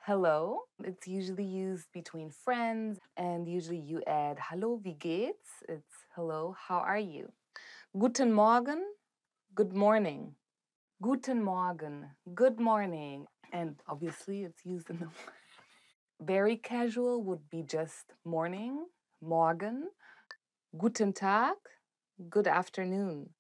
Hello. It's usually used between friends, and usually you add Hallo, wie geht's? It's hello, how are you? Guten Morgen. Good morning. Guten Morgen. Good morning. And obviously it's used in the very casual would be just morning. Morgen, guten Tag, good afternoon.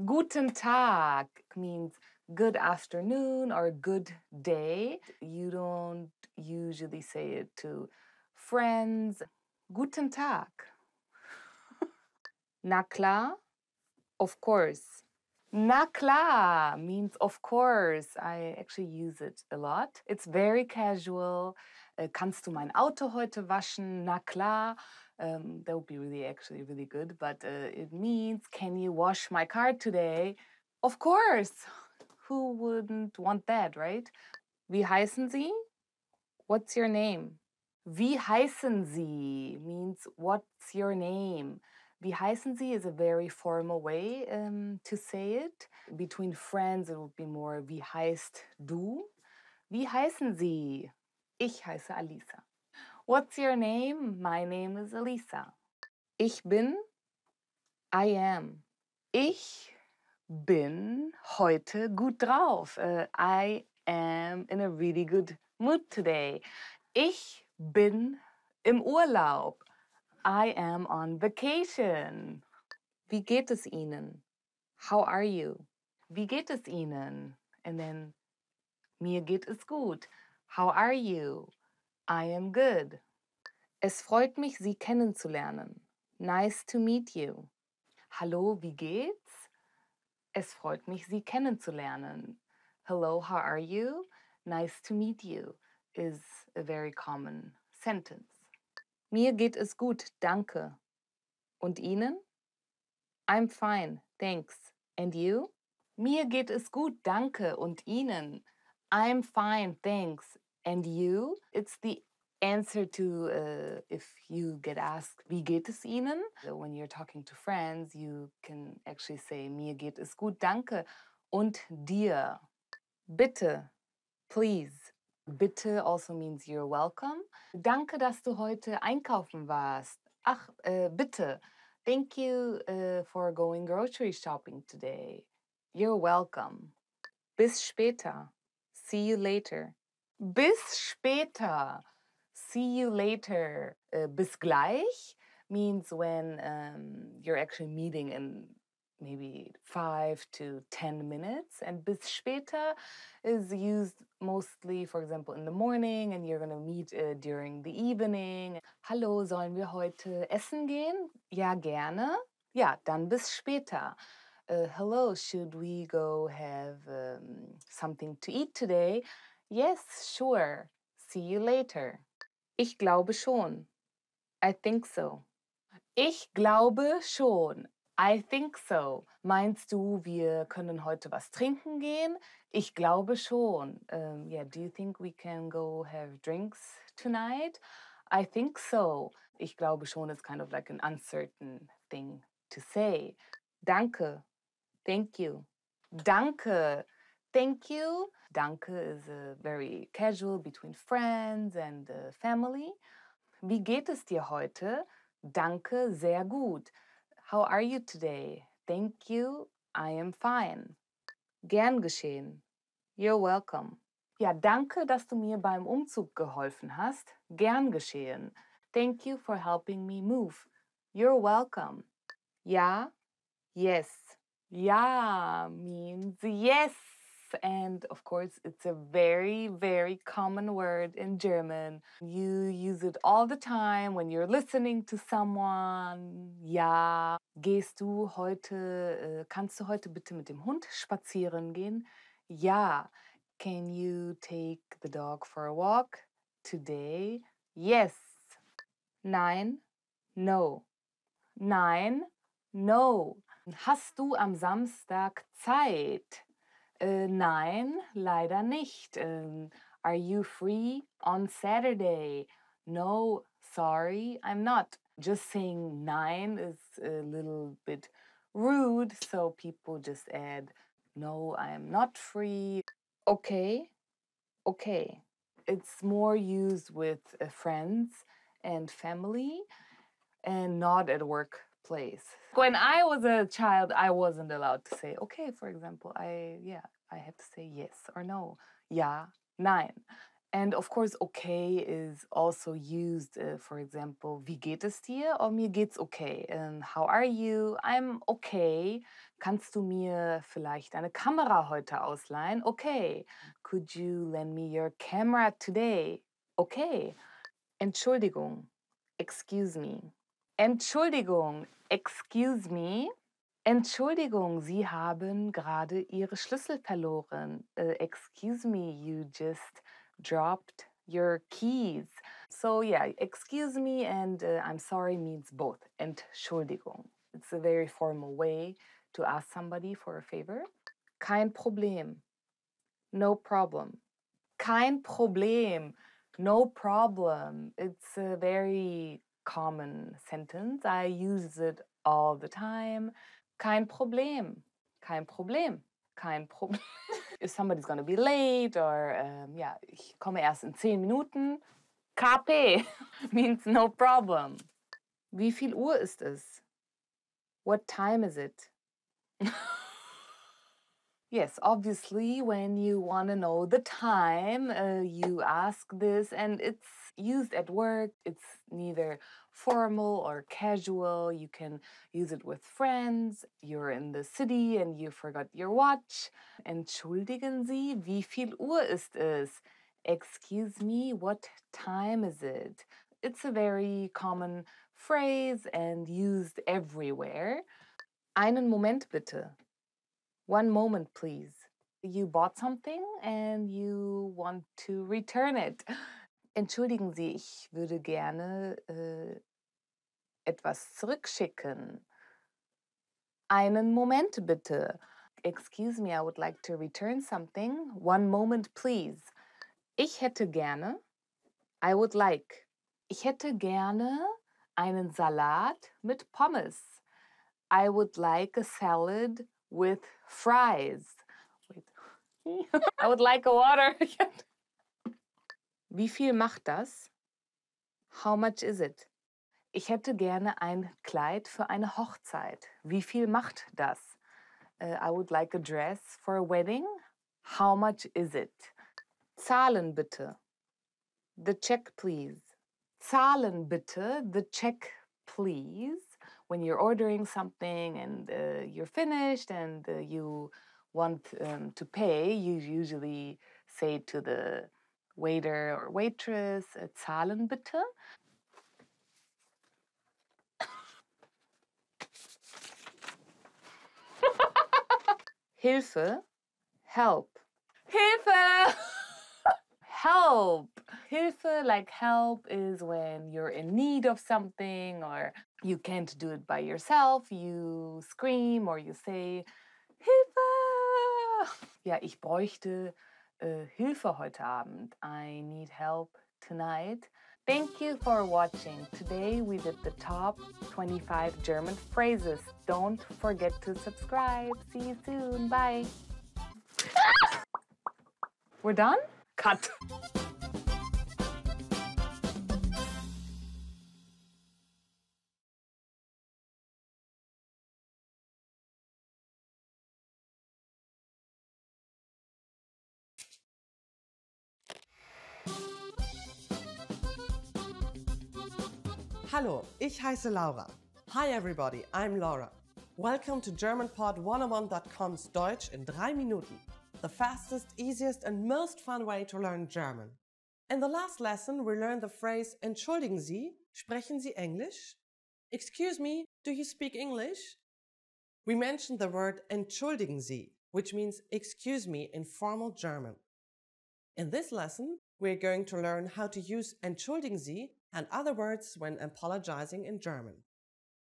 Guten Tag means good afternoon or good day. You don't usually say it to friends. Guten Tag. Na klar, of course. Na klar means of course. I actually use it a lot. It's very casual. Kannst du mein Auto heute waschen? Na klar. That would be really good, but it means, can you wash my car today? Of course. Who wouldn't want that, right? Wie heißen Sie? What's your name? Wie heißen Sie means what's your name? Wie heißen Sie is a very formal way to say it. Between friends, it would be more wie heißt du? Wie heißen Sie? Ich heiße Alisa. What's your name? My name is Alisa. Ich bin. I am. Ich bin heute gut drauf. I am in a really good mood today. Ich bin im Urlaub. I am on vacation. Wie geht es Ihnen? How are you? Wie geht es Ihnen? And then, mir geht es gut. How are you? I am good. Es freut mich, Sie kennenzulernen. Nice to meet you. Hallo, wie geht's? Es freut mich, Sie kennenzulernen. Hello, how are you? Nice to meet you is a very common sentence. Mir geht es gut, danke. Und Ihnen? I'm fine, thanks. And you? Mir geht es gut, danke. Und Ihnen? I'm fine, thanks. And you? It's the answer to if you get asked, wie geht es Ihnen? When you're talking to friends, you can actually say, mir geht es gut, danke. Und dir? Bitte, please. Bitte also means you're welcome. Danke, dass du heute einkaufen warst. Ach, bitte. Thank you for going grocery shopping today. You're welcome. Bis später. See you later. Bis später. See you later. Bis gleich means when you're actually meeting in maybe 5 to 10 minutes. And bis später is used mostly, for example, in the morning, and you're going to meet during the evening. Hallo, sollen wir heute essen gehen? Ja, gerne. Ja, dann bis später. Hello, should we go have something to eat today? Yes, sure. See you later. Ich glaube schon. I think so. Ich glaube schon. I think so. Meinst du, wir können heute was trinken gehen? Ich glaube schon. Yeah, do you think we can go have drinks tonight? I think so. Ich glaube schon is kind of like an uncertain thing to say. Danke. Thank you. Danke. Thank you. Danke is very casual between friends and family. Wie geht es dir heute? Danke, sehr gut. How are you today? Thank you, I am fine. Gern geschehen. You're welcome. Ja, danke, dass du mir beim Umzug geholfen hast. Gern geschehen. Thank you for helping me move. You're welcome. Ja, yes. Ja means yes. And of course, it's a very, very common word in German. You use it all the time when you're listening to someone. Ja, kannst du heute bitte mit dem Hund spazieren gehen? Ja. Can you take the dog for a walk today? Yes. Nein, no. Nein, no. Hast du am Samstag Zeit? Nein, leider nicht. Are you free on Saturday? No, sorry, I'm not. Just saying nein is a little bit rude, so people just add, no, I am not free. Okay, okay. It's more used with friends and family and not at workplace. When I was a child, I wasn't allowed to say okay, for example. I had to say yes or no. Ja, nein. And of course, okay is also used, for example, wie geht es dir? Or mir geht's okay. And how are you? I'm okay. Kannst du mir vielleicht eine Kamera heute ausleihen? Okay. Could you lend me your camera today? Okay. Entschuldigung. Excuse me. Entschuldigung. Excuse me. Entschuldigung, Sie haben gerade Ihre Schlüssel verloren. Excuse me, you just dropped your keys. So yeah, excuse me and I'm sorry means both. Entschuldigung. It's a very formal way to ask somebody for a favor. Kein Problem. No problem. Kein Problem. No problem. It's a very common sentence. I use it all the time. Kein Problem. Kein Problem. Kein Problem. If somebody's gonna be late or, ja, ich komme erst in 10 Minuten. KP means no problem. Wie viel Uhr ist es? What time is it? Yes, obviously, when you want to know the time, you ask this, and it's used at work. It's neither formal or casual. You can use it with friends. You're in the city and you forgot your watch. Entschuldigen Sie, wie viel Uhr ist es? Excuse me, what time is it? It's a very common phrase and used everywhere. Einen Moment bitte. One moment, please. You bought something and you want to return it. Entschuldigen Sie, ich würde gerne etwas zurückschicken. Einen Moment bitte. Excuse me, I would like to return something. One moment, please. Ich hätte gerne. I would like. Ich hätte gerne einen Salat mit Pommes. I would like a salad with fries. Wait. I would like a water. Wie viel macht das? How much is it? Ich hätte gerne ein Kleid für eine Hochzeit. Wie viel macht das? I would like a dress for a wedding. How much is it? Zahlen bitte. The check, please. Zahlen bitte. The check, please. When you're ordering something and you're finished and you want to pay, you usually say to the waiter or waitress, zahlen bitte. Hilfe, help. Hilfe! Help! Hilfe, like help, is when you're in need of something or you can't do it by yourself. You scream or you say, Hilfe! Ja, ich bräuchte Hilfe heute Abend. I need help tonight. Thank you for watching. Today we did the top 25 German phrases. Don't forget to subscribe. See you soon. Bye. We're done? Cut. Hallo, ich heiße Laura. Hi everybody, I'm Laura. Welcome to GermanPod101.com's Deutsch in 3 Minuten, the fastest, easiest and most fun way to learn German. In the last lesson, we learned the phrase Entschuldigen Sie, sprechen Sie Englisch? Excuse me, do you speak English? We mentioned the word Entschuldigen Sie, which means excuse me in formal German. In this lesson, we're going to learn how to use Entschuldigen Sie and other words when apologizing in German.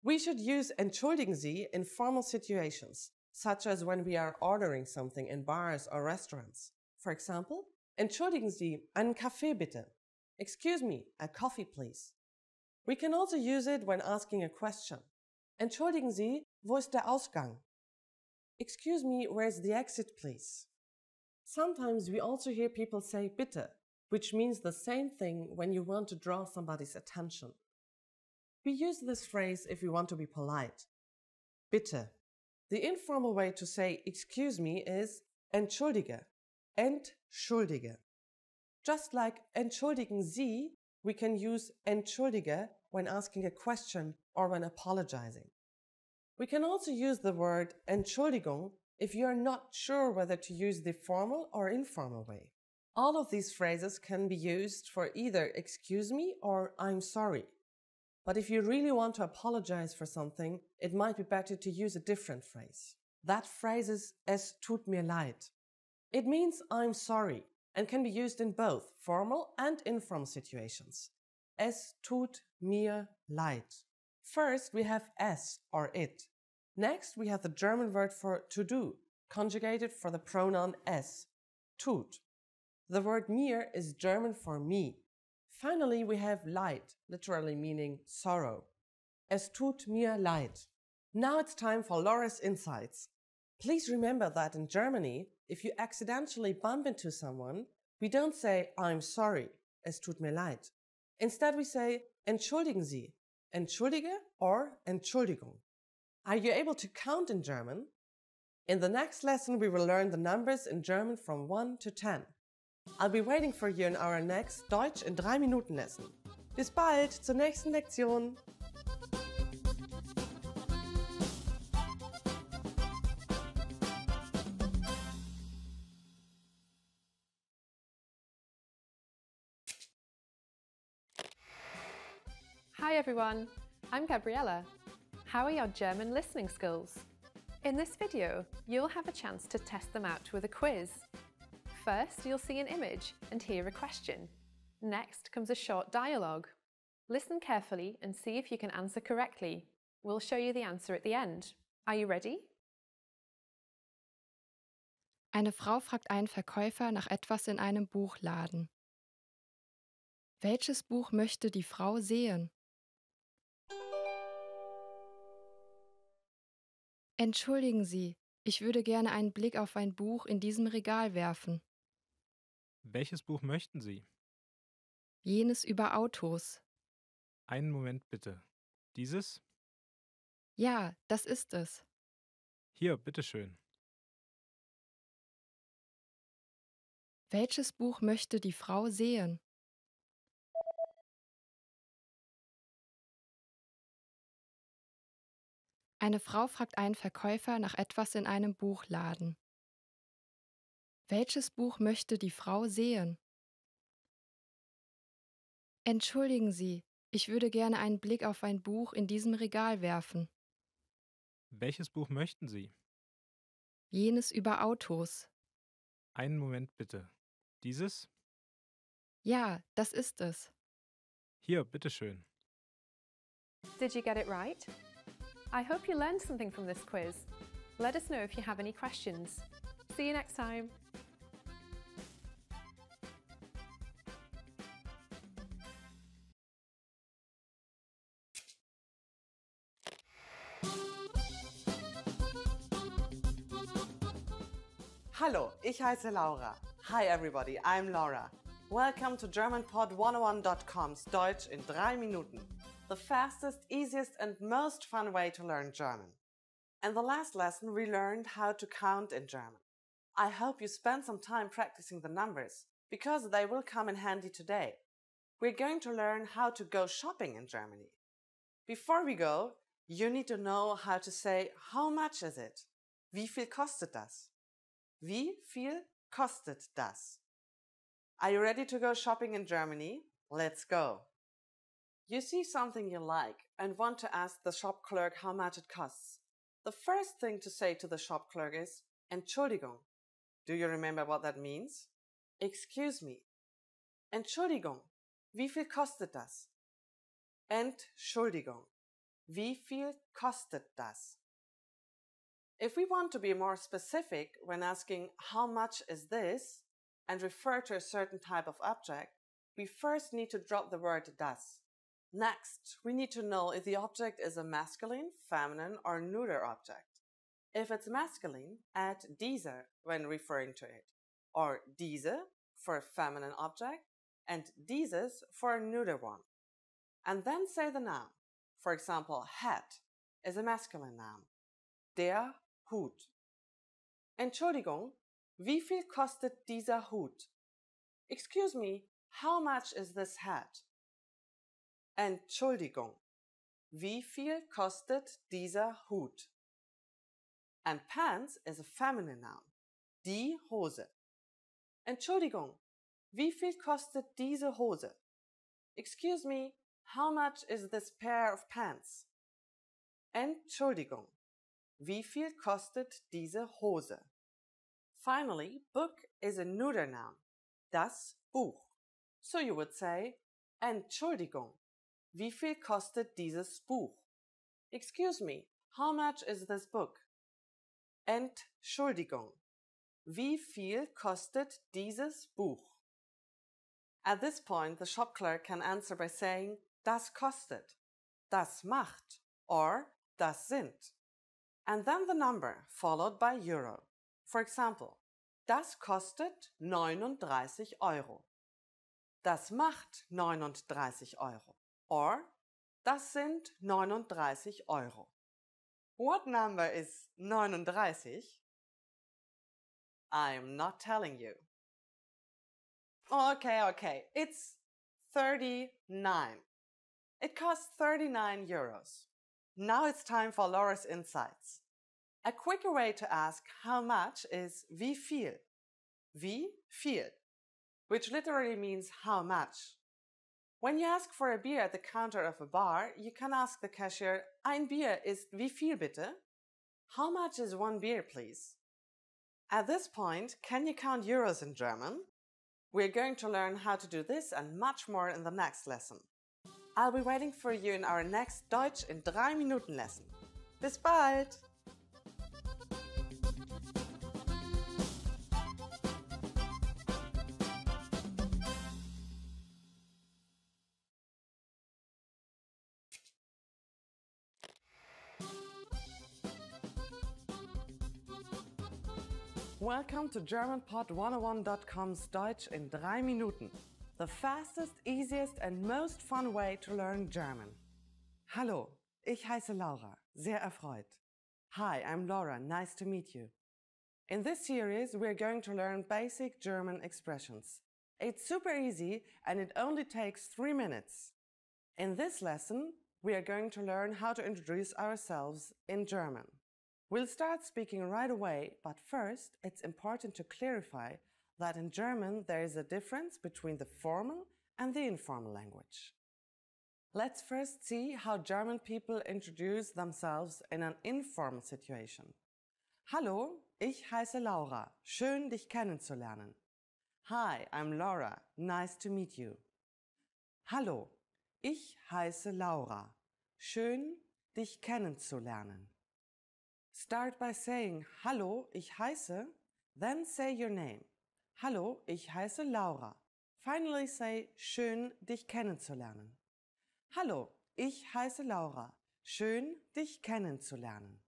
We should use Entschuldigen Sie in formal situations, such as when we are ordering something in bars or restaurants. For example, Entschuldigen Sie, einen Kaffee bitte. Excuse me, a coffee please. We can also use it when asking a question. Entschuldigen Sie, wo ist der Ausgang? Excuse me, where's the exit please? Sometimes we also hear people say bitte, which means the same thing when you want to draw somebody's attention. We use this phrase if we want to be polite. Bitte. The informal way to say excuse me is entschuldige. Entschuldige. Just like entschuldigen Sie, we can use entschuldige when asking a question or when apologizing. We can also use the word Entschuldigung if you are not sure whether to use the formal or informal way. All of these phrases can be used for either excuse me or I'm sorry. But if you really want to apologize for something, it might be better to use a different phrase. That phrase is es tut mir leid. It means I'm sorry and can be used in both formal and informal situations. Es tut mir leid. First, we have es or it. Next, we have the German word for to do, conjugated for the pronoun es. tut. The word mir is German for me. Finally, we have Leid, literally meaning sorrow. Es tut mir leid. Now it's time for Laura's insights. Please remember that in Germany, if you accidentally bump into someone, we don't say I'm sorry, es tut mir leid. Instead we say entschuldigen Sie, entschuldige or Entschuldigung. Are you able to count in German? In the next lesson we will learn the numbers in German from 1 to 10. I'll be waiting for you in our next Deutsch in 3 Minuten lesson. Bis bald zur nächsten Lektion! Hi everyone, I'm Gabriella. How are your German listening skills? In this video, you'll have a chance to test them out with a quiz. First, you'll see an image and hear a question. Next comes a short dialogue. Listen carefully and see if you can answer correctly. We'll show you the answer at the end. Are you ready? Eine Frau fragt einen Verkäufer nach etwas in einem Buchladen. Welches Buch möchte die Frau sehen? Entschuldigen Sie, ich würde gerne einen Blick auf ein Buch in diesem Regal werfen. Welches Buch möchten Sie? Jenes über Autos. Einen Moment bitte. Dieses? Ja, das ist es. Hier, bitteschön. Welches Buch möchte die Frau sehen? Eine Frau fragt einen Verkäufer nach etwas in einem Buchladen. Welches Buch möchte die Frau sehen? Entschuldigen Sie, ich würde gerne einen Blick auf ein Buch in diesem Regal werfen. Welches Buch möchten Sie? Jenes über Autos. Einen Moment bitte. Dieses? Ja, das ist es. Hier, bitteschön. Did you get it right? I hope you learned something from this quiz. Let us know if you have any questions. See you next time. Hallo, ich heiße Laura. Hi everybody, I'm Laura. Welcome to GermanPod101.com's Deutsch in 3 Minuten, the fastest, easiest and most fun way to learn German. In the last lesson we learned how to count in German. I hope you spent some time practicing the numbers, because they will come in handy today. We're going to learn how to go shopping in Germany. Before we go, you need to know how to say how much is it? Wie viel kostet das? Wie viel kostet das? Are you ready to go shopping in Germany? Let's go! You see something you like and want to ask the shop clerk how much it costs. The first thing to say to the shop clerk is Entschuldigung. Do you remember what that means? Excuse me. Entschuldigung. Wie viel kostet das? Entschuldigung. Wie viel kostet das? If we want to be more specific when asking how much is this and refer to a certain type of object, we first need to drop the word das. Next, we need to know if the object is a masculine, feminine, or neuter object. If it's masculine, add diese when referring to it, or diese for a feminine object, and dieses for a neuter one. And then say the noun. For example, hat is a masculine noun. Der Hut. Entschuldigung, wie viel kostet dieser Hut? Excuse me, how much is this hat? Entschuldigung, wie viel kostet dieser Hut? And pants is a feminine noun. Die Hose. Entschuldigung, wie viel kostet diese Hose? Excuse me, how much is this pair of pants? Entschuldigung, wie viel kostet diese Hose? Finally, book is a neuter noun. Das Buch. So you would say, Entschuldigung, wie viel kostet dieses Buch? Excuse me, how much is this book? Entschuldigung, Wie viel kostet dieses Buch? At this point, the shop clerk can answer by saying das kostet, das macht, or das sind. And then the number followed by euro. For example, das kostet 39 Euro. Das macht 39 Euro. Or, das sind 39 Euro. What number is 39? I'm not telling you. Okay, it's 39. It costs 39 euros. Now it's time for Laura's insights. A quicker way to ask how much is wie viel? Wie viel, which literally means how much. When you ask for a beer at the counter of a bar, you can ask the cashier, ein Bier ist wie viel bitte? How much is one beer, please? At this point, can you count euros in German? We're going to learn how to do this and much more in the next lesson. I'll be waiting for you in our next Deutsch in 3 Minuten lesson. Bis bald! Welcome to GermanPod101.com's Deutsch in 3 Minuten, the fastest, easiest and most fun way to learn German. Hallo, ich heiße Laura, sehr erfreut. Hi, I'm Laura, nice to meet you. In this series, we're going to learn basic German expressions. It's super easy and it only takes 3 minutes. In this lesson, we are going to learn how to introduce ourselves in German. We'll start speaking right away, but first it's important to clarify that in German there is a difference between the formal and the informal language. Let's first see how German people introduce themselves in an informal situation. Hallo, ich heiße Laura. Schön, dich kennenzulernen. Hi, I'm Laura. Nice to meet you. Hallo, ich heiße Laura. Schön, dich kennenzulernen. Start by saying, Hallo, ich heiße, then say your name. Hallo, ich heiße Laura. Finally say, schön, dich kennenzulernen. Hallo, ich heiße Laura. Schön, dich kennenzulernen.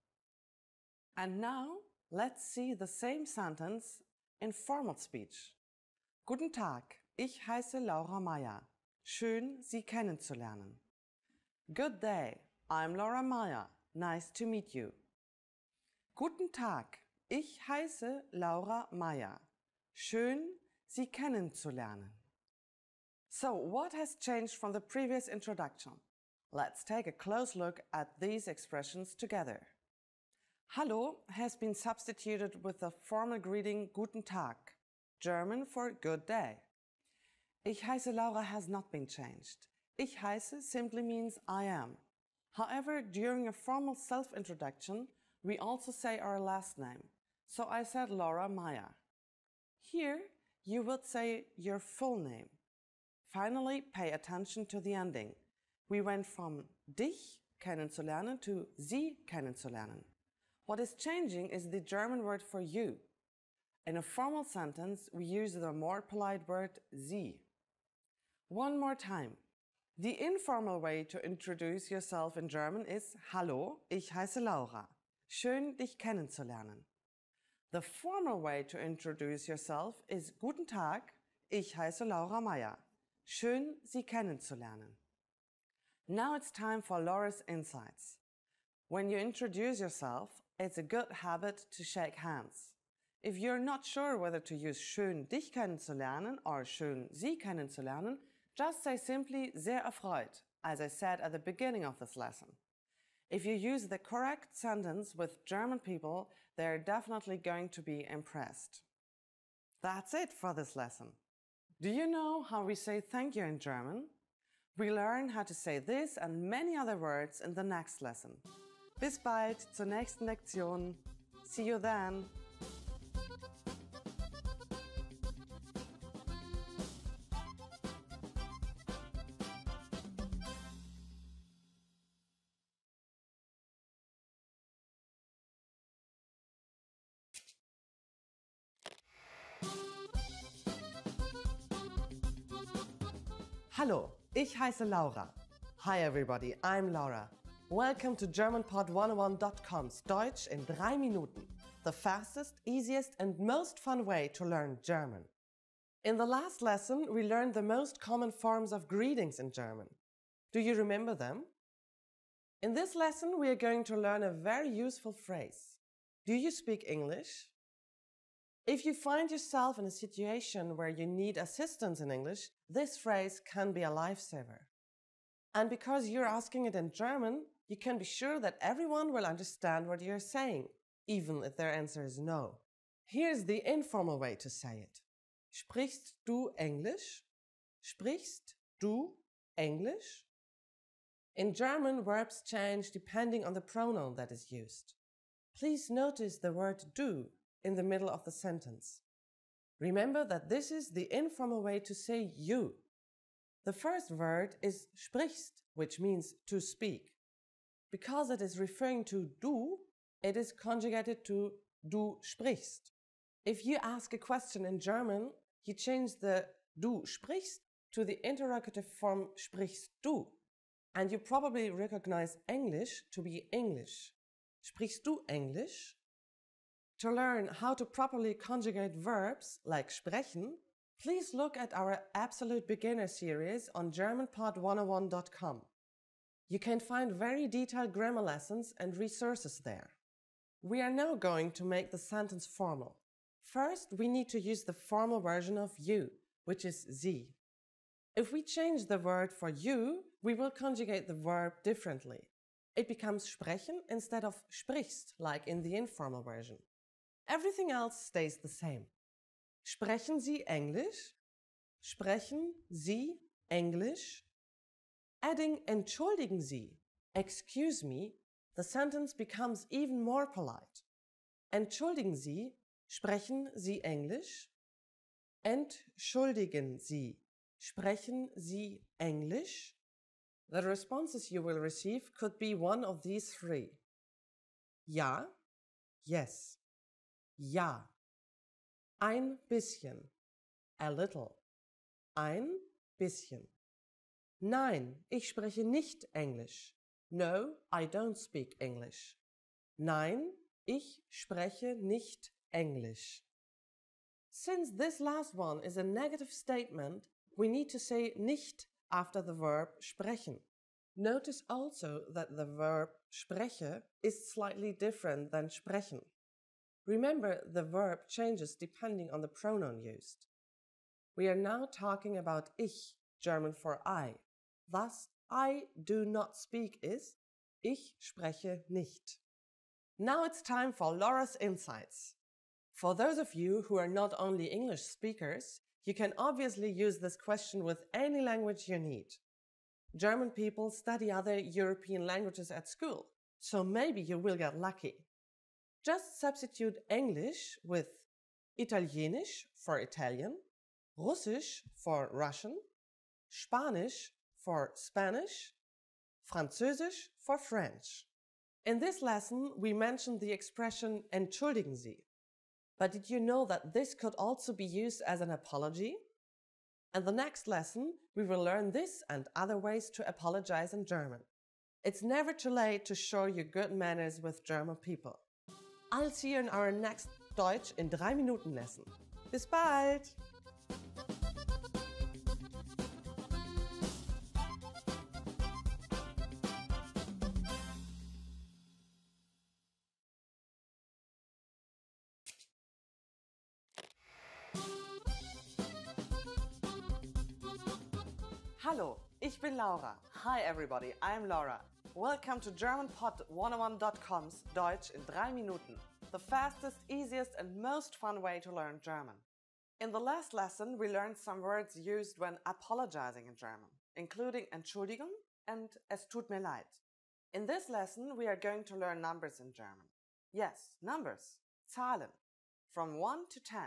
And now, let's see the same sentence in formal speech. Guten Tag, ich heiße Laura Meyer. Schön, Sie kennenzulernen. Good day, I'm Laura Meyer. Nice to meet you. Guten Tag, ich heiße Laura Meyer. Schön, Sie kennenzulernen. So, what has changed from the previous introduction? Let's take a close look at these expressions together. Hallo has been substituted with the formal greeting Guten Tag, German for good day. Ich heiße Laura has not been changed. Ich heiße simply means I am. However, during a formal self-introduction, we also say our last name, so I said Laura Meyer. Here, you would say your full name. Finally, pay attention to the ending. We went from dich kennenzulernen to Sie kennenzulernen. What is changing is the German word for you. In a formal sentence, we use the more polite word Sie. One more time. The informal way to introduce yourself in German is Hallo, ich heiße Laura. Schön, dich kennenzulernen. The formal way to introduce yourself is Guten Tag, ich heiße Laura Meyer. Schön, Sie kennenzulernen. Now it's time for Laura's insights. When you introduce yourself, it's a good habit to shake hands. If you're not sure whether to use schön, dich kennenzulernen or schön, Sie kennenzulernen, just say simply sehr erfreut, as I said at the beginning of this lesson. If you use the correct sentence with German people, they're definitely going to be impressed. That's it for this lesson. Do you know how we say thank you in German? We learn how to say this and many other words in the next lesson. Bis bald zur nächsten Lektion. See you then. Hallo, ich heiße Laura. Hi everybody, I'm Laura. Welcome to GermanPod101.com's Deutsch in 3 Minuten, the fastest, easiest and most fun way to learn German. In the last lesson, we learned the most common forms of greetings in German. Do you remember them? In this lesson, we are going to learn a very useful phrase. Do you speak English? If you find yourself in a situation where you need assistance in English, this phrase can be a lifesaver. And because you're asking it in German, you can be sure that everyone will understand what you're saying, even if their answer is no. Here's the informal way to say it. Sprichst du Englisch? Sprichst du Englisch? In German, verbs change depending on the pronoun that is used. Please notice the word du in the middle of the sentence. Remember that this is the informal way to say you. The first word is sprichst, which means to speak. Because it is referring to du, it is conjugated to du sprichst. If you ask a question in German, you change the du sprichst to the interrogative form sprichst du, and you probably recognize English to be English. Sprichst du Englisch? To learn how to properly conjugate verbs like sprechen, please look at our Absolute Beginner series on GermanPod101.com. You can find very detailed grammar lessons and resources there. We are now going to make the sentence formal. First, we need to use the formal version of you, which is Sie. If we change the word for you, we will conjugate the verb differently. It becomes sprechen instead of sprichst, like in the informal version. Everything else stays the same. Sprechen Sie Englisch? Sprechen Sie Englisch? Adding entschuldigen Sie, excuse me, the sentence becomes even more polite. Entschuldigen Sie, sprechen Sie Englisch? Entschuldigen Sie, sprechen Sie Englisch? The responses you will receive could be one of these three. Ja, yes. Ja. Ein bisschen. A little. Ein bisschen. Nein, ich spreche nicht Englisch. No, I don't speak English. Nein, ich spreche nicht Englisch. Since this last one is a negative statement, we need to say nicht after the verb sprechen. Notice also that the verb spreche is slightly different than sprechen. Remember, the verb changes depending on the pronoun used. We are now talking about ich, German for I. Thus, I do not speak is ich spreche nicht. Now it's time for Laura's insights. For those of you who are not only English speakers, you can obviously use this question with any language you need. German people study other European languages at school, so maybe you will get lucky. Just substitute English with Italienisch for Italian, Russisch for Russian, Spanish for Spanish, Französisch for French. In this lesson, we mentioned the expression entschuldigen Sie. But did you know that this could also be used as an apology? In the next lesson, we will learn this and other ways to apologize in German. It's never too late to show your good manners with German people. I'll see you in our next Deutsch in 3 Minuten lesson. Bis bald! Hallo, ich bin Laura. Hi everybody, I'm Laura. Welcome to GermanPod101.com's Deutsch in 3 Minuten, the fastest, easiest and most fun way to learn German. In the last lesson, we learned some words used when apologizing in German, including Entschuldigung and Es tut mir leid. In this lesson, we are going to learn numbers in German. Yes, numbers, Zahlen, from 1 to 10.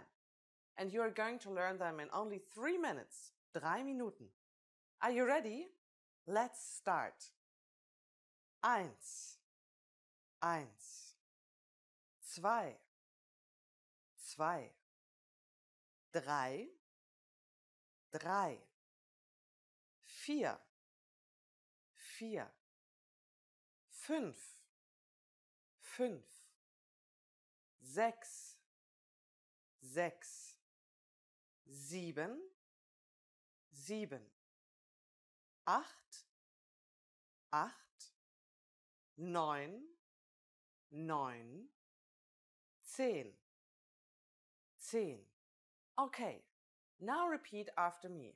And you are going to learn them in only 3 minutes, 3 Minuten. Are you ready? Let's start. 1, 1, 2, 2, 3, 3, 4, 4, 5, 5, 6, 6, 7, 7, 8, 8, 9, 9, 10, 10. Okay, now repeat after me.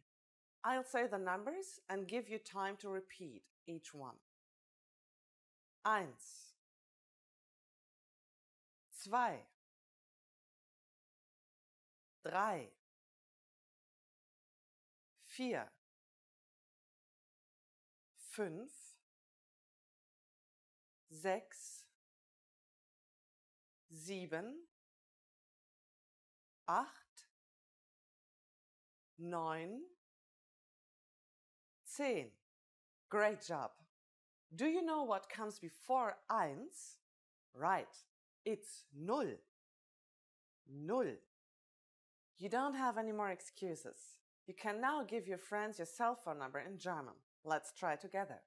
I'll say the numbers and give you time to repeat each one. 1, 2, 3, 4, 5, 6, 7, 8, 9, 10. Great job. Do you know what comes before 1? Right, it's 0. 0. You don't have any more excuses. You can now give your friends your cell phone number in German. Let's try together.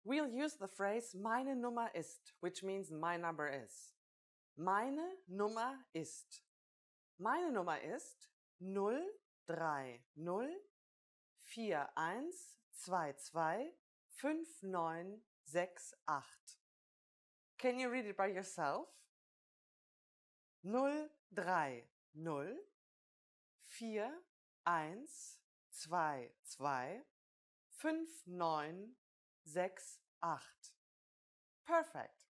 We'll use the phrase meine Nummer ist, which means my number is. Meine Nummer ist. Meine Nummer ist 03041225968. Can you read it by yourself? 03041225968. Perfect.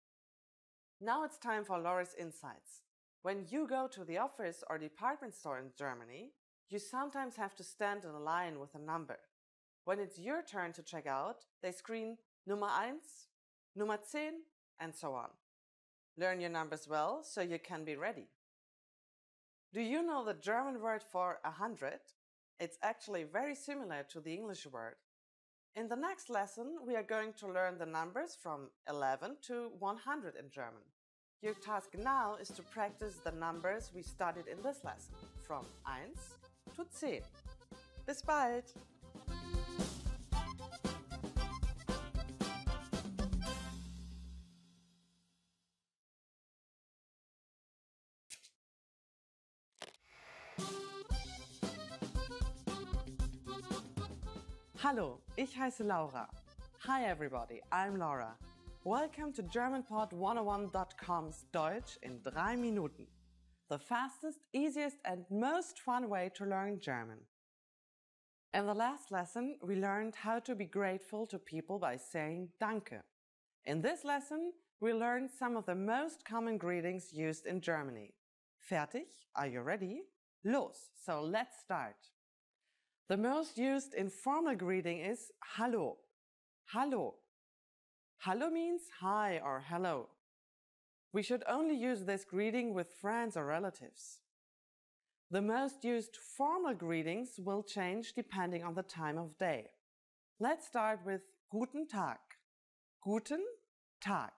Now it's time for Laura's insights. When you go to the office or department store in Germany, you sometimes have to stand in a line with a number. When it's your turn to check out, they screen Nummer 1, Nummer 10, and so on. Learn your numbers well so you can be ready. Do you know the German word for 100? It's actually very similar to the English word. In the next lesson, we are going to learn the numbers from 11 to 100 in German. Your task now is to practice the numbers we studied in this lesson, from 1 to 10. Bis bald! Hallo, ich heiße Laura. Hi everybody, I'm Laura. Welcome to GermanPod101.com's Deutsch in 3 Minuten. The fastest, easiest and most fun way to learn German. In the last lesson, we learned how to be grateful to people by saying Danke. In this lesson, we learned some of the most common greetings used in Germany. Fertig? Are you ready? Los! So let's start. The most used informal greeting is Hallo. Hallo. Hallo means hi or hello. We should only use this greeting with friends or relatives. The most used formal greetings will change depending on the time of day. Let's start with Guten Tag. Guten Tag.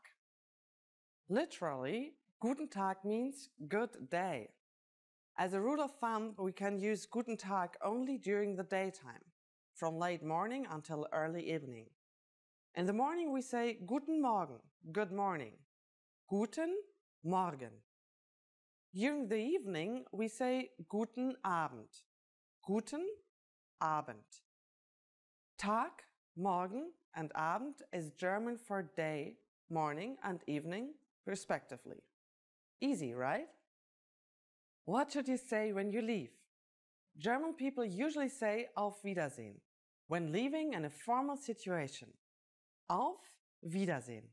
Literally, Guten Tag means good day. As a rule of thumb, we can use Guten Tag only during the daytime, from late morning until early evening. In the morning we say Guten Morgen, good morning. Guten Morgen. During the evening we say Guten Abend. Guten Abend. Tag, Morgen and Abend is German for day, morning and evening, respectively. Easy, right? What should you say when you leave? German people usually say Auf Wiedersehen when leaving in a formal situation. Auf Wiedersehen.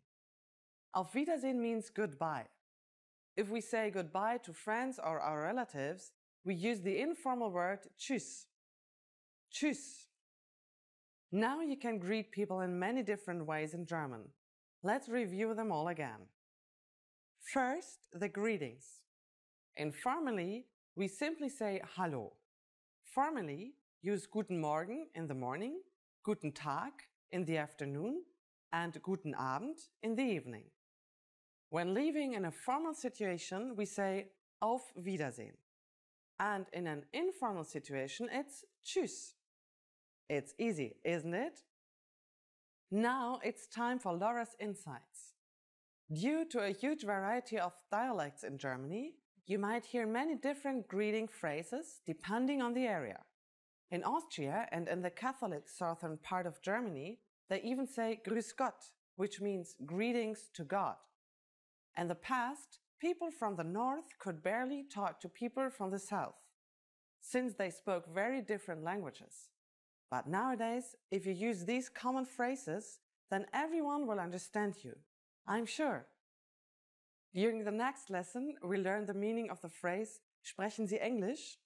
Auf Wiedersehen means goodbye. If we say goodbye to friends or our relatives, we use the informal word Tschüss. Tschüss. Now you can greet people in many different ways in German. Let's review them all again. First, the greetings. Informally, we simply say Hallo. Formally, use Guten Morgen in the morning, Guten Tag in the afternoon, and Guten Abend in the evening. When leaving in a formal situation, we say Auf Wiedersehen. And in an informal situation, it's Tschüss. It's easy, isn't it? Now it's time for Laura's insights. Due to a huge variety of dialects in Germany, you might hear many different greeting phrases depending on the area. In Austria and in the Catholic southern part of Germany, they even say Grüß Gott, which means greetings to God. In the past, people from the north could barely talk to people from the south, since they spoke very different languages. But nowadays, if you use these common phrases, then everyone will understand you, I'm sure. During the next lesson, we'll learn the meaning of the phrase, Sprechen Sie Englisch?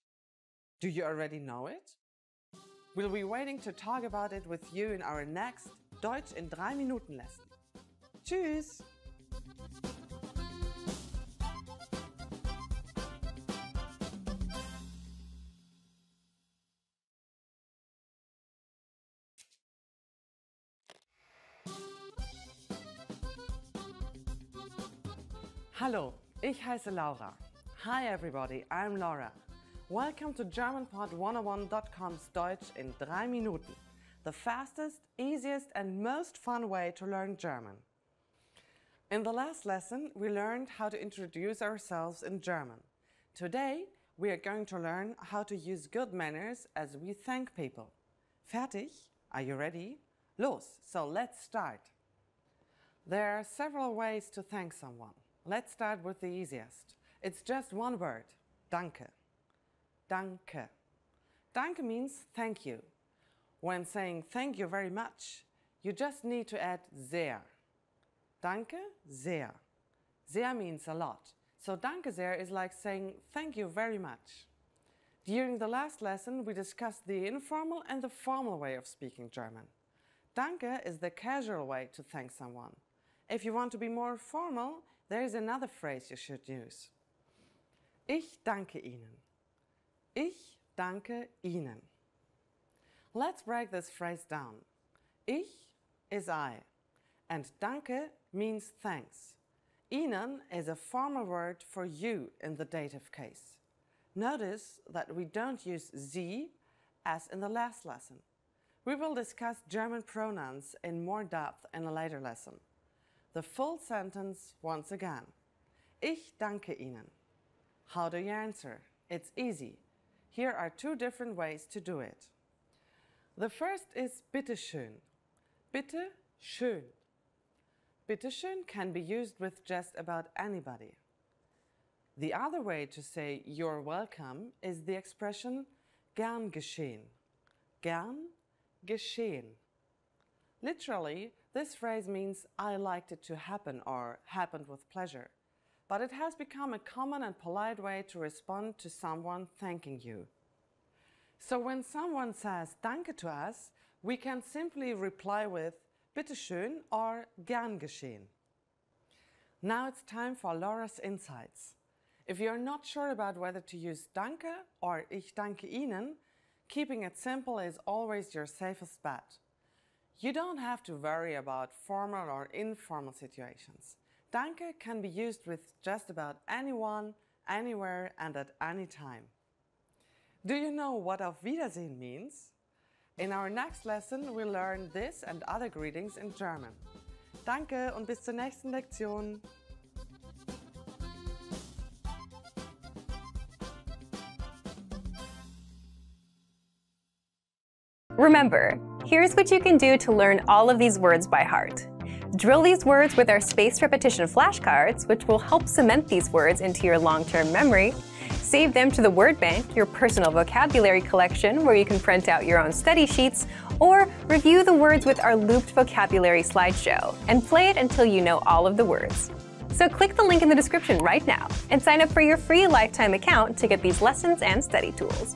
Do you already know it? We'll be waiting to talk about it with you in our next Deutsch in 3 Minuten lesson. Tschüss! Hallo, ich heiße Laura. Hi everybody, I'm Laura. Welcome to GermanPod101.com's Deutsch in 3 Minuten, the fastest, easiest and most fun way to learn German. In the last lesson, we learned how to introduce ourselves in German. Today, we are going to learn how to use good manners as we thank people. Fertig? Are you ready? Los, so let's start. There are several ways to thank someone. Let's start with the easiest. It's just one word, danke. Danke. Danke means thank you. When saying thank you very much, you just need to add sehr. Danke, sehr. Sehr means a lot. So danke sehr is like saying thank you very much. During the last lesson, we discussed the informal and the formal way of speaking German. Danke is the casual way to thank someone. If you want to be more formal, there is another phrase you should use. Ich danke Ihnen. Ich danke Ihnen. Let's break this phrase down. Ich is I, and danke means thanks. Ihnen is a formal word for you in the dative case. Notice that we don't use Sie as in the last lesson. We will discuss German pronouns in more depth in a later lesson. The full sentence once again. Ich danke Ihnen. How do you answer? It's easy. Here are 2 different ways to do it. The first is bitte schön. Bitte schön. Bitte schön can be used with just about anybody. The other way to say you're welcome is the expression gern geschehen. Gern geschehen. Literally, this phrase means I liked it to happen or happened with pleasure, but it has become a common and polite way to respond to someone thanking you. So when someone says danke to us, we can simply reply with bitte schön or gern geschehen. Now it's time for Laura's insights. If you're not sure about whether to use danke or ich danke Ihnen, keeping it simple is always your safest bet. You don't have to worry about formal or informal situations. Danke can be used with just about anyone, anywhere and at any time. Do you know what Auf Wiedersehen means? In our next lesson, we'll learn this and other greetings in German. Danke und bis zur nächsten Lektion. Remember, here's what you can do to learn all of these words by heart. Drill these words with our spaced repetition flashcards, which will help cement these words into your long-term memory. Save them to the Word Bank, your personal vocabulary collection, where you can print out your own study sheets, or review the words with our looped vocabulary slideshow, and play it until you know all of the words. So click the link in the description right now and sign up for your free lifetime account to get these lessons and study tools.